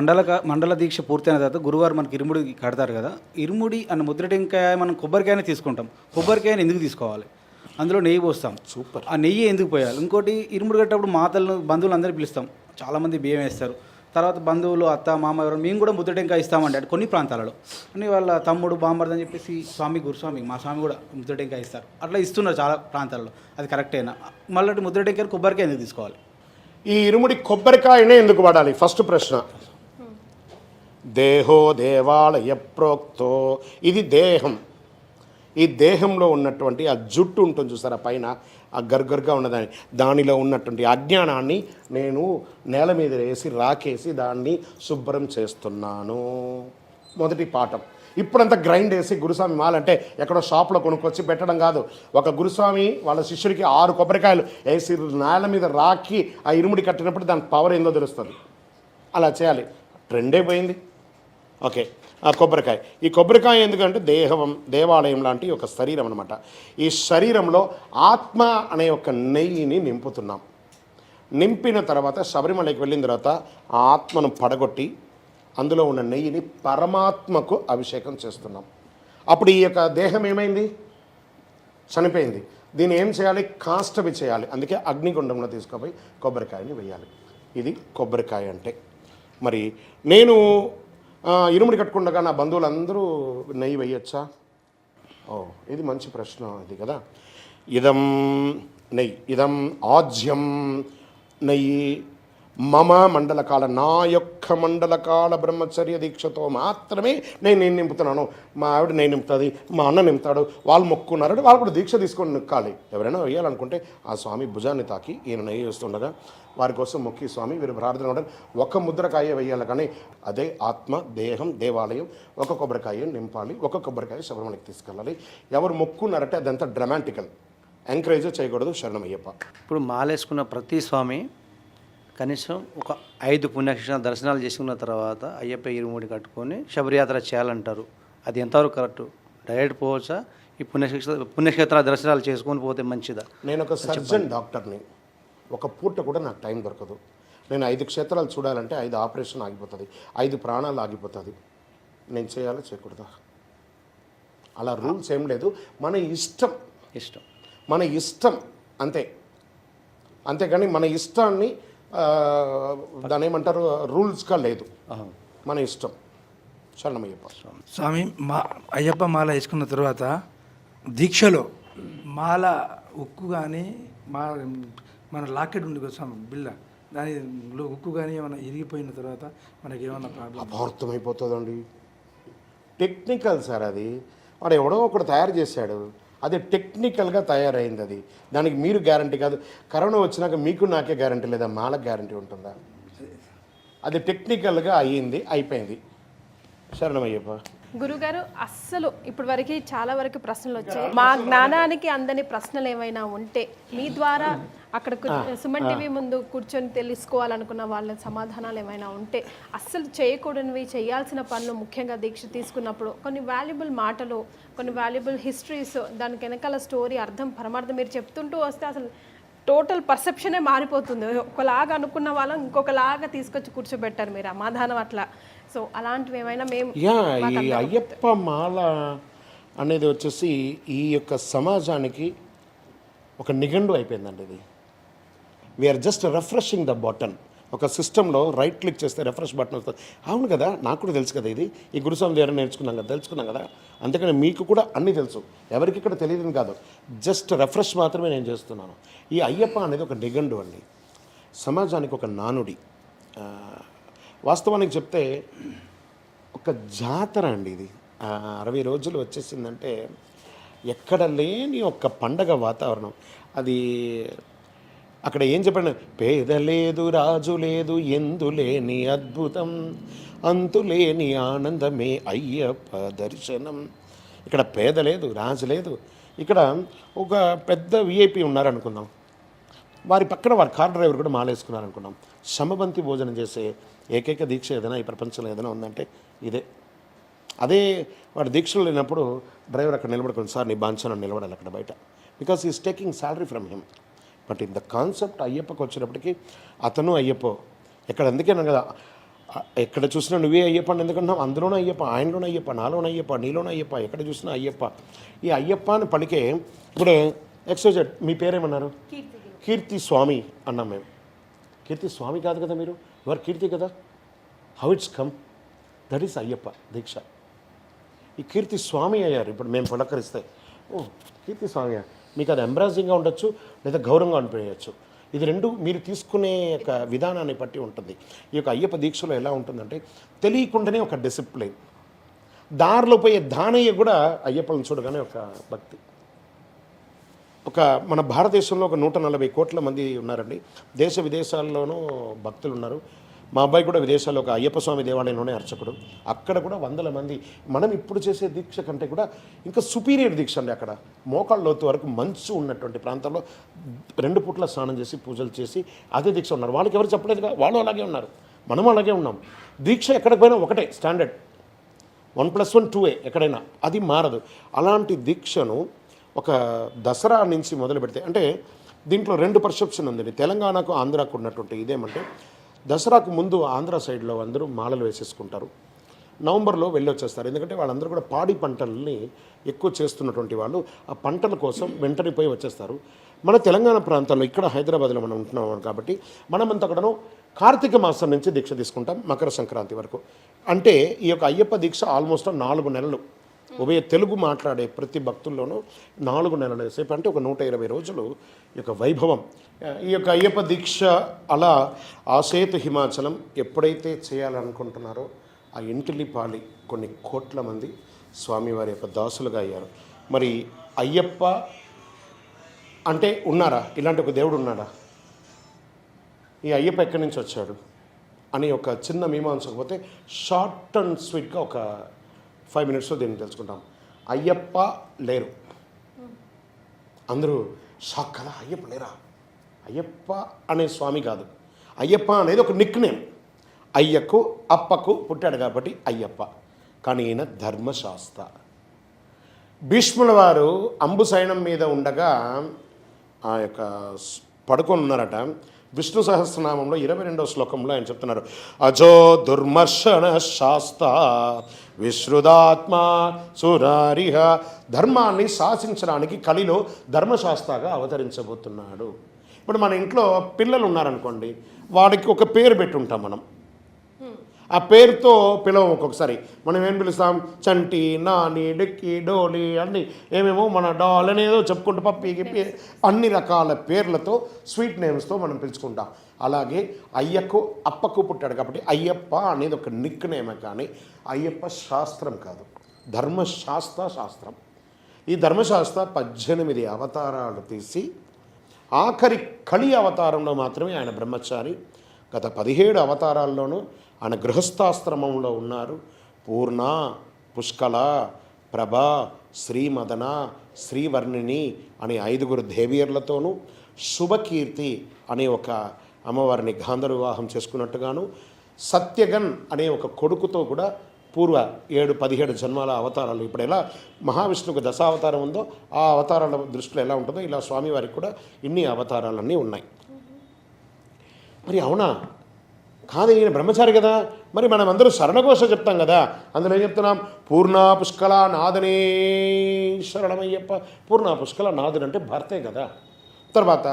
మండల దీక్ష పూర్తయిన తర్వాత గురువారు మనకి ఇరుముడి కడతారు కదా, ఇరుముడి అన్న ముద్ర టెంకాయ మనం కొబ్బరికాయనే తీసుకుంటాం. కొబ్బరికాయని ఎందుకు తీసుకోవాలి? అందులో నెయ్యి పోస్తాం. సూపర్. ఆ నెయ్యి ఎందుకు పోయాలి? ఇంకోటి ఇరుముడి కట్టేటప్పుడు మాతలను బంధువులు అందరూ పిలుస్తాం. చాలామంది బియ్యం వేస్తారు. తర్వాత బంధువులు అత్త మామ ఎవరు మేము కూడా ముద్ర టెంకాయ ఇస్తామంటే అంటే కొన్ని ప్రాంతాలలో అని వాళ్ళ తమ్ముడు బామ్మర్ది అని చెప్పేసి స్వామి గురుస్వామి మా స్వామి కూడా ముద్ర టెంకాయ ఇస్తారు. అట్లా ఇస్తున్నారు చాలా ప్రాంతాలలో. అది కరెక్టేనా? మళ్ళీ ముద్ర టెంకాయ కొబ్బరికాయ ఎందుకు తీసుకోవాలి? ఈ ఇరుముడి కొబ్బరికాయనే ఎందుకు వాడాలి? ఫస్ట్ ప్రశ్న. దేహో దేవాలయ ప్రోక్తో, ఇది దేహం. ఈ దేహంలో ఉన్నటువంటి ఆ జుట్టు ఉంటుంది చూసారా పైన, ఆ గర్గర్గా ఉన్నదాన్ని, దానిలో ఉన్నటువంటి అజ్ఞానాన్ని నేను నేల మీద వేసి రాకేసి దాన్ని శుభ్రం చేస్తున్నాను. మొదటి పాఠం. ఇప్పుడంతా గ్రైండ్ వేసి గురుస్వామి మాల అంటే ఎక్కడో షాప్లో కొనుక్కొచ్చి పెట్టడం కాదు. ఒక గురుస్వామి వాళ్ళ శిష్యుడికి 6 కొబ్బరికాయలు వేసి నేల మీద రాకి ఆ ఇరుముడి కట్టినప్పుడు దాని పవర్ ఏందో తెలుస్తుంది. అలా చేయాలి. ట్రెండే పోయింది. ఓకే, ఆ కొబ్బరికాయ. ఈ కొబ్బరికాయ ఎందుకంటే దేవాలయం లాంటి ఒక శరీరం అనమాట. ఈ శరీరంలో ఆత్మ అనే ఒక నెయ్యిని నింపుతున్నాం. నింపిన తర్వాత శబరిమలకి వెళ్ళిన తర్వాత ఆ ఆత్మను పడగొట్టి అందులో ఉన్న నెయ్యిని పరమాత్మకు అభిషేకం చేస్తున్నాం. అప్పుడు ఈ యొక్క దేహం ఏమైంది? చనిపోయింది. దీన్ని ఏం చేయాలి? కాష్టవి చేయాలి. అందుకే అగ్నిగుండంలో తీసుకుపోయి కొబ్బరికాయని వేయాలి. ఇది కొబ్బరికాయ అంటే. మరి నేను ఇరుముడి కట్టుకుండగా నా బంధువులందరూ నెయ్యి వేయచ్చా? ఇది మంచి ప్రశ్న ఇది కదా. ఇదం నెయ్యి, ఇదం ఆజ్యం నెయ్యి మమ మండలకాల, నా యొక్క మండలకాల బ్రహ్మచర్య దీక్షతో మాత్రమే నేను నింపుతున్నాను. మా ఆవిడ నేను నింపుతుంది, మా అన్న నింపుతాడు, వాళ్ళు మొక్కున్నారంటే వాళ్ళు కూడా దీక్ష తీసుకొని నిక్కాలి. ఎవరైనా వేయాలనుకుంటే ఆ స్వామి భుజాన్ని తాకి ఈయన నెయ్యి వేస్తుండగా వారి కోసం మొక్కి స్వామి వీరు ప్రార్థన ఉండడం ఒక ముద్రకాయ వేయాలి. కానీ అదే ఆత్మ దేహం దేవాలయం ఒక కొబ్బరికాయ నింపాలి, ఒక కొబ్బరికాయ శబరిమలకి తీసుకెళ్ళాలి. ఎవరు మొక్కున్నారంటే అదంతా డ్రామాటికల్, ఎంకరేజ్ చేయకూడదు. శరణమయ్యప్ప. ఇప్పుడు మాలేసుకున్న ప్రతి స్వామి కనీసం ఒక 5 పుణ్యక్షేత్రాల దర్శనాలు చేసుకున్న తర్వాత అయ్యప్ప ఇరుముడి కట్టుకొని శబరియాత్ర చేయాలంటారు. అది ఎంతవరకు కరెక్టు? డైరెక్ట్ పోవచ్చా? ఈ పుణ్యక్షేత్రాల దర్శనాలు చేసుకొని పోతే మంచిదా? నేను ఒక సర్జన్ డాక్టర్ని. ఒక పూట కూడా నాకు టైం దొరకదు. నేను 5 క్షేత్రాలు చూడాలంటే 5 ఆపరేషన్ ఆగిపోతుంది, 5 ప్రాణాలు ఆగిపోతుంది. నేను చేయాలో చేయకూడదా? అలా రూల్స్ ఏం లేదు. మన ఇష్టం మన ఇష్టం అంతే. అంతేగాని మన ఇష్టాన్ని దాని ఏమంటారు రూల్స్గా లేదు, మన ఇష్టం. శరణమయ్యప్ప. స్వామి అయ్యప్ప మాల వేసుకున్న తర్వాత దీక్షలో మాల ఉక్కు కానీ మన లాకెట్ ఉంది కదా స్వామి బిల్ల, దానిలో ఉక్కు కానీ ఏమైనా ఇరిగిపోయిన తర్వాత మనకి ఏమైనా ప్రాబ్లం? అపార్థమైపోతుందండి. టెక్నికల్ సార్ అది. వాడు ఎవడో ఒకడు తయారు చేశాడు, అది టెక్నికల్గా తయారైంది. అది దానికి మీరు గ్యారంటీ కాదు. కరోనా వచ్చినాక మీకు నాకే గ్యారంటీ లేదా? మాలకు గ్యారంటీ ఉంటుందా? అది టెక్నికల్గా అయిపోయింది. శరణమయ్యప్ప. గురుగారు, అస్సలు ఇప్పటి వరకు చాలా వరకు ప్రశ్నలు వచ్చాయి. మా జ్ఞానానికి అందని ప్రశ్నలు ఏమైనా ఉంటే మీ ద్వారా అక్కడ సుమన్ టీవీ ముందు కూర్చొని తెలుసుకోవాలనుకున్న వాళ్ళ సమాధానాలు ఏమైనా ఉంటే, అస్సలు చేయకూడనివి చేయాల్సిన పనులు, ముఖ్యంగా దీక్ష తీసుకున్నప్పుడు కొన్ని వాల్యుబుల్ మాటలు, కొన్ని వాల్యుబుల్ హిస్టరీస్, దానికి వెనకాల స్టోరీ అర్థం పరమార్థం మీరు చెప్తుంటూ వస్తే అసలు టోటల్ పర్సెప్షనే మారిపోతుంది. ఒకలాగా అనుకున్న వాళ్ళని ఇంకొకలాగా తీసుకొచ్చి కూర్చోబెట్టారు మీరు సమాధానం అట్లా. సో అలాంటివి ఏమైనా మేము ఈ అయ్యప్ప మాల అనేది వచ్చేసి ఈ యొక్క సమాజానికి ఒక నిఘండు అయిపోయిందండి. ఇది we are just refreshing the button. ఒక సిస్టంలో రైట్ క్లిక్ చేస్తే రిఫ్రెష్ బటన్ వస్తుంది. అవును కదా, నాకు కూడా తెలుసు కదా, ఇది ఈ గురుస్వామి దగ్గర తెలుసుకున్నాం కదా. అందుకని మీకు కూడా అన్నీ తెలుసు, ఎవరికి ఇక్కడ తెలియదని కాదు, జస్ట్ రిఫ్రెష్ మాత్రమే నేను చేస్తున్నాను. ఈ అయ్యప్ప అనేది ఒక నిఘండు అండి, సమాజానికి ఒక నానుడి. వాస్తవానికి చెప్తే ఒక జాతర అండి ఇది. 60 రోజులు వచ్చేసిందంటే ఎక్కడ లేని ఒక పండగ వాతావరణం. అది అక్కడ ఏం చెప్పండి, పేద లేదు రాజు లేదు ఎందులేని అద్భుతం అంతులేని ఆనందమే అయ్యప్ప దర్శనం. ఇక్కడ పేద లేదు రాజు లేదు. ఇక్కడ ఒక పెద్ద విఐపి ఉన్నారనుకుందాం, వారి పక్కన వారి కార్ డ్రైవర్ కూడా మాలేసుకున్నారనుకున్నాం. సమబంతి భోజనం చేసే ఏకైక దీక్ష ఏదైనా ఈ ప్రపంచంలో ఏదైనా ఉందంటే ఇదే. అదే వాడు దీక్షలో లేనప్పుడు డ్రైవర్ అక్కడ నిలబడుకుని, సార్ నీ బాంఛన నిలబడాలి అక్కడ బయట, because is taking salary from him. But in the concept అయ్యప్పకి వచ్చినప్పటికీ అతను అయ్యప్ప. ఎక్కడ అందుకేనా కదా, ఎక్కడ చూసినా నువ్వే అయ్యప్ప అని ఎందుకంటున్నావు, అందులోనూ అయ్యప్ప, ఆయనలోనూ అయ్యప్ప, నాలోనూ అయ్యప్ప, నీలోనూ అయ్యప్ప, ఎక్కడ చూసినా అయ్యప్ప. ఈ అయ్యప్ప అని పలికే ఇప్పుడు ఎక్స్జెడ్ మీ పేరేమన్నారు, కీర్తి స్వామి అన్నాం మేము. కీర్తి స్వామి కాదు కదా మీరు, యువర్ కీర్తి కదా. How it's come, that is Ayyappa deeksha. ఈ కీర్తి స్వామి అయ్యారు ఇప్పుడు మేము పులకరిస్తే, ఓ కీర్తి స్వామి, మీకు అది ఎంబ్రాసింగ్గా ఉండొచ్చు లేదా గౌరవంగా అనిపించవచ్చు. ఇది రెండు మీరు తీసుకునే ఒక విధానాన్ని బట్టి ఉంటుంది. ఈ యొక్క అయ్యప్ప దీక్షలో ఎలా ఉంటుందంటే తెలియకుండానే ఒక డిసిప్లిన్, దారిలో పోయే దానయ్య కూడా అయ్యప్పలను చూడగానే ఒక భక్తి. ఒక మన భారతదేశంలో ఒక 140 కోట్ల మంది ఉన్నారండి, దేశ విదేశాల్లోనూ భక్తులు ఉన్నారు. మా అబ్బాయి కూడా విదేశాల్లో ఒక అయ్యప్ప స్వామి దేవాలయంలోనే అర్చకుడు, అక్కడ కూడా వందల మంది. మనం ఇప్పుడు చేసే దీక్ష కంటే కూడా ఇంకా సుపీరియర్ దీక్ష అండి. అక్కడ మోకాళ్ళ లోతు వరకు మంచు ఉన్నటువంటి ప్రాంతంలో 2 పూట్ల స్నానం చేసి పూజలు చేసి అదే దీక్ష ఉన్నారు. వాళ్ళకి ఎవరు చెప్పలేదుగా, వాళ్ళు అలాగే ఉన్నారు, మనం అలాగే ఉన్నాం. దీక్ష ఎక్కడికి పోయినా ఒకటే స్టాండర్డ్, 1+1 2 ఎక్కడైనా, అది మారదు. అలాంటి దీక్షను ఒక దసరా నుంచి మొదలు పెడితే, అంటే దీంట్లో 2 పర్సెప్షన్ ఉందండి. తెలంగాణకు ఆంధ్రాకు ఉన్నటువంటి ఇదేమంటే, దసరాకు ముందు ఆంధ్ర సైడ్లో అందరూ మాలలు వేసేసుకుంటారు, నవంబర్లో వెళ్ళి వచ్చేస్తారు. ఎందుకంటే వాళ్ళందరూ కూడా పాడి పంటల్ని ఎక్కువ చేస్తున్నటువంటి వాళ్ళు, ఆ పంటల కోసం వెంటనే పోయి వచ్చేస్తారు. మన తెలంగాణ ప్రాంతాల్లో ఇక్కడ హైదరాబాద్లో మనం ఉంటున్నాం కాబట్టి మనమంతా కూడాను కార్తీక మాసం నుంచి దీక్ష తీసుకుంటాం మకర సంక్రాంతి వరకు. అంటే ఈ యొక్క అయ్యప్ప దీక్ష ఆల్మోస్ట్ 4 నెలలు. ఉభయ తెలుగు మాట్లాడే ప్రతి భక్తుల్లోనూ 4 నెలల సేపు, అంటే ఒక 120 రోజులు ఈ యొక్క వైభవం. ఈ యొక్క అయ్యప్ప దీక్ష అలా ఆసేతు హిమాచలం ఎప్పుడైతే చేయాలనుకుంటున్నారో ఆ ఇంటిల్లిపాలి కొన్ని కోట్ల మంది స్వామివారి యొక్క దాసులుగా అయ్యారు. మరి అయ్యప్ప అంటే ఉన్నారా, ఇలాంటి ఒక దేవుడు ఉన్నాడా, ఈ అయ్యప్ప ఎక్కడి నుంచి వచ్చాడు అని ఒక చిన్న మీమాంసకపోతే షార్ట్ అండ్ స్వీట్గా ఒక 5 మినిట్స్లో దీన్ని తెలుసుకుంటాం. అయ్యప్ప లేరు, అందరూ షాక్ కదా, అయ్యప్ప లేరా. అయ్యప్ప అనే స్వామి కాదు, అయ్యప్ప అనేది ఒక నిక్ నేమ్. అయ్యకు అప్పకు పుట్టాడు కాబట్టి అయ్యప్ప, కానీ ఈయన ధర్మశాస్త్ర. భీష్ముల వారు అంబు సైనం మీద ఉండగా ఆ యొక్క పడుకొని ఉన్నారట. విష్ణు సహస్రనామంలో 22వ శ్లోకంలో ఆయన చెప్తున్నారు, అజో దుర్మర్షణ శాస్త విశ్రుదాత్మ సురారిహ. ధర్మాన్ని శాసించడానికి కలిలో ధర్మశాస్త్రగా అవతరించబోతున్నాడు. ఇప్పుడు మన ఇంట్లో పిల్లలు ఉన్నారనుకోండి, వాడికి ఒక పేరు పెట్టుంటాం మనం. ఆ పేరుతో పిలవం. ఒక్కొక్కసారి మనం ఏం పిలుస్తాం, చంటి, నాని, డిక్కి, డోలి అన్నీ ఏమేమో మన డాల్ అనేదో చెప్పుకుంటూ పప్పి గిప్పి అన్ని రకాల పేర్లతో స్వీట్ నేమ్స్తో మనం పిలుచుకుంటాం. అలాగే అయ్యకు అప్పకు పుట్టాడు కాబట్టి అయ్యప్ప అనేది ఒక నిక్ నేమే, కానీ అయ్యప్ప శాస్త్రం కాదు, శాస్త్రం. ఈ ధర్మశాస్త్ర 18 అవతారాలు తీసి ఆఖరి కలి అవతారంలో మాత్రమే ఆయన బ్రహ్మచారి. గత 17 అవతారాల్లోనూ ఆయన గృహస్థాశ్రమంలో ఉన్నారు. పూర్ణ, పుష్కల, ప్రభ, శ్రీమదన, శ్రీవర్ణిని అనే 5 దేవియర్లతోనూ, శుభకీర్తి అనే ఒక అమ్మవారిని గాంధర్వ వివాహం చేసుకున్నట్టుగాను, సత్యగన్ అనే ఒక కొడుకుతో కూడా పూర్వ 17 జన్మాల అవతారాలు. ఇప్పుడు ఎలా మహావిష్ణువుకు దశావతారం ఉందో ఆ అవతారాల దృష్టిలో ఎలా ఉంటుందో ఇలా స్వామివారికి కూడా ఇన్ని అవతారాలన్నీ ఉన్నాయి. మరి అవునా కాదు, ఈయన బ్రహ్మచారి కదా, మరి మనం అందరూ శరణఘోష చెప్తాం కదా, అందులో ఏం చెప్తున్నాం, పూర్ణ పుష్కల నాదనే శరణమయ్యప్ప. పూర్ణ పుష్కల నాదుడు అంటే భర్తే కదా. తర్వాత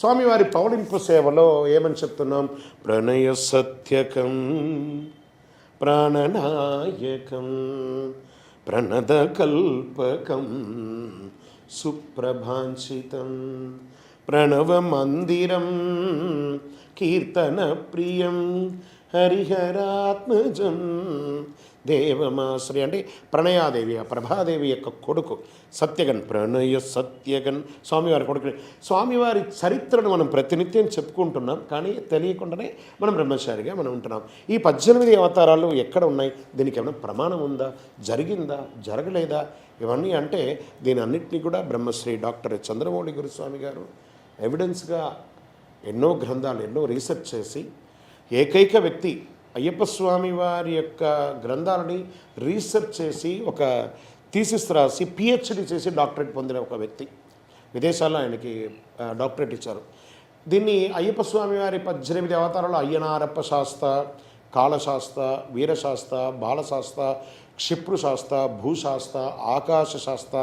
స్వామివారి పౌలింపు సేవలో ఏమని చెప్తున్నాం? ప్రణయ సత్యకం ప్రాణనాయకం ప్రణదకల్పకం సుప్రభాంచితం ప్రణవమందిరం కీర్తన ప్రియం హరిహరాత్మజం దేవమాశ్రీ అంటే ప్రణయాదేవి, ఆ ప్రభాదేవి యొక్క కొడుకు సత్యగన్, ప్రణయ సత్యగన్ స్వామివారి కొడుకు. స్వామివారి చరిత్రను మనం ప్రతినిత్యం చెప్పుకుంటున్నాం, కానీ తెలియకుండానే మనం బ్రహ్మచారిగా మనం ఉంటున్నాం. ఈ 18 అవతారాలు ఎక్కడ ఉన్నాయి? దీనికి ఏమైనా ప్రమాణం ఉందా? జరిగిందా? జరగలేదా? ఇవన్నీ అంటే దీని అన్నింటినీ కూడా బ్రహ్మశ్రీ డాక్టర్ చంద్రమౌళి గురుస్వామి గారు ఎవిడెన్స్గా ఎన్నో గ్రంథాలు, ఎన్నో రీసెర్చ్ చేసి ఏకైక వ్యక్తి అయ్యప్ప స్వామి వారి యొక్క గ్రంథాలని రీసెర్చ్ చేసి ఒక థీసిస్ రాసి పిహెచ్డి చేసి డాక్టరేట్ పొందిన ఒక వ్యక్తి. విదేశాల్లో ఆయనకి డాక్టరేట్ ఇచ్చారు. దీన్ని అయ్యప్ప స్వామి వారి 18 అవతారాలు అయ్యనారప్ప శాస్త్ర, కాళశాస్త్ర, వీరశాస్త్ర, బాలశాస్త్ర, క్షిప్రుశాస్త్ర, భూశాస్త్ర, ఆకాశ శాస్త్ర,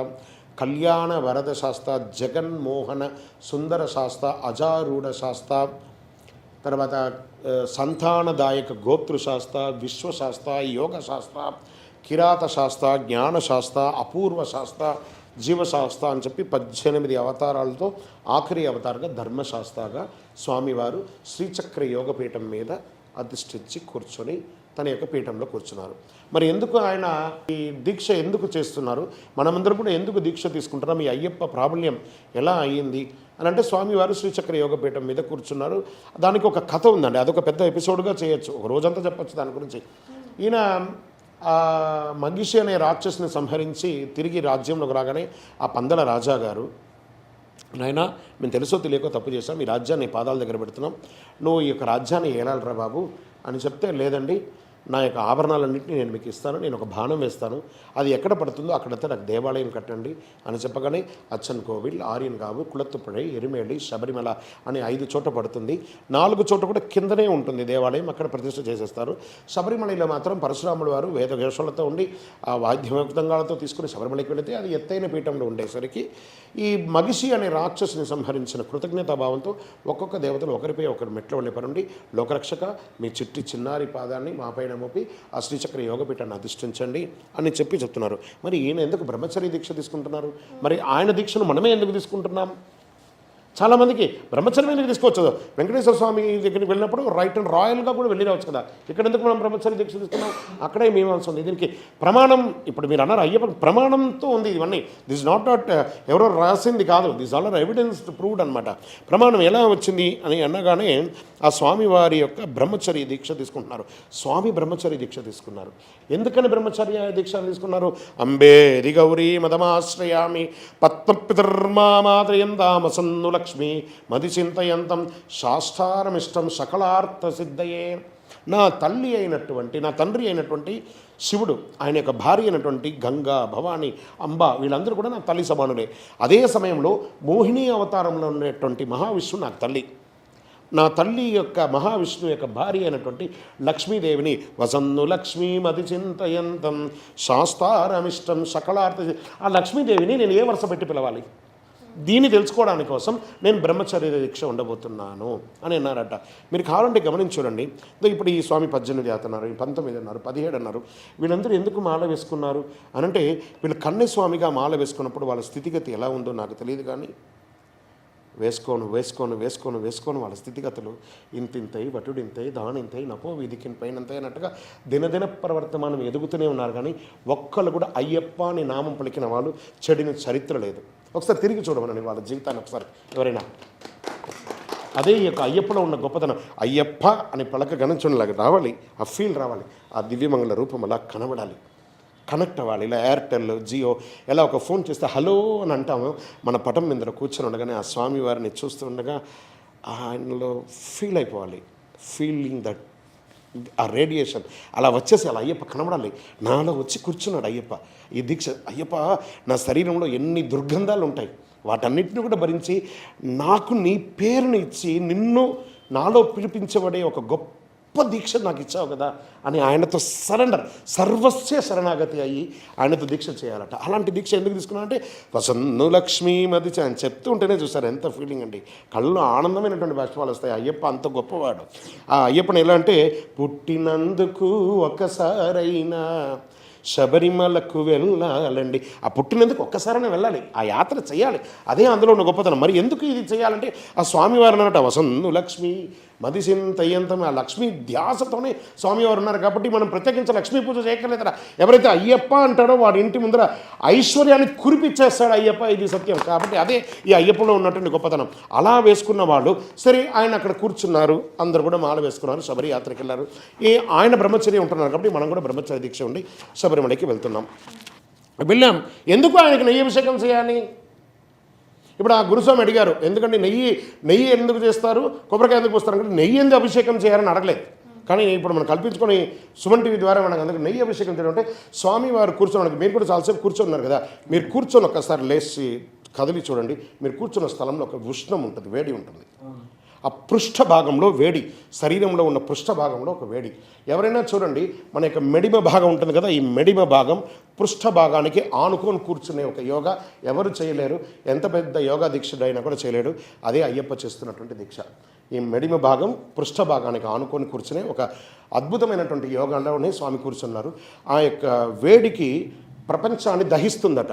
కళ్యాణ వరద శాస్త్ర, జగన్మోహన సుందర శాస్త్ర, అజారూఢ శాస్త్ర, తర్వాత సంతానదాయక గోతృశాస్త్ర, విశ్వశాస్త్ర, యోగశాస్త్ర, కిరాత శాస్త్ర, జ్ఞానశాస్త్ర, అపూర్వ శాస్త్ర, జీవశాస్త్ర అని చెప్పి 18 అవతారాలతో ఆఖరి అవతారంగా ధర్మశాస్త్రగా స్వామివారు శ్రీచక్ర యోగపీఠం మీద అధిష్ఠించి కూర్చొని తన యొక్క పీఠంలో కూర్చున్నారు. మరి ఎందుకు ఆయన ఈ దీక్ష ఎందుకు చేస్తున్నారు? మనమందరం కూడా ఎందుకు దీక్ష తీసుకుంటున్నాం? ఈ అయ్యప్ప ప్రాబల్యం ఎలా అయ్యింది అని అంటే స్వామివారు శ్రీచక్ర యోగపీఠం మీద కూర్చున్నారు. దానికి ఒక కథ ఉందండి, అదొక పెద్ద ఎపిసోడ్గా చేయొచ్చు, ఒక రోజంతా చెప్పచ్చు దాని గురించి. ఈయన మగిషి అనే రాక్షసుని సంహరించి తిరిగి రాజ్యంలోకి రాగానే ఆ పందల రాజా గారు, నాయనా మేము తెలుసో తెలియకో తప్పు చేశాం, ఈ రాజ్యాన్ని పాదాల దగ్గర పెడుతున్నాం, నువ్వు ఈ యొక్క రాజ్యాన్ని ఏలాలరా బాబు అని చెప్తే, లేదండి నా యొక్క ఆభరణాలన్నింటినీ నేను మీకు ఇస్తాను, నేను ఒక బాణం వేస్తాను, అది ఎక్కడ పడుతుందో అక్కడంతా నాకు దేవాలయం కట్టండి అని చెప్పగానే అచ్చన్ కోవిల్, ఆర్యన్గావు, కుళత్తుపడై, ఎరిమేళి, శబరిమల అని 5 చోట పడుతుంది. 4 చోట కూడా కిందనే ఉంటుంది దేవాలయం, అక్కడ ప్రతిష్ఠ చేసేస్తారు. శబరిమలలో మాత్రం పరశురాముడు వారు వేద వేషాలతో ఉండి ఆ వాద్యముక్తంగాలతో తీసుకుని శబరిమలకి వెళితే అది ఎత్తైన పీఠంలో ఉండేసరికి ఈ మగిషి అనే రాక్షసుని సంహరించిన కృతజ్ఞతాభావంతో ఒక్కొక్క దేవతలు ఒకరిపై ఒకరు మెట్ల వెళ్ళి పనుండి, లోకరక్షక మీ చిన్నారి పాదాన్ని మాపైన మోపి ఆ శ్రీచక్ర యోగపీఠాన్ని అధిష్ఠించండి అని చెప్పి చెప్తున్నారు. మరి ఈయన ఎందుకు బ్రహ్మచర్య దీక్ష తీసుకుంటున్నారు? మరి ఆయన దీక్షను మనమే ఎందుకు తీసుకుంటున్నాం? చాలామందికి బ్రహ్మచర్యం ఎందుకు తీసుకోవచ్చు? వెంకటేశ్వర స్వామి దగ్గరికి వెళ్ళినప్పుడు రైట్ అండ్ రాయల్గా కూడా వెళ్ళి రావచ్చు కదా. ఇక్కడ ఎందుకు మనం బ్రహ్మచర్య దీక్ష తీసుకున్నాం? అక్కడే మీమాంస ఉంది. దీనికి ప్రమాణం ఇప్పుడు మీరు అన్నారు అయ్యప్ప ప్రమాణంతో ఉంది ఇవన్నీ. దిస్ నాట్ ఎవరో రాసింది కాదు, this all are evidence proved అనమాట. ప్రమాణం ఎలా వచ్చింది అని అనగానే ఆ స్వామి వారి యొక్క బ్రహ్మచర్య దీక్ష తీసుకుంటున్నారు. స్వామి బ్రహ్మచర్య దీక్ష తీసుకున్నారు. ఎందుకని బ్రహ్మచర్య దీక్ష తీసుకున్నారు? అంబేరి గౌరీ మదమాశ్రయామి పద్మపితర్మామాదయందామసన్ను లక్ష్మి మదిచింతయంతం శాస్త్రారమిష్టం సకలార్థ సిద్ధయే. నా తల్లి అయినటువంటి, నా తండ్రి అయినటువంటి శివుడు, ఆయన యొక్క భార్య అయినటువంటి గంగా, భవాని, అంబ వీళ్ళందరూ కూడా నా తల్లి సమానులే. అదే సమయంలో మోహిని అవతారంలో ఉన్నటువంటి మహావిష్ణువు నాకు తల్లి. నా తల్లి యొక్క మహావిష్ణు యొక్క భార్య అయినటువంటి లక్ష్మీదేవిని వసన్ను లక్ష్మీ మది చింతయంతం శాస్త్రారమిష్టం సకలార్థ, ఆ లక్ష్మీదేవిని నేను ఏ వరుస పెట్టి పిలవాలి? దీన్ని తెలుసుకోవడానికి కోసం నేను బ్రహ్మచర్య దీక్ష ఉండబోతున్నాను అని అన్నారట. మీరు కావాలంటే గమనించి చూడండి. ఇప్పుడు ఈ స్వామి 18 అన్నారు, 19 అన్నారు, 17 అన్నారు. వీళ్ళందరూ ఎందుకు మాల వేసుకున్నారు అనంటే, వీళ్ళు కన్యస్వామిగా మాల వేసుకున్నప్పుడు వాళ్ళ స్థితిగతి ఎలా ఉందో నాకు తెలియదు, కానీ వేసుకోను వాళ్ళ స్థితిగతులు ఇంతింతై, వటుడింతై, దానింతై, నపో వీధికిన్ పైనంతై అన్నట్టుగా దినదిన ప్రవర్తమానం ఎదుగుతూనే ఉన్నారు. కానీ ఒక్కళ్ళు కూడా అయ్యప్ప అని నామం పలికిన వాళ్ళు చెడిన చరిత్ర లేదు. ఒకసారి తిరిగి చూడమనండి వాళ్ళ జీవితాన్ని ఒకసారి ఎవరైనా. అదే ఈ యొక్క అయ్యప్పలో ఉన్న గొప్పతనం. అయ్యప్ప అని పలక గణించలాగా రావాలి, ఆ ఫీల్ రావాలి, ఆ దివ్యమంగళ రూపం అలా కనబడాలి, కనెక్ట్ అవ్వాలి. ఇలా ఎయిర్టెల్, జియో ఎలా ఒక ఫోన్ చేస్తే హలో అని అంటాము, మన పటం మీద కూర్చొని ఉండగానే ఆ స్వామి వారిని చూస్తుండగా ఆయనలో ఫీల్ అయిపోవాలి, ఫీలింగ్ దట్ ఆ రేడియేషన్ అలా వచ్చేసి అలా అయ్యప్ప కనబడాలి. నాలో వచ్చి కూర్చున్నాడు అయ్యప్ప. ఈ దీక్ష అయ్యప్ప నా శరీరంలో ఎన్ని దుర్గంధాలు ఉంటాయి వాటన్నిటిని కూడా భరించి నాకు నీ పేరుని ఇచ్చి నిన్ను నాలో పిలిపించబడే ఒక గొప్ప గొప్ప దీక్ష నాకు ఇచ్చావు కదా అని ఆయనతో సరెండర్, సర్వస్య శరణాగతి అయ్యి ఆయనతో దీక్ష చేయాలట. అలాంటి దీక్ష ఎందుకు తీసుకున్నానంటే వసన్ను లక్ష్మీ మది అని చెప్తూ ఉంటేనే చూసారు ఎంత ఫీలింగ్ అండి, కళ్ళు ఆనందమైనటువంటి బాష్పాలు వస్తాయి. అయ్యప్ప అంత గొప్పవాడు. ఆ అయ్యప్పని ఎలా అంటే పుట్టినందుకు ఒక్కసారైనా శబరిమలకు వెళ్ళాలండి. ఆ పుట్టినందుకు ఒక్కసారైనా వెళ్ళాలి, ఆ యాత్ర చేయాలి. అదే అందులో ఉన్న గొప్పతనం. మరి ఎందుకు ఇది చేయాలంటే ఆ స్వామివారు అన్నట వసన్ను లక్ష్మి మదిసింతయ్యంతం, ఆ లక్ష్మీ ధ్యాసతోనే స్వామివారు ఉన్నారు కాబట్టి మనం ప్రత్యేకించి లక్ష్మీ పూజ చేయక్కర్లేదట. ఎవరైతే అయ్యప్ప అంటాడో వాడి ఇంటి ముందర ఐశ్వర్యాన్ని కురిపిచ్చేస్తాడు అయ్యప్ప, ఇది సత్యం. కాబట్టి అదే ఈ అయ్యప్పలో ఉన్నటువంటి గొప్పతనం. అలా వేసుకున్న వాళ్ళు సరే ఆయన అక్కడ కూర్చున్నారు, అందరూ కూడా మాల వేసుకున్నారు, శబరి యాత్రకి వెళ్ళారు. ఆయన బ్రహ్మచర్య ఉంటున్నారు కాబట్టి మనం కూడా బ్రహ్మచర్య దీక్ష ఉండి శబరిమలకి వెళ్తున్నాం. వెళ్ళాం. ఎందుకు ఆయనకి నెయ్యి అభిషేకం చేయాలి? ఇప్పుడు ఆ గురుస్వామి అడిగారు, ఎందుకంటే నెయ్యి ఎందుకు చేస్తారు, కొబ్బరికాయ ఎందుకు పోస్తారు అంటే నెయ్యి ఎందుకు అభిషేకం చేయాలని అడగలేదు. కానీ ఇప్పుడు మనం కల్పించుకొని సుమన్ టీవీ ద్వారా మనకు అందరికీ నెయ్యి అభిషేకం చేయడం అంటే స్వామివారు కూర్చోడానికి, మీరు కూడా చాలాసేపు కూర్చోన్నారు కదా, మీరు కూర్చొని ఒక్కసారి లేచి కదిలి చూడండి. మీరు కూర్చున్న స్థలంలో ఒక ఉష్ణం ఉంటుంది, వేడి ఉంటుంది. ఆ పృష్ఠ భాగంలో వేడి, శరీరంలో ఉన్న పృష్ఠ భాగంలో ఒక వేడి. ఎవరైనా చూడండి, మన యొక్క మెడిమ భాగం ఉంటుంది కదా, ఈ మెడిమ భాగం పృష్ఠ భాగానికి ఆనుకొని కూర్చునే ఒక యోగా ఎవరు చేయలేరు. ఎంత పెద్ద యోగా దీక్షుడు అయినా కూడా చేయలేడు. అదే అయ్యప్ప చేస్తున్నటువంటి దీక్ష. ఈ మెడిమ భాగం పృష్ఠ భాగానికి ఆనుకొని కూర్చునే ఒక అద్భుతమైనటువంటి యోగాలోనే స్వామి కూర్చున్నారు. ఆ యొక్క వేడికి ప్రపంచాన్ని దహిస్తుందట.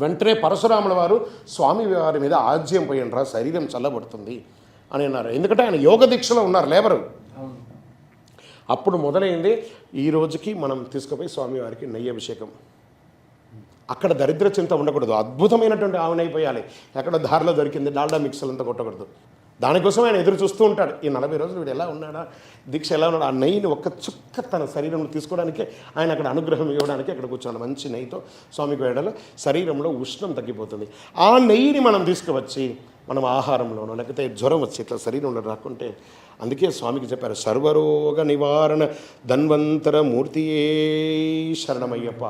వెంటనే పరశురాముల వారు స్వామి వారి మీద ఆజ్యం పోయినరా, శరీరం చల్లబడుతుంది అని అన్నారు. ఎందుకంటే ఆయన యోగ దీక్షలో ఉన్నారు, లేబరు. అప్పుడు మొదలైంది ఈ రోజుకి మనం తీసుకుపోయి స్వామివారికి నెయ్యి అభిషేకం. అక్కడ దరిద్ర చింత ఉండకూడదు, అద్భుతమైనటువంటి ఆవునైపోయాలి. ఎక్కడ దారిలో దొరికింది డాల్డా మిక్సర్లు అంతా కొట్టకూడదు. దానికోసం ఆయన ఎదురు చూస్తూ ఉంటాడు. ఈ 40 రోజులు వీడు ఎలా ఉన్నాడా, దీక్ష ఎలా ఉన్నాడు, ఆ నెయ్యిని ఒక్క చుక్క తన శరీరంలో తీసుకోవడానికి ఆయన అక్కడ అనుగ్రహం ఇవ్వడానికి అక్కడ కూర్చున్నాడు. మంచి నెయ్యితో స్వామికి వేయడంలో శరీరంలో ఉష్ణం తగ్గిపోతుంది. ఆ నెయ్యిని మనం తీసుకువచ్చి మనం ఆహారంలోనో లేకపోతే జ్వరం వచ్చి ఇట్లా శరీరంలో రాకుంటే, అందుకే స్వామికి చెప్పారు సర్వరోగ నివారణ ధన్వంతర మూర్తియే శరణమయ్యప్ప.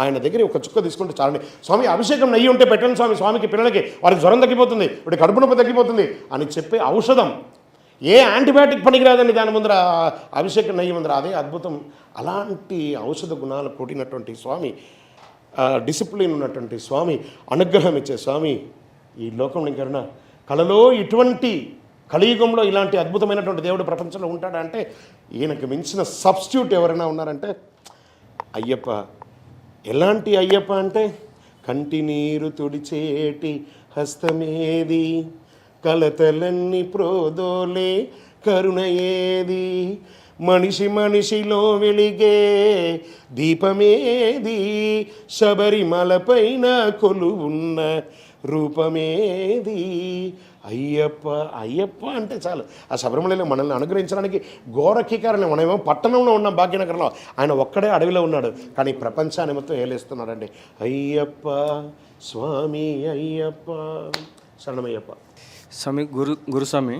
ఆయన దగ్గర ఒక చుక్క తీసుకుంటే చాలండి. స్వామి అభిషేకం నెయ్యి ఉంటే పెట్టండి స్వామి, స్వామికి పిల్లలకి వారికి జ్వరం తగ్గిపోతుంది, వాడి కడుపు నొప్పి తగ్గిపోతుంది అని చెప్పే ఔషధం. ఏ యాంటీబయాటిక్ పనికిరాదండి దాని ముందర, అభిషేకం నెయ్యి ముందర. అదే అద్భుతం. అలాంటి ఔషధ గుణాలు కూడినటువంటి స్వామి, డిసిప్లిన్ ఉన్నటువంటి స్వామి, అనుగ్రహం ఇచ్చే స్వామి ఈ లోకంలో ఇంకెవరైనా కళలో ఇటువంటి కలియుగంలో ఇలాంటి అద్భుతమైనటువంటి దేవుడు ప్రపంచంలో ఉంటాడా అంటే ఈయనకు మించిన సబ్స్టిట్యూట్ ఎవరైనా ఉన్నారంటే అయ్యప్ప. ఎలాంటి అయ్యప్ప అంటే కంటి నీరు తుడిచేటి హస్తమేది, కలతలన్నీ ప్రోదోలే కరుణ ఏది, మనిషిలో వెలిగే దీపమేది, శబరిమలపైన కొలువున్న రూపమేది అయ్యప్ప. అయ్యప్ప అంటే చాలు. ఆ శబరిమలలో మనల్ని అనుగ్రహించడానికి ఘోరకీకారణం. మనమేమో పట్టణంలో ఉన్నాం, భాగ్యనగరంలో. ఆయన ఒక్కడే అడవిలో ఉన్నాడు, కానీ ప్రపంచాన్ని మొత్తం ఏలేస్తున్నాడండి. అయ్యప్ప స్వామి అయ్యప్ప, శరణమయ్యప్ప. స్వామి గురుస్వామి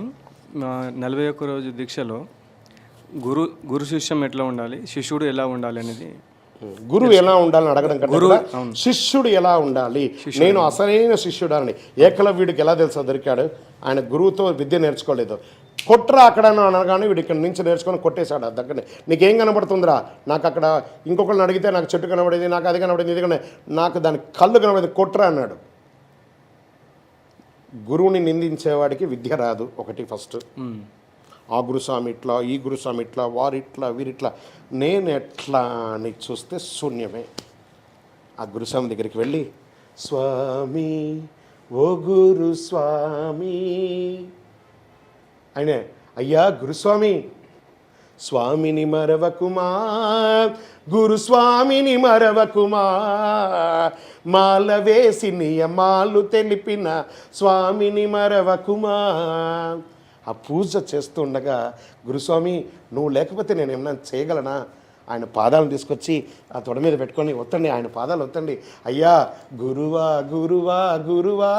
41 రోజు దీక్షలో గురు శిష్యం ఎట్లా ఉండాలి, శిష్యుడు ఎలా ఉండాలి అనేది, గురువు ఎలా ఉండాలని అడగడం కంటే శిష్యుడు ఎలా ఉండాలి, నేను అసలైన శిష్యుడాలని. ఏకలవ్యుడికి ఎలా తెలుసా దొరికాడు, ఆయన గురువుతో విద్య నేర్చుకోలేదు. కొట్రా అక్కడ అనగానే వీడు ఇక్కడ నుంచి నేర్చుకొని కొట్టేశాడు ఆ దగ్గరనే. నీకేం కనబడుతుందిరా, నాకు అక్కడ ఇంకొకరిని అడిగితే నాకు చెట్టు కనబడేది, నాకు అది కనబడేది, ఇది కనబడేది, నాకు దాని కళ్ళు కనబడేది, కొట్రా అన్నాడు. గురువుని నిందించేవాడికి విద్య రాదు ఒకటి ఫస్ట్. ఆ గురుస్వామి ఇట్లా, ఈ గురుస్వామి ఇట్లా, వారిట్లా, వీరిట్లా, నేను ఎట్లా అని చూస్తే శూన్యమే. ఆ గురుస్వామి దగ్గరికి వెళ్ళి స్వామి ఓ గురుస్వామి, ఆయనే అయ్యా గురుస్వామి, స్వామిని మరవకుమా, గురుస్వామిని మరవకుమా, మాల వేసి నియమాలు తెలిపిన స్వామిని మరవకుమా. ఆ పూజ చేస్తుండగా గురుస్వామి నువ్వు లేకపోతే నేను ఏమన్నా చేయగలనా, ఆయన పాదాలను తీసుకొచ్చి ఆ తొడ మీద పెట్టుకొని ఒత్తండి, ఆయన పాదాలు ఒత్తండి. అయ్యా గురువా గురువా గురువా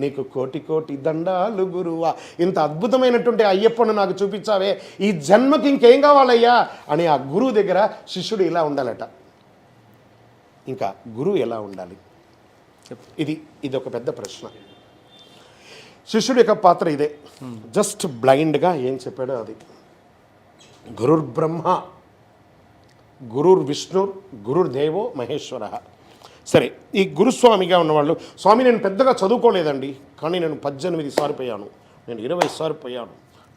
నీకు కోటి కోటి దండాలు గురువా, ఇంత అద్భుతమైనటువంటి అయ్యప్పను నాకు చూపించావే, ఈ జన్మకి ఇంకేం కావాలయ్యా అని ఆ గురువు దగ్గర శిష్యుడు ఇలా ఉండాలట. ఇంకా గురువు ఎలా ఉండాలి, ఇది ఒక పెద్ద ప్రశ్న. శిష్యుడి యొక్క పాత్ర ఇదే. జస్ట్ బ్లైండ్గా ఏం చెప్పాడో అది. గురుర్బ్రహ్మ గురుర్విష్ణు గురుర్దేవో మహేశ్వర. సరే, ఈ గురుస్వామిగా ఉన్నవాళ్ళు, స్వామి నేను పెద్దగా చదువుకోలేదండి, కానీ నేను 18 సార్లు పోయాను, నేను 20 సార్లు పోయాను,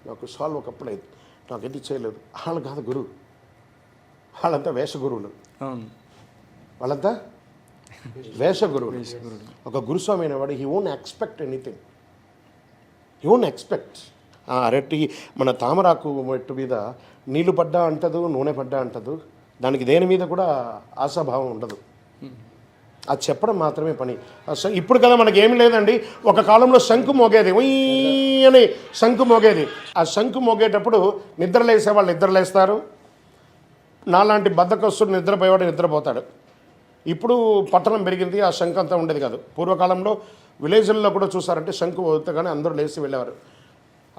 నాకు సాల్వ్ ఒకప్పుడలేదు, నాకు ఇది చేయలేదు. వాళ్ళు కాదు గురువు, వాళ్ళంతా వేష గురువులు. వాళ్ళంతా వేష గురువులు. ఒక గురుస్వామి అనేవాడు he own expect anything, he own expect. అరటి మన తామరాకు మెట్టు మీద నీళ్లు పడ్డా అంటదు, నూనె పడ్డా అంటదు, దానికి దేని మీద కూడా ఆశాభావం ఉండదు, అది చెప్పడం మాత్రమే పని. ఇప్పుడు కదా మనకి ఏమి లేదండి, ఒక కాలంలో శంకు మోగేది, అని శంకు మోగేది. ఆ శంకు మోగేటప్పుడు నిద్రలేసే వాళ్ళు నిద్రలేస్తారు, నాలాంటి బద్ధకస్తుడు నిద్రపోయేవాడు నిద్రపోతాడు. ఇప్పుడు పట్టణం పెరిగింది, ఆ శంకు అంతా ఉండేది కాదు. పూర్వకాలంలో విలేజ్ల్లో కూడా చూసారంటే శంకు ఊదుతగానే అందరూ లేచి వెళ్ళేవారు.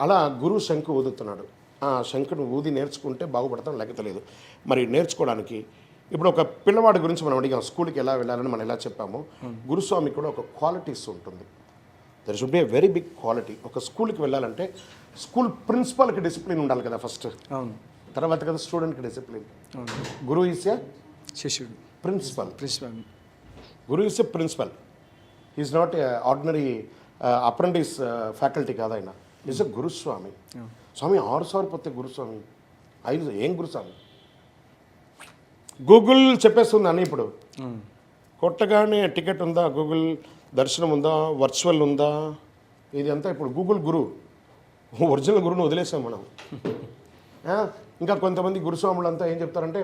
అలా గురువు శంకు ఊదుతున్నాడు. ఆ శంకును ఊది నేర్చుకుంటే బాగుపడతాం, లేకపోతే లేదు. మరి నేర్చుకోవడానికి ఇప్పుడు ఒక పిల్లవాడి గురించి మనం అడిగాం, స్కూల్కి ఎలా వెళ్ళాలని మనం ఎలా చెప్పామో, గురుస్వామికి కూడా ఒక క్వాలిటీస్ ఉంటుంది. There should be a very big quality. ఒక స్కూల్కి వెళ్ళాలంటే స్కూల్ ప్రిన్సిపాల్కి డిసిప్లిన్ ఉండాలి కదా ఫస్ట్, తర్వాత కదా స్టూడెంట్కి డిసిప్లిన్. గురువు ఈస్ ఏ శిష్యుడు, ప్రిన్సిపల్. గురువు is a principal, is not a ordinary apprentice faculty కాదు ఆయన, ఈజ్ ఎ గురుస్వామి. స్వామి 6 సార్లు పోతే గురుస్వామి, 5 ఏం గురుస్వామి? గూగుల్ చెప్పేస్తుంది అన్నీ. ఇప్పుడు కొట్టగానే టికెట్ ఉందా, గూగుల్ దర్శనం ఉందా, వర్చువల్ ఉందా, ఇది అంతా ఇప్పుడు గూగుల్ గురువు. ఒరిజినల్ గురువుని వదిలేసాం మనం. ఇంకా కొంతమంది గురుస్వాములు అంతా ఏం చెప్తారంటే,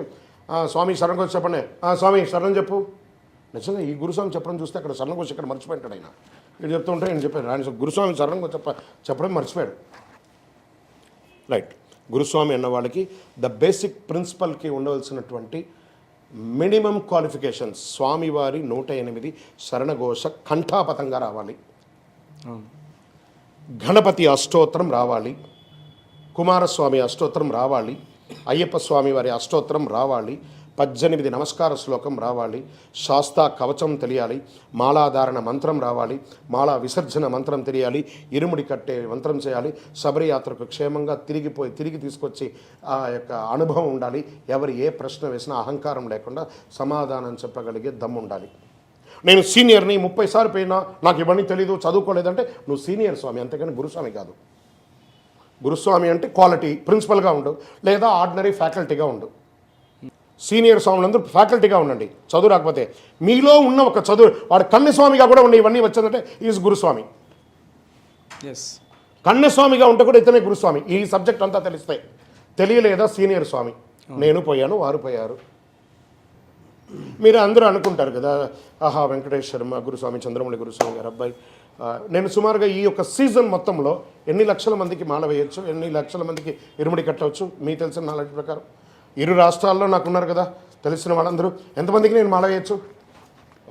స్వామి శరణకోశ చెప్పండి, స్వామి శరణం చెప్పు. నిజంగా ఈ గురుస్వామి చెప్పడం చూస్తే అక్కడ శరణకోశ ఇక్కడ మర్చిపోయాడు ఆయన. వీడు చెప్తూ ఉంటే నేను చెప్పాను, ఆయన గురుస్వామి శరణకోశ చెప్పడం మర్చిపోయాడు. రైట్. గురుస్వామి అన్న వాళ్ళకి ద బేసిక్ ప్రిన్సిపల్కి ఉండవలసినటువంటి మినిమం క్వాలిఫికేషన్స్, స్వామివారి 108 శరణఘోష కంఠాపతంగా రావాలి, గణపతి అష్టోత్తరం రావాలి, కుమారస్వామి అష్టోత్తరం రావాలి, అయ్యప్ప స్వామి వారి అష్టోత్తరం రావాలి, 18 నమస్కార శ్లోకం రావాలి, శాస్తా కవచం తెలియాలి, మాలాధారణ మంత్రం రావాలి, మాలా విసర్జన మంత్రం తెలియాలి, ఇరుముడి కట్టే మంత్రం చేయాలి, శబరియాత్రకు క్షేమంగా తిరిగి తీసుకొచ్చి ఆ యొక్క అనుభవం ఉండాలి, ఎవరు ఏ ప్రశ్న వేసినా అహంకారం లేకుండా సమాధానం చెప్పగలిగే దమ్ము ఉండాలి. నేను సీనియర్ని 30 సార్లు పోయినా నాకు ఇవన్నీ తెలీదు, చదువుకోలేదంటే నువ్వు సీనియర్ స్వామి, అంతేకాని గురుస్వామి కాదు. గురుస్వామి అంటే క్వాలిటీ, ప్రిన్సిపల్గా ఉండు, లేదా ఆర్డినరీ ఫ్యాకల్టీగా ఉండు. సీనియర్ స్వాములందరూ ఫ్యాకల్టీగా ఉండండి, చదువు రాకపోతే. మీలో ఉన్న ఒక చదువు, వాడు కన్యస్వామిగా కూడా ఉండి ఇవన్నీ వచ్చిందంటే ఈజ్ గురుస్వామి. కన్యస్వామిగా ఉంటే కూడా ఇతనే గురుస్వామి. ఈ సబ్జెక్ట్ అంతా తెలిస్తే, తెలియలేదా సీనియర్ స్వామి. నేను పోయాను, వారు పోయారు. మీరు అందరూ అనుకుంటారు కదా, ఆహా వెంకటేశ్వర గురుస్వామి, చంద్రమౌళి గురుస్వామి గారు అబ్బాయి. నేను సుమారుగా ఈ యొక్క సీజన్ మొత్తంలో ఎన్ని లక్షల మందికి మాల వేయచ్చు, ఎన్ని లక్షల మందికి ఇరుముడి కట్టవచ్చు మీకు తెలిసిన నాలెడ్జ్ ప్రకారం? 2 రాష్ట్రాల్లో నాకున్నారు కదా తెలిసిన వాళ్ళందరూ, ఎంతమందికి నేను మాల వేయచ్చు?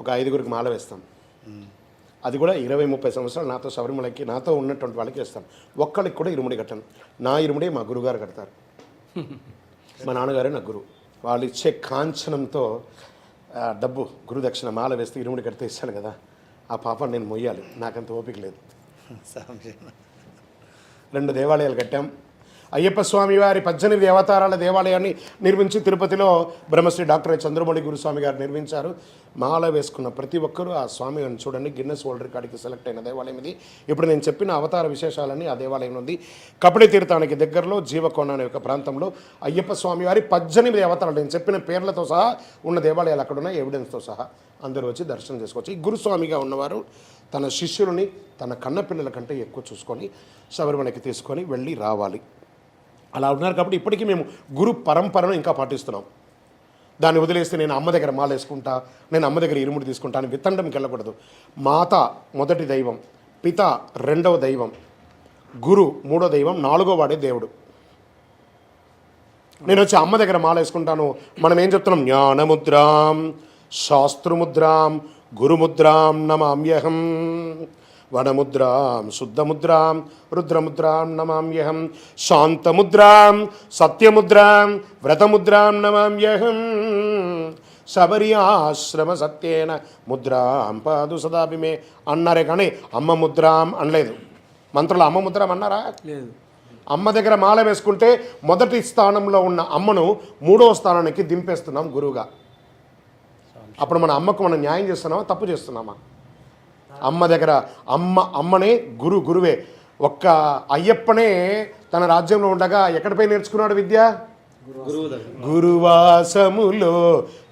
ఒక 5గురికి మాల వేస్తాను. అది కూడా 20-30 సంవత్సరాలు నాతో శబరిమలకి నాతో ఉన్నటువంటి వాళ్ళకి వేస్తాను. ఒక్కడికి కూడా ఇరుముడి కట్టాను. నా ఇరుముడి మా గురుగారు కడతారు, మా నాన్నగారే నా గురువు. వాళ్ళు ఇచ్చే కాంచనంతో డబ్బు గురుదక్షిణ మాల వేస్తే ఇరుముడి కడితే ఇస్తాను కదా, ఆ పాపని నేను మొయ్యాలి, నాకంత ఓపిక లేదు. 2 దేవాలయాలు కట్టాం. అయ్యప్ప స్వామి వారి 18 అవతారాల దేవాలయాన్ని నిర్మించి తిరుపతిలో బ్రహ్మశ్రీ డాక్టర్ చంద్రమౌళి గురుస్వామి గారు నిర్మించారు. మాల వేసుకున్న ప్రతి ఒక్కరూ ఆ స్వామి గారిని చూడండి, గిన్నెస్ వరల్డ్ రికార్డుకి సెలెక్ట్ అయిన దేవాలయం ఇది. ఇప్పుడు నేను చెప్పిన అవతార విశేషాలన్నీ ఆ దేవాలయం ఉంది. కపిల తీర్థానికి దగ్గరలో జీవకోణ అనే ఒక ప్రాంతంలో అయ్యప్ప స్వామి వారి 18 అవతారాలు నేను చెప్పిన పేర్లతో సహా ఉన్న దేవాలయాలు అక్కడ ఉన్నాయి, ఎవిడెన్స్తో సహా. అందరూ వచ్చి దర్శనం చేసుకోవచ్చు. ఈ గురుస్వామిగా ఉన్నవారు తన శిష్యులని తన కన్నపిల్లల కంటే ఎక్కువ చూసుకొని శబరిమలకి తీసుకొని వెళ్ళి రావాలి. అలా ఉన్నారు కాబట్టి ఇప్పటికీ మేము గురు పరంపరను ఇంకా పాటిస్తున్నాం. దాన్ని వదిలేస్తే నేను అమ్మ దగ్గర మాల వేసుకుంటా, నేను అమ్మ దగ్గర ఇరుముడి తీసుకుంటా అని వితండంకి వెళ్ళకూడదు. మాత మొదటి దైవం, పిత 2వ దైవం, గురు 3వ దైవం, 4వ వాడే దేవుడు. నేను వచ్చి అమ్మ దగ్గర మాల వేసుకుంటాను, మనం ఏం చెప్తున్నాం? జ్ఞానముద్రాం శాస్త్రముద్రాం గురుముద్రాం నమామ్యహం, వనముద్రాం శుద్ధముద్రాం రుద్రముద్రాం నమామ్యహం, శాంతముద్రాం సత్యముద్రాం వ్రతముద్రాం నమామ్యహం, శబరి ఆశ్రమ సత్యేన ముద్రాం పాదు సదాభిమే అన్నారే కానీ అమ్మ ముద్రాం అనలేదు. మంత్రులు అమ్మ ముద్రాం అన్నారా? లేదు. అమ్మ దగ్గర మాల వేసుకుంటే మొదటి స్థానంలో ఉన్న అమ్మను 3వ స్థానానికి దింపేస్తున్నాం గురువుగా. అప్పుడు మన అమ్మకు మనం న్యాయం చేస్తున్నామా, తప్పు చేస్తున్నామా? అమ్మ దగ్గర అమ్మనే గురువే. ఒక్క అయ్యప్పనే తన రాజ్యంలో ఉండగా ఎక్కడిపై నేర్చుకున్నాడు విద్య? గురువాసములో.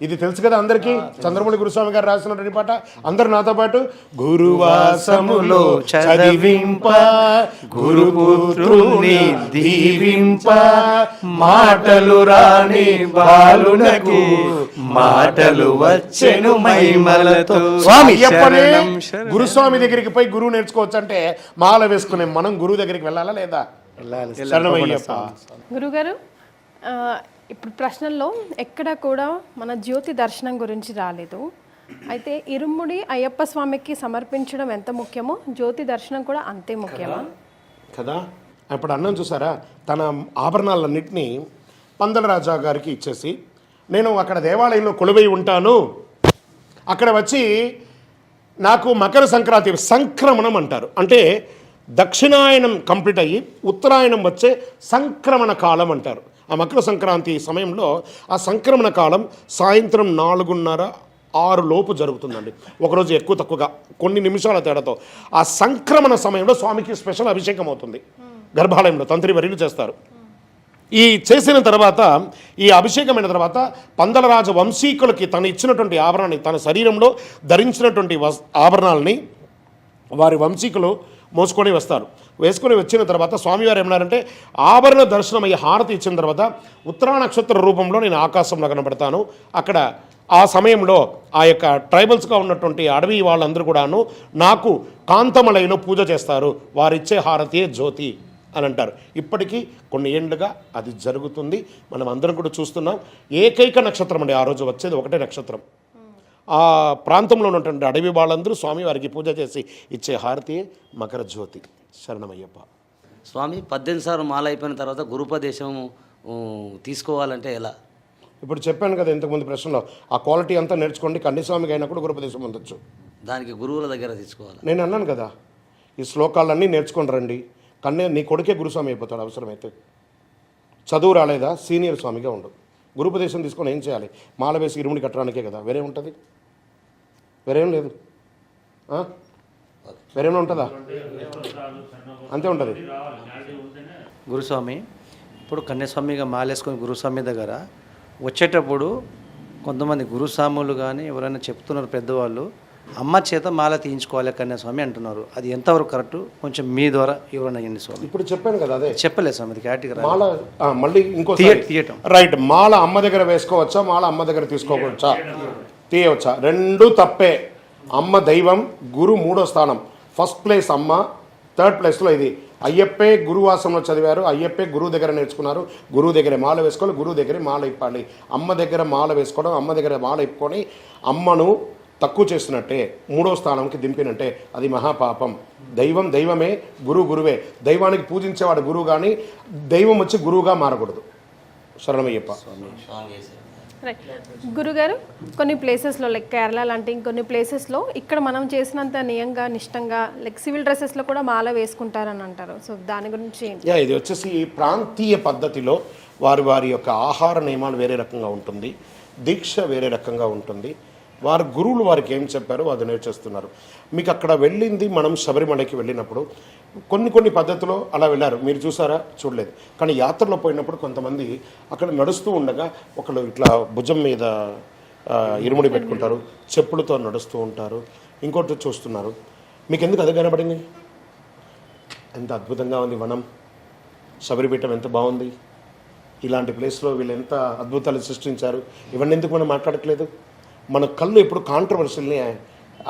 ఇది తెలుసు కదా అందరికీ. చంద్రమౌళి గురుస్వామి గారు రాసినటువంటి పాట. అందరు నాతో పాటు గురువాసములో చదివింప గురుపుత్రుని దీవింప మాటలు రాని బాలునకు మాటలు వచ్చెను మైమలతో. స్వామి అయ్యప్పనే గురుస్వామి దగ్గరికి పోయి గురువు నేర్చుకోవచ్చు అంటే మాల వేసుకునే మనం గురువు దగ్గరికి వెళ్ళాలా లేదా? శరణమయ్యప్ప. గురుగారు, ఇప్పుడు ప్రశ్నల్లో ఎక్కడ కూడా మన జ్యోతి దర్శనం గురించి రాలేదు. అయితే ఇరుముడి అయ్యప్ప స్వామికి సమర్పించడం ఎంత ముఖ్యమో జ్యోతి దర్శనం కూడా అంతే ముఖ్యమా కదా? ఇప్పుడు అన్నం చూసారా, తన ఆభరణాలన్నింటినీ పందల రాజా గారికి ఇచ్చేసి, నేను అక్కడ దేవాలయంలో కొలువై ఉంటాను, అక్కడ వచ్చి నాకు మకర సంక్రాంతి సంక్రమణం అంటారు. అంటే దక్షిణాయనం కంప్లీట్ అయ్యి ఉత్తరాయణం వచ్చే సంక్రమణ కాలం అంటారు. ఆ మకర సంక్రాంతి సమయంలో ఆ సంక్రమణ కాలం సాయంత్రం 4:30-6 లోపు జరుగుతుందండి. ఒకరోజు ఎక్కువ తక్కువగా కొన్ని నిమిషాల తేడాతో. ఆ సంక్రమణ సమయంలో స్వామికి స్పెషల్ అభిషేకం అవుతుంది. గర్భాలయంలో తంత్రి వర్యులు చేస్తారు. ఈ చేసిన తర్వాత, ఈ అభిషేకమైన తర్వాత పందలరాజ వంశీకులకి తను ఇచ్చినటువంటి ఆభరణాన్ని, తన శరీరంలో ధరించినటువంటి ఆభరణాలని వారి వంశీకులు మోసుకొని వస్తారు. వేసుకొని వచ్చిన తర్వాత స్వామివారు ఏమన్నారంటే, ఆభరణ దర్శనం అయ్యి హారతి ఇచ్చిన తర్వాత ఉత్తరా నక్షత్ర రూపంలో నేను ఆకాశంలో కనబడతాను. అక్కడ ఆ సమయంలో ఆ యొక్క ట్రైబల్స్గా ఉన్నటువంటి అడవి వాళ్ళందరూ కూడాను నాకు కాంతమలైలో పూజ చేస్తారు. వారిచ్చే హారతియే జ్యోతి అని అంటారు. ఇప్పటికీ కొన్ని ఏళ్ళుగా అది జరుగుతుంది. మనం అందరం కూడా చూస్తున్నాం. ఏకైక నక్షత్రం అండి ఆ రోజు వచ్చేది, ఒకటే నక్షత్రం. ఆ ప్రాంతంలో ఉన్నటువంటి అడవి వాళ్ళందరూ స్వామి వారికి పూజ చేసి ఇచ్చే హారతియే మకర జ్యోతి. శరణమయ్యప్ప. స్వామి 18 సార్లు మాల అయిపోయిన తర్వాత గురుపదేశం తీసుకోవాలంటే ఎలా? ఇప్పుడు చెప్పాను కదా ఇంతకుముందు ప్రశ్నలో, ఆ క్వాలిటీ అంతా నేర్చుకోండి. కన్యస్వామికి అయినా కూడా గురుపదేశం పొందొచ్చు. దానికి గురువుల దగ్గర తీసుకోవాలి. నేను అన్నాను కదా, ఈ శ్లోకాలన్నీ నేర్చుకొని రండి. నీ కొడుకే గురుస్వామి అయిపోతాడు అవసరమైతే. చదువు రాలేదా, సీనియర్ స్వామిగా ఉండు. గురుపదేశం తీసుకొని ఏం చేయాలి? మాల వేసి ఇరుముడి కట్టడానికే కదా, వేరే ఉంటుంది? వేరేం లేదు. వేరేమైనా ఉంటుందా? అంతే ఉంటుంది. గురుస్వామి ఇప్పుడు కన్యాస్వామిగా మాలేసుకొని గురుస్వామి దగ్గర వచ్చేటప్పుడు కొంతమంది గురుస్వాములు కానీ ఎవరైనా చెప్తున్నారు పెద్దవాళ్ళు, అమ్మ చేత మాల తీయించుకోవాలి కన్యాస్వామి అంటున్నారు. అది ఎంతవరకు కరెక్ట్? కొంచెం మీ ద్వారా ఎవరైనా అయ్యండి స్వామి. ఇప్పుడు చెప్పాను కదా, అదే చెప్పలేదు స్వామి. అది క్యారెక్టర్ మాల మళ్ళీ ఇంకో తీయటం రైట్. మాల అమ్మ దగ్గర వేసుకోవచ్చా, మాల అమ్మ దగ్గర తీసుకోవచ్చా, తీయవచ్చా? రెండూ తప్పే. అమ్మ దైవం, గురు 3వ స్థానం. ఫస్ట్ ప్లేస్ అమ్మ, 3rd ప్లేస్లో ఇది. అయ్యప్పే గురువాసంలో చదివారు, అయ్యప్పే గురువు దగ్గర నేర్చుకున్నారు. గురువు దగ్గరే మాల వేసుకోవాలి, గురువు దగ్గరే మాల ఇప్పాలి. అమ్మ దగ్గర మాల వేసుకోవడం, అమ్మ దగ్గర మాల ఇప్పుకొని అమ్మను తక్కువ చేసినట్టే, 3వ స్థానంకి దింపినట్టే. అది మహాపాపం. దైవం దైవమే, గురువు గురువే. దైవానికి పూజించేవాడు గురువు, కానీ దైవం వచ్చి గురువుగా మారకూడదు. శరణమయ్యప్ప. రైట్ గురుగారు, కొన్ని ప్లేసెస్లో లైక్ కేరళ లాంటి ఇంకొన్ని ప్లేసెస్లో ఇక్కడ మనం చేసినంత నియంగా నిష్టంగా లైక్ సివిల్ డ్రెస్సెస్లో కూడా మాల వేసుకుంటారని అంటారు. సో దాని గురించి ఇది వచ్చేసి ప్రాంతీయ పద్ధతిలో వారి వారి యొక్క ఆహార నియమాలు వేరే రకంగా ఉంటుంది, దీక్ష వేరే రకంగా ఉంటుంది. వారి గురువులు వారికి ఏం చెప్పారో అది నేర్చేస్తున్నారు. మీకు అక్కడ వెళ్ళింది, మనం శబరిమలకి వెళ్ళినప్పుడు కొన్ని పద్ధతిలో అలా వెళ్ళారు. మీరు చూసారా? చూడలేదు. కానీ యాత్రలో పోయినప్పుడు కొంతమంది అక్కడ నడుస్తూ ఉండగా ఒకళ్ళు ఇట్లా భుజం మీద ఇరుముడి పెట్టుకుంటారు, చెప్పులతో నడుస్తూ ఉంటారు, ఇంకోటి చూస్తున్నారు. మీకు ఎందుకు అది కనబడింది? ఎంత అద్భుతంగా ఉంది వనం, శబరిపీఠం ఎంత బాగుంది, ఇలాంటి ప్లేస్లో వీళ్ళు ఎంత అద్భుతాలు సృష్టించారు. ఇవన్నీ ఎందుకు మనం మాట్లాడట్లేదు? మన కళ్ళు ఎప్పుడు కాంట్రవర్షియల్ని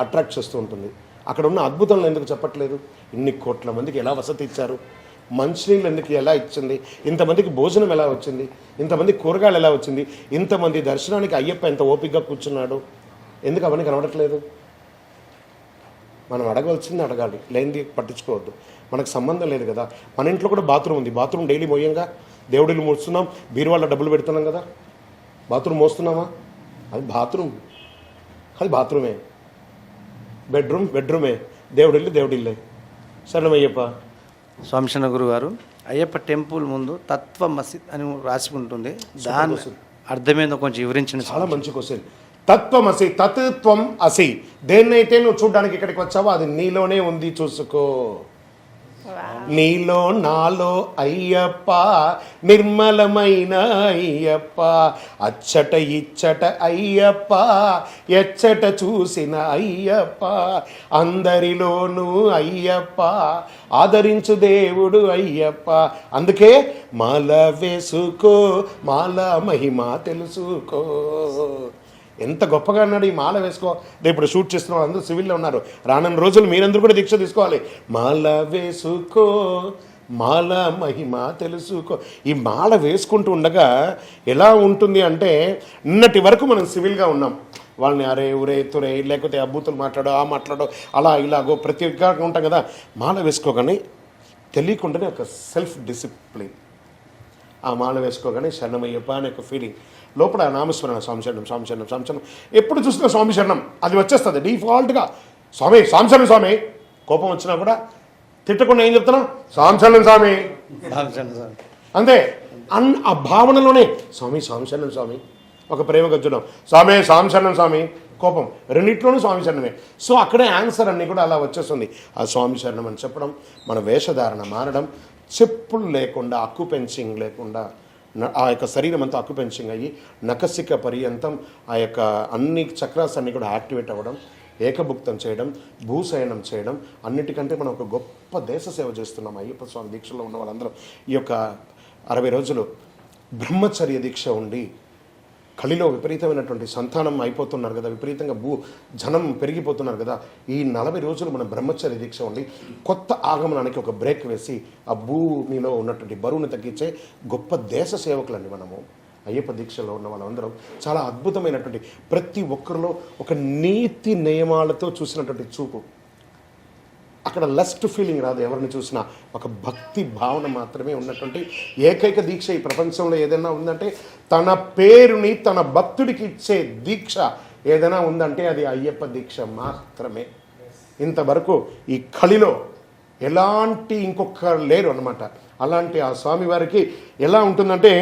అట్రాక్ట్ చేస్తూ ఉంటుంది. అక్కడ ఉన్న అద్భుతాలను ఎందుకు చెప్పట్లేదు? ఇన్ని కోట్ల మందికి ఎలా వసతి ఇచ్చారు, మంచినీళ్ళు ఎందుకు ఎలా ఇచ్చింది, ఇంతమందికి భోజనం ఎలా వచ్చింది, ఇంతమంది కూరగాయలు ఎలా వచ్చింది, ఇంతమంది దర్శనానికి అయ్యప్ప ఎంత ఓపికగా కూర్చున్నాడు, ఎందుకు అవన్నీ కనబడట్లేదు? మనం అడగవలసింది అడగాలి, లేనిది పట్టించుకోవద్దు. మనకు సంబంధం లేదు కదా. మన ఇంట్లో కూడా బాత్రూమ్ ఉంది, బాత్రూమ్ డైలీ మోయంగా, దేవుడిని మోస్తున్నాం, బీరువాళ్ళ డబ్బులు పెడుతున్నాం కదా, బాత్రూమ్ మోస్తున్నామా? అది బాత్రూమ్, అది బాత్రూమే. బెడ్రూమే, దేవుడిల్లే. శరణమయ్యప్ప. స్వామిశరణ గురువు గారు, అయ్యప్ప టెంపుల్ ముందు తత్వ మసీద్ అని రాసి ఉంటుంది. దాని అర్థమేందో కొంచెం వివరించండి. చాలా మంచి క్వశ్చన్. తత్వమసి, తత్వం అసి, దేన్నైతే నువ్వు చూడడానికి ఇక్కడికి వచ్చావో అది నీలోనే ఉంది, చూసుకో. నీలో నాలో అయ్యప్ప, నిర్మలమైన అయ్యప్ప, అచ్చట ఇచ్చట అయ్యప్ప, ఎచ్చట చూసిన అయ్యప్ప, అందరిలోనూ అయ్యప్ప, ఆదరించు దేవుడు అయ్యప్ప. అందుకే మాల వేసుకో, మాల మహిమ తెలుసుకో. ఎంత గొప్పగా అన్నాడు. ఈ మాల వేసుకో. ఇప్పుడు షూట్ చేస్తున్న వాళ్ళందరూ సివిల్లో ఉన్నారు. రానున్న రోజులు మీరందరూ కూడా దీక్ష తీసుకోవాలి. మాల వేసుకో, మాల మహిమ తెలుసుకో. ఈ మాల వేసుకుంటూ ఉండగా ఎలా ఉంటుంది అంటే, నిన్నటి వరకు మనం సివిల్గా ఉన్నాం. వాళ్ళని అరే ఉరే తురే లేకపోతే అబ్బూతులు మాట్లాడో ఆ మాట్లాడో అలా ఇలాగో ప్రతి ఒక్కగా ఉంటాం కదా. మాల వేసుకోగానే తెలియకుండానే ఒక సెల్ఫ్ డిసిప్లిన్. ఆ మాల వేసుకోగానే శరణమయ్యప్ప అనే ఒక ఫీలింగ్ లోపల. నామస్మరణ, స్వామి శరణం, స్వామి శరణం, స్వామి శరణం. ఎప్పుడు చూసినా స్వామి శరణం అది వచ్చేస్తుంది డిఫాల్ట్గా. స్వామి స్వామి శరణం స్వామి. కోపం వచ్చినా కూడా తిట్టకుండా ఏం చెప్తున్నాం? స్వామి శరణం స్వామి అంతే. ఆ భావనలోనే స్వామి స్వామి శరణం స్వామి. ఒక ప్రేమగా చూడడం స్వామి స్వామి శరణం స్వామి. కోపం రెండింటిలోనూ స్వామి శరణమే. సో అక్కడే ఆన్సర్ అన్నీ కూడా అలా వచ్చేస్తుంది. ఆ స్వామి శరణం అని చెప్పడం, మన వేషధారణ మారడం, చెప్పులు లేకుండా అక్యుపెన్సింగ్ లేకుండా ఆ యొక్క శరీరం అంతా అక్యుపెన్సింగ్ అయ్యి నకసిక పర్యంతం ఆ యొక్క అన్ని చక్రాస్ అన్నీ కూడా యాక్టివేట్ అవ్వడం, ఏకభుక్తం చేయడం, భూశయనం చేయడం. అన్నిటికంటే మనం ఒక గొప్ప దేశ సేవ చేస్తున్నాం. అయ్యప్ప స్వామి దీక్షలో ఉన్న వాళ్ళందరం ఈ యొక్క 60 రోజులు బ్రహ్మచర్య దీక్ష ఉండి, కలిలో విపరీతమైనటువంటి సంతానం అయిపోతున్నారు కదా, విపరీతంగా జనం పెరిగిపోతున్నారు కదా. ఈ 40 రోజులు మనం బ్రహ్మచర్య దీక్ష ఉండి కొత్త ఆగమనానికి ఒక బ్రేక్ వేసి ఆ భూమిలో ఉన్నటువంటి బరువును తగ్గించే గొప్ప దేశ సేవకులండి మనము. అయ్యప్ప దీక్షలో ఉన్న వాళ్ళందరం చాలా అద్భుతమైనటువంటి, ప్రతి ఒక్కరిలో ఒక నీతి నియమాలతో చూసినటువంటి చూపు. అక్కడ లస్ట్ ఫీలింగ్ రాదు ఎవరిని చూసినా. ఒక భక్తి భావన మాత్రమే ఉన్నటువంటి ఏకైక దీక్ష ఈ ప్రపంచంలో ఏదైనా ఉందంటే, తన పేరుని తన భక్తుడికి ఇచ్చే దీక్ష ఏదైనా ఉందంటే అది అయ్యప్ప దీక్ష మాత్రమే. ఇంతవరకు ఈ కలిలో ఎలాంటి ఇంకొకరు లేరు అన్నమాట. అలాంటి ఆ స్వామివారికి ఎలా ఉంటుందంటే,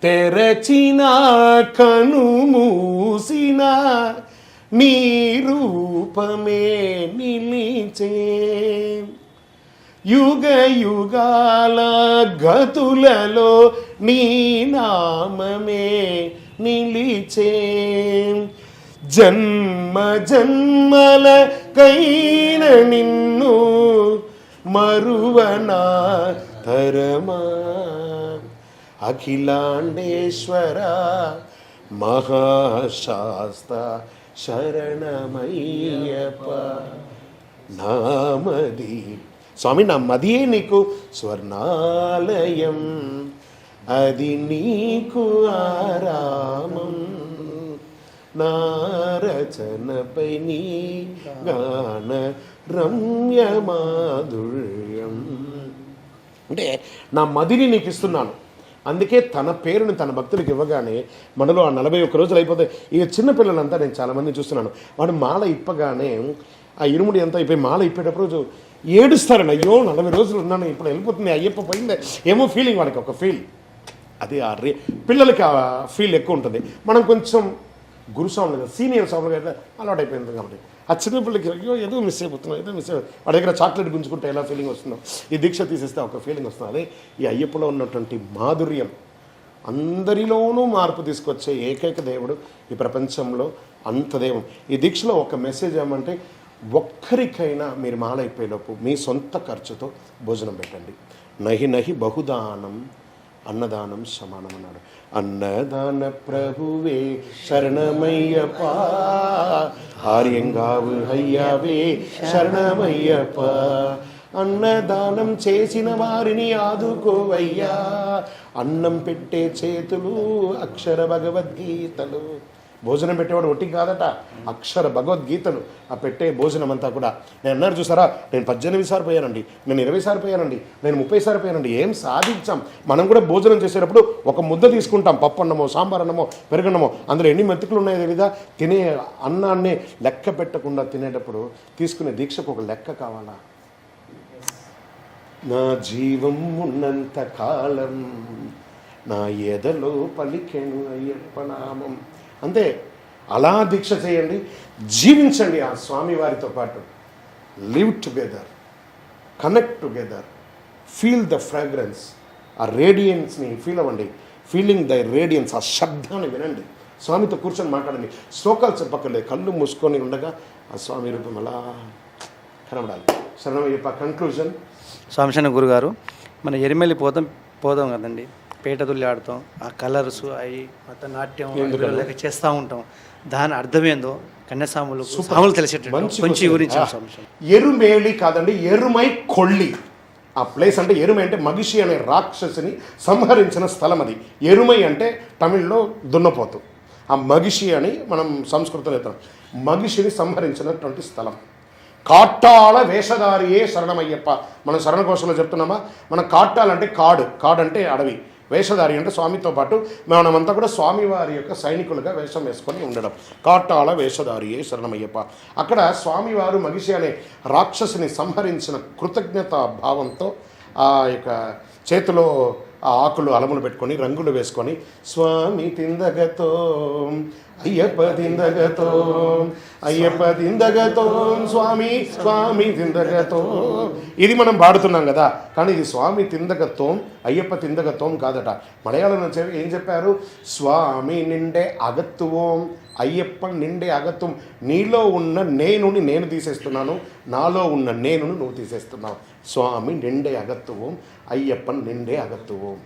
తెరచిన కను మూసిన నీ రూపమే నిలిచే, యుగ యుగాల గతులలో నీ నామమే నిలిచే, జన్మ జన్మల కైన నిన్ను మరువనా తరమా, అఖిలాండేశ్వర మహాశాస్త శరణమయ్యప్ప నామది. స్వామి నా మదియే నీకు స్వర్ణాలయం, అది నీకు ఆరామం, నా రచనపై నీ గాన రమ్య మాధుర్యం. అంటే నా మదిని నీకు ఇస్తున్నాను. అందుకే తన పేరుని తన భక్తులకు ఇవ్వగానే మనలో ఆ 41 రోజులు అయిపోతాయి. ఇక చిన్నపిల్లలంతా నేను చాలామంది చూస్తున్నాను, వాడు మాల ఇప్పగానే ఆ ఇరుముడి అంతా అయిపోయి మాల ఇప్పేటప్పుడు ఏడుస్తారని, అయ్యో 40 రోజులు ఉన్నాను ఇప్పుడు వెళ్ళిపోతుంది అయ్యప్ప పోయిందే ఏమో ఫీలింగ్. వాడికి ఒక ఫీల్ అది పిల్లలకి ఆ ఫీల్ ఎక్కువ ఉంటుంది. మనం కొంచెం గురుస్వాములు కదా, సీనియర్ స్వాములు కదా అలవాటు అయిపోయింది కాబట్టి ఆ చిన్నపిల్లలకి అయ్యో ఏదో మిస్ అయిపోతున్నాం, ఏదో మిస్ అయిపోతుంది. వాడి దగ్గర చాక్లెట్ గుంజుకుంటే ఎలా ఫీలింగ్ వస్తుందో, ఈ దీక్ష తీసేస్తే ఒక ఫీలింగ్ వస్తుంది. అదే ఈ అయ్యప్పలో ఉన్నటువంటి మాధుర్యం. అందరిలోనూ మార్పు తీసుకొచ్చే ఏకైక దేవుడు ఈ ప్రపంచంలో, అంత దైవం. ఈ దీక్షలో ఒక మెసేజ్ ఏమంటే, ఒక్కరికైనా మీరు మాల అయిపోయేలోపు మీ సొంత ఖర్చుతో భోజనం పెట్టండి. నహి నహి బహుదానం అన్నదానం సమానం అన్నాడు. అన్నదాన ప్రభువే శరణమయ్యప్ప, ఆర్యంగావు అయ్యావే శరణమయ్యప్ప, అన్నదానం చేసిన వారిని ఆదుకోవయ్యా, అన్నం పెట్టే చేతులు అక్షర భగవద్గీతలు. భోజనం పెట్టేవాడు ఒట్టి కాదట, అక్షర భగవద్గీతలు ఆ పెట్టే భోజనం అంతా కూడా. నేను అన్నారు చూసారా, నేను 18 సార్లు పోయానండి, నేను 20 సార్లు పోయానండి, నేను 30 సార్లు పోయానండి. ఏం సాధించాం? మనం కూడా భోజనం చేసేటప్పుడు ఒక ముద్ద తీసుకుంటాం, పప్పు అన్నమో సాంబార్ అన్నమో పెరుగన్నమో, అందులో ఎన్ని మెతుకులు ఉన్నాయో తెలీదా? తినే అన్నాన్ని లెక్క పెట్టకుండా తినేటప్పుడు తీసుకునే దీక్షకు ఒక లెక్క కావాలా? నా జీవం ఉన్నంత కాలం నా ఎదలో పలికెను అయ్యప్ప నామం. అంతే, అలా దీక్ష చేయండి, జీవించండి ఆ స్వామివారితో పాటు. Live together, connect together, feel the fragrance, ఆ రేడియన్స్ని ఫీల్ అవ్వండి. ఫీలింగ్ ద రేడియన్స్, ఆ శబ్దాన్ని వినండి. స్వామితో కూర్చొని మాట్లాడండి. శ్లోకాలు చెప్పక్కర్లేదు, కళ్ళు మూసుకొని ఉండగా ఆ స్వామి రూపం అలా కనబడాలి. శరణమయ్యప్ప. కంక్లూజన్. స్వామిశరణ గురుగారు, మన ఎరిమెల్లి పోదాం కదండి, పేటతుల్లి ఆడతాం, ఆ కలర్స్ అవి మొత్తం నాట్యం లేక చేస్తూ ఉంటాం. దాని అర్థమేందో కన్యాస్వాములు స్వాములు తెలిసేటట్టు కొంచెం గురించి. ఎరుమేలి కాదండి, ఎరుమై కొళ్ళి. ఆ ప్లేస్ అంటే ఎరుమై అంటే మగిషి అనే రాక్షసిని సంహరించిన స్థలం అది. ఎరుమై అంటే తమిళ్లో దున్నపోతు. ఆ మగిషి అని మనం సంస్కృతంలో చెప్తాం. మగిషిని సంహరించినటువంటి స్థలం. కాట్టాళ వేషధారియే శరణమయ్యప్ప. మనం శరణ కోశంలో చెప్తున్నామా, మనం కాట్టాలంటే కాడు అంటే అడవి, వేషధారి అంటే స్వామితో పాటు మనమంతా కూడా స్వామివారి యొక్క సైనికులుగా వేషం వేసుకొని ఉండడం. కాట్టాళ వేషధారియే శరణమయ్యప్ప. అక్కడ స్వామివారు మగిషి అనే రాక్షసుని సంహరించిన కృతజ్ఞతా భావంతో ఆ యొక్క చేతిలో ఆ ఆకులు అలములు పెట్టుకొని రంగులు వేసుకొని స్వామి తిందగతో అయ్యప్ప తిందగతో అయ్యప్ప తిందగతో స్వామి స్వామి తిందగతో, ఇది మనం పాడుతున్నాం కదా. కానీ ఇది స్వామి తిందగతోం అయ్యప్ప తిందగతోం కాదట. మలయాళం ఏం చెప్పారు? స్వామి నిండే అగత్తువోం అయ్యప్ప నిండే అగత్వం. నీలో ఉన్న నేనుని నేను తీసేస్తున్నాను, నాలో ఉన్న నేనును నువ్వు తీసేస్తున్నావు. స్వామి నిండే అగత్తువోం అయ్యప్ప నిండే అగత్తువోం.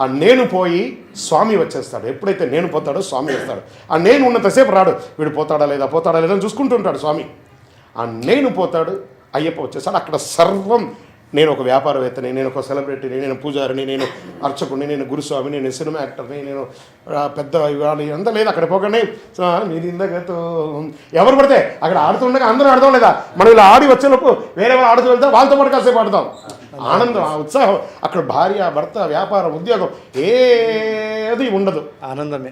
ఆ నేను పోయి స్వామి వచ్చేస్తాడు. ఎప్పుడైతే నేను పోతాడో స్వామి వస్తాడు. ఆ నేను ఉన్నంతసేపు రాడు, వీడు పోతాడా లేదా అని చూసుకుంటుంటాడు స్వామి. ఆ నేను పోతాడు, అయ్యప్ప వచ్చేస్తాడు. అక్కడ సర్వం, నేను ఒక వ్యాపారవేత్తని, నేను ఒక సెలబ్రిటీని, నేను పూజారిని, నేను అర్చకుడిని, నేను గురుస్వామిని, నేను సినిమా యాక్టర్ని, నేను పెద్ద ఇవ్వాలి అంతా లేదు. అక్కడ పోగానే మీరు ఇందగతో ఎవరు పడితే అక్కడ ఆడుతుండగా అందరూ ఆడదాం లేదా, మనం ఇలా ఆడి వచ్చేలోపు వేరే వాళ్ళు ఆడుతూ వెళ్తాం, వాళ్ళతో పాటు కాసేపు ఆడతాం. ఆనందం, ఆ ఉత్సాహం. అక్కడ భార్య భర్త వ్యాపారం ఉద్యోగం ఏది ఉండదు, ఆనందమే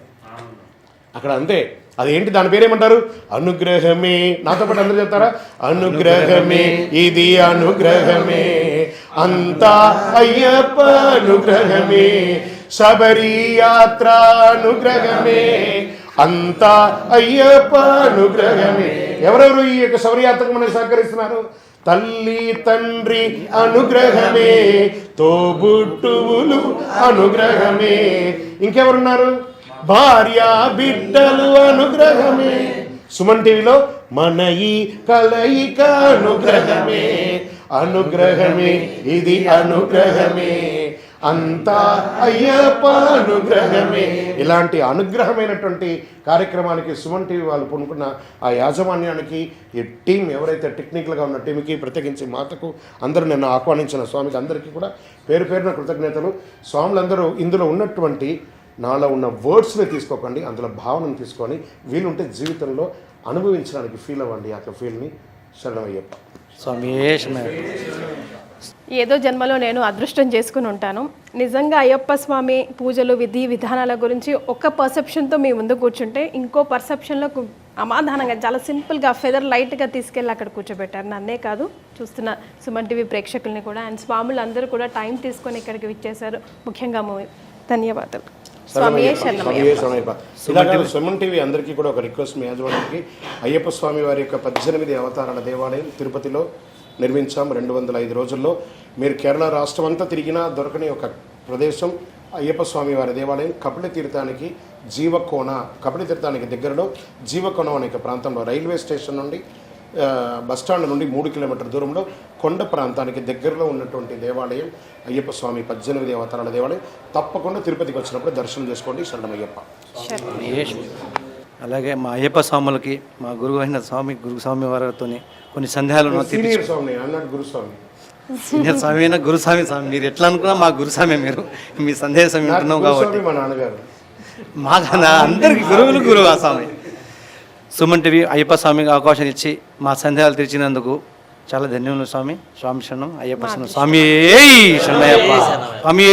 అక్కడ. అంతే. అదేంటి, దాని పేరేమంటారు? అనుగ్రహమే. నాతో పాటు అందరూ చెప్తారా? అనుగ్రహమే, ఇది అనుగ్రహమే, అంతా అయ్యప్ప అనుగ్రహమే, శబరి యాత్ర అనుగ్రహమే, అంతా అయ్యప్ప అనుగ్రహమే. ఎవరెవరు ఈ యొక్క శబరి యాత్రకు మనకి సహకరిస్తున్నారు? తల్లి తండ్రి అనుగ్రహమే, తోబుట్టువులు అనుగ్రహమే, ఇంకెవరున్నారు? భార్య బిడ్డలు అనుగ్రహమే. సుమన్ టీవీలో మన ఈ కలయిక అనుగ్రహమే, అనుగ్రహమే, ఇది అనుగ్రహమే, అంతా అయ్యప్ప అనుగ్రహమే. ఇలాంటి అనుగ్రహమైనటువంటి కార్యక్రమానికి సుమన్ టీవీ వాళ్ళు పూనుకున్న ఆ యాజమాన్యానికి, ఈ టీం ఎవరైతే టెక్నికల్గా ఉన్న టీంకి, ప్రత్యేకించి మాతకు అందరూ నిన్న ఆహ్వానించిన స్వామికి అందరికీ కూడా పేరు పేరున కృతజ్ఞతలు. స్వాములందరూ ఇందులో ఉన్నటువంటి నాలో ఉన్న వర్డ్స్ని తీసుకోకండి, అందులో భావనను తీసుకొని వీలుంటే జీవితంలో అనుభవించడానికి ఫీల్ అవ్వండి. ఆ ఫీల్ని. శరణమయ్యప్ప. స్వామి ఏదో జన్మలో నేను అదృష్టం చేసుకుని ఉంటాను. నిజంగా అయ్యప్ప స్వామి పూజలు విధి విధానాల గురించి ఒక పర్సెప్షన్తో మీ ముందు కూర్చుంటే ఇంకో పర్సెప్షన్లో సమాధానంగా చాలా సింపుల్గా ఫెదర్ లైట్గా తీసుకెళ్ళి అక్కడ కూర్చోబెట్టారు. నన్నే కాదు, చూస్తున్న సుమన్ టీవీ ప్రేక్షకుల్ని కూడా. అండ్ స్వాములు అందరూ కూడా టైం తీసుకొని ఇక్కడికి విచ్చేశారు. ముఖ్యంగా ధన్యవాదాలు. సుమన్ టీవీ అందరికీ కూడా ఒక రిక్వెస్ట్, మీ యాజమాన్యానికి. అయ్యప్ప స్వామి వారి యొక్క 18 అవతారాల దేవాలయం తిరుపతిలో నిర్మించాం 205 రోజుల్లో. మీరు కేరళ రాష్ట్రం అంతా తిరిగినా దొరకని ఒక ప్రదేశం అయ్యప్ప స్వామి వారి దేవాలయం. కపిల తీర్థానికి దగ్గరలో జీవకోణం అనే ప్రాంతంలో, రైల్వే స్టేషన్ నుండి బస్టాండ్ నుండి 3 కిలోమీటర్ల దూరంలో కొండ ప్రాంతానికి దగ్గరలో ఉన్నటువంటి దేవాలయం అయ్యప్ప స్వామి 18 అవతారాల దేవాలయం. తప్పకుండా తిరుపతికి వచ్చినప్పుడు దర్శనం చేసుకోండి. శరణమయ్యప్ప. అలాగే మా అయ్యప్ప స్వాములకి మా గురువు అయిన గురుస్వామి వారితో కొన్ని సందేహాలు సీనియర్ స్వామి అన్నాడు గురుస్వామి. సీనియర్ స్వామి అయినా గురుస్వామి స్వామి, మీరు ఎట్లా అనుకున్నా మా గురుస్వామి. మీరు మీ సందేశం వింటున్నాం కాబట్టి మా నాన్నగారు మా అందరికి గురువు ఆ స్వామి. సుమన్ టీవీ అయ్యప్ప స్వామికి అవకాశం ఇచ్చి మా సందేహాలు తీర్చినందుకు చాలా ధన్యవాదాలు స్వామి. స్వామి శరణం, అయ్యప్ప శరణం. స్వామి శరణయ్యప్ప, స్వామి.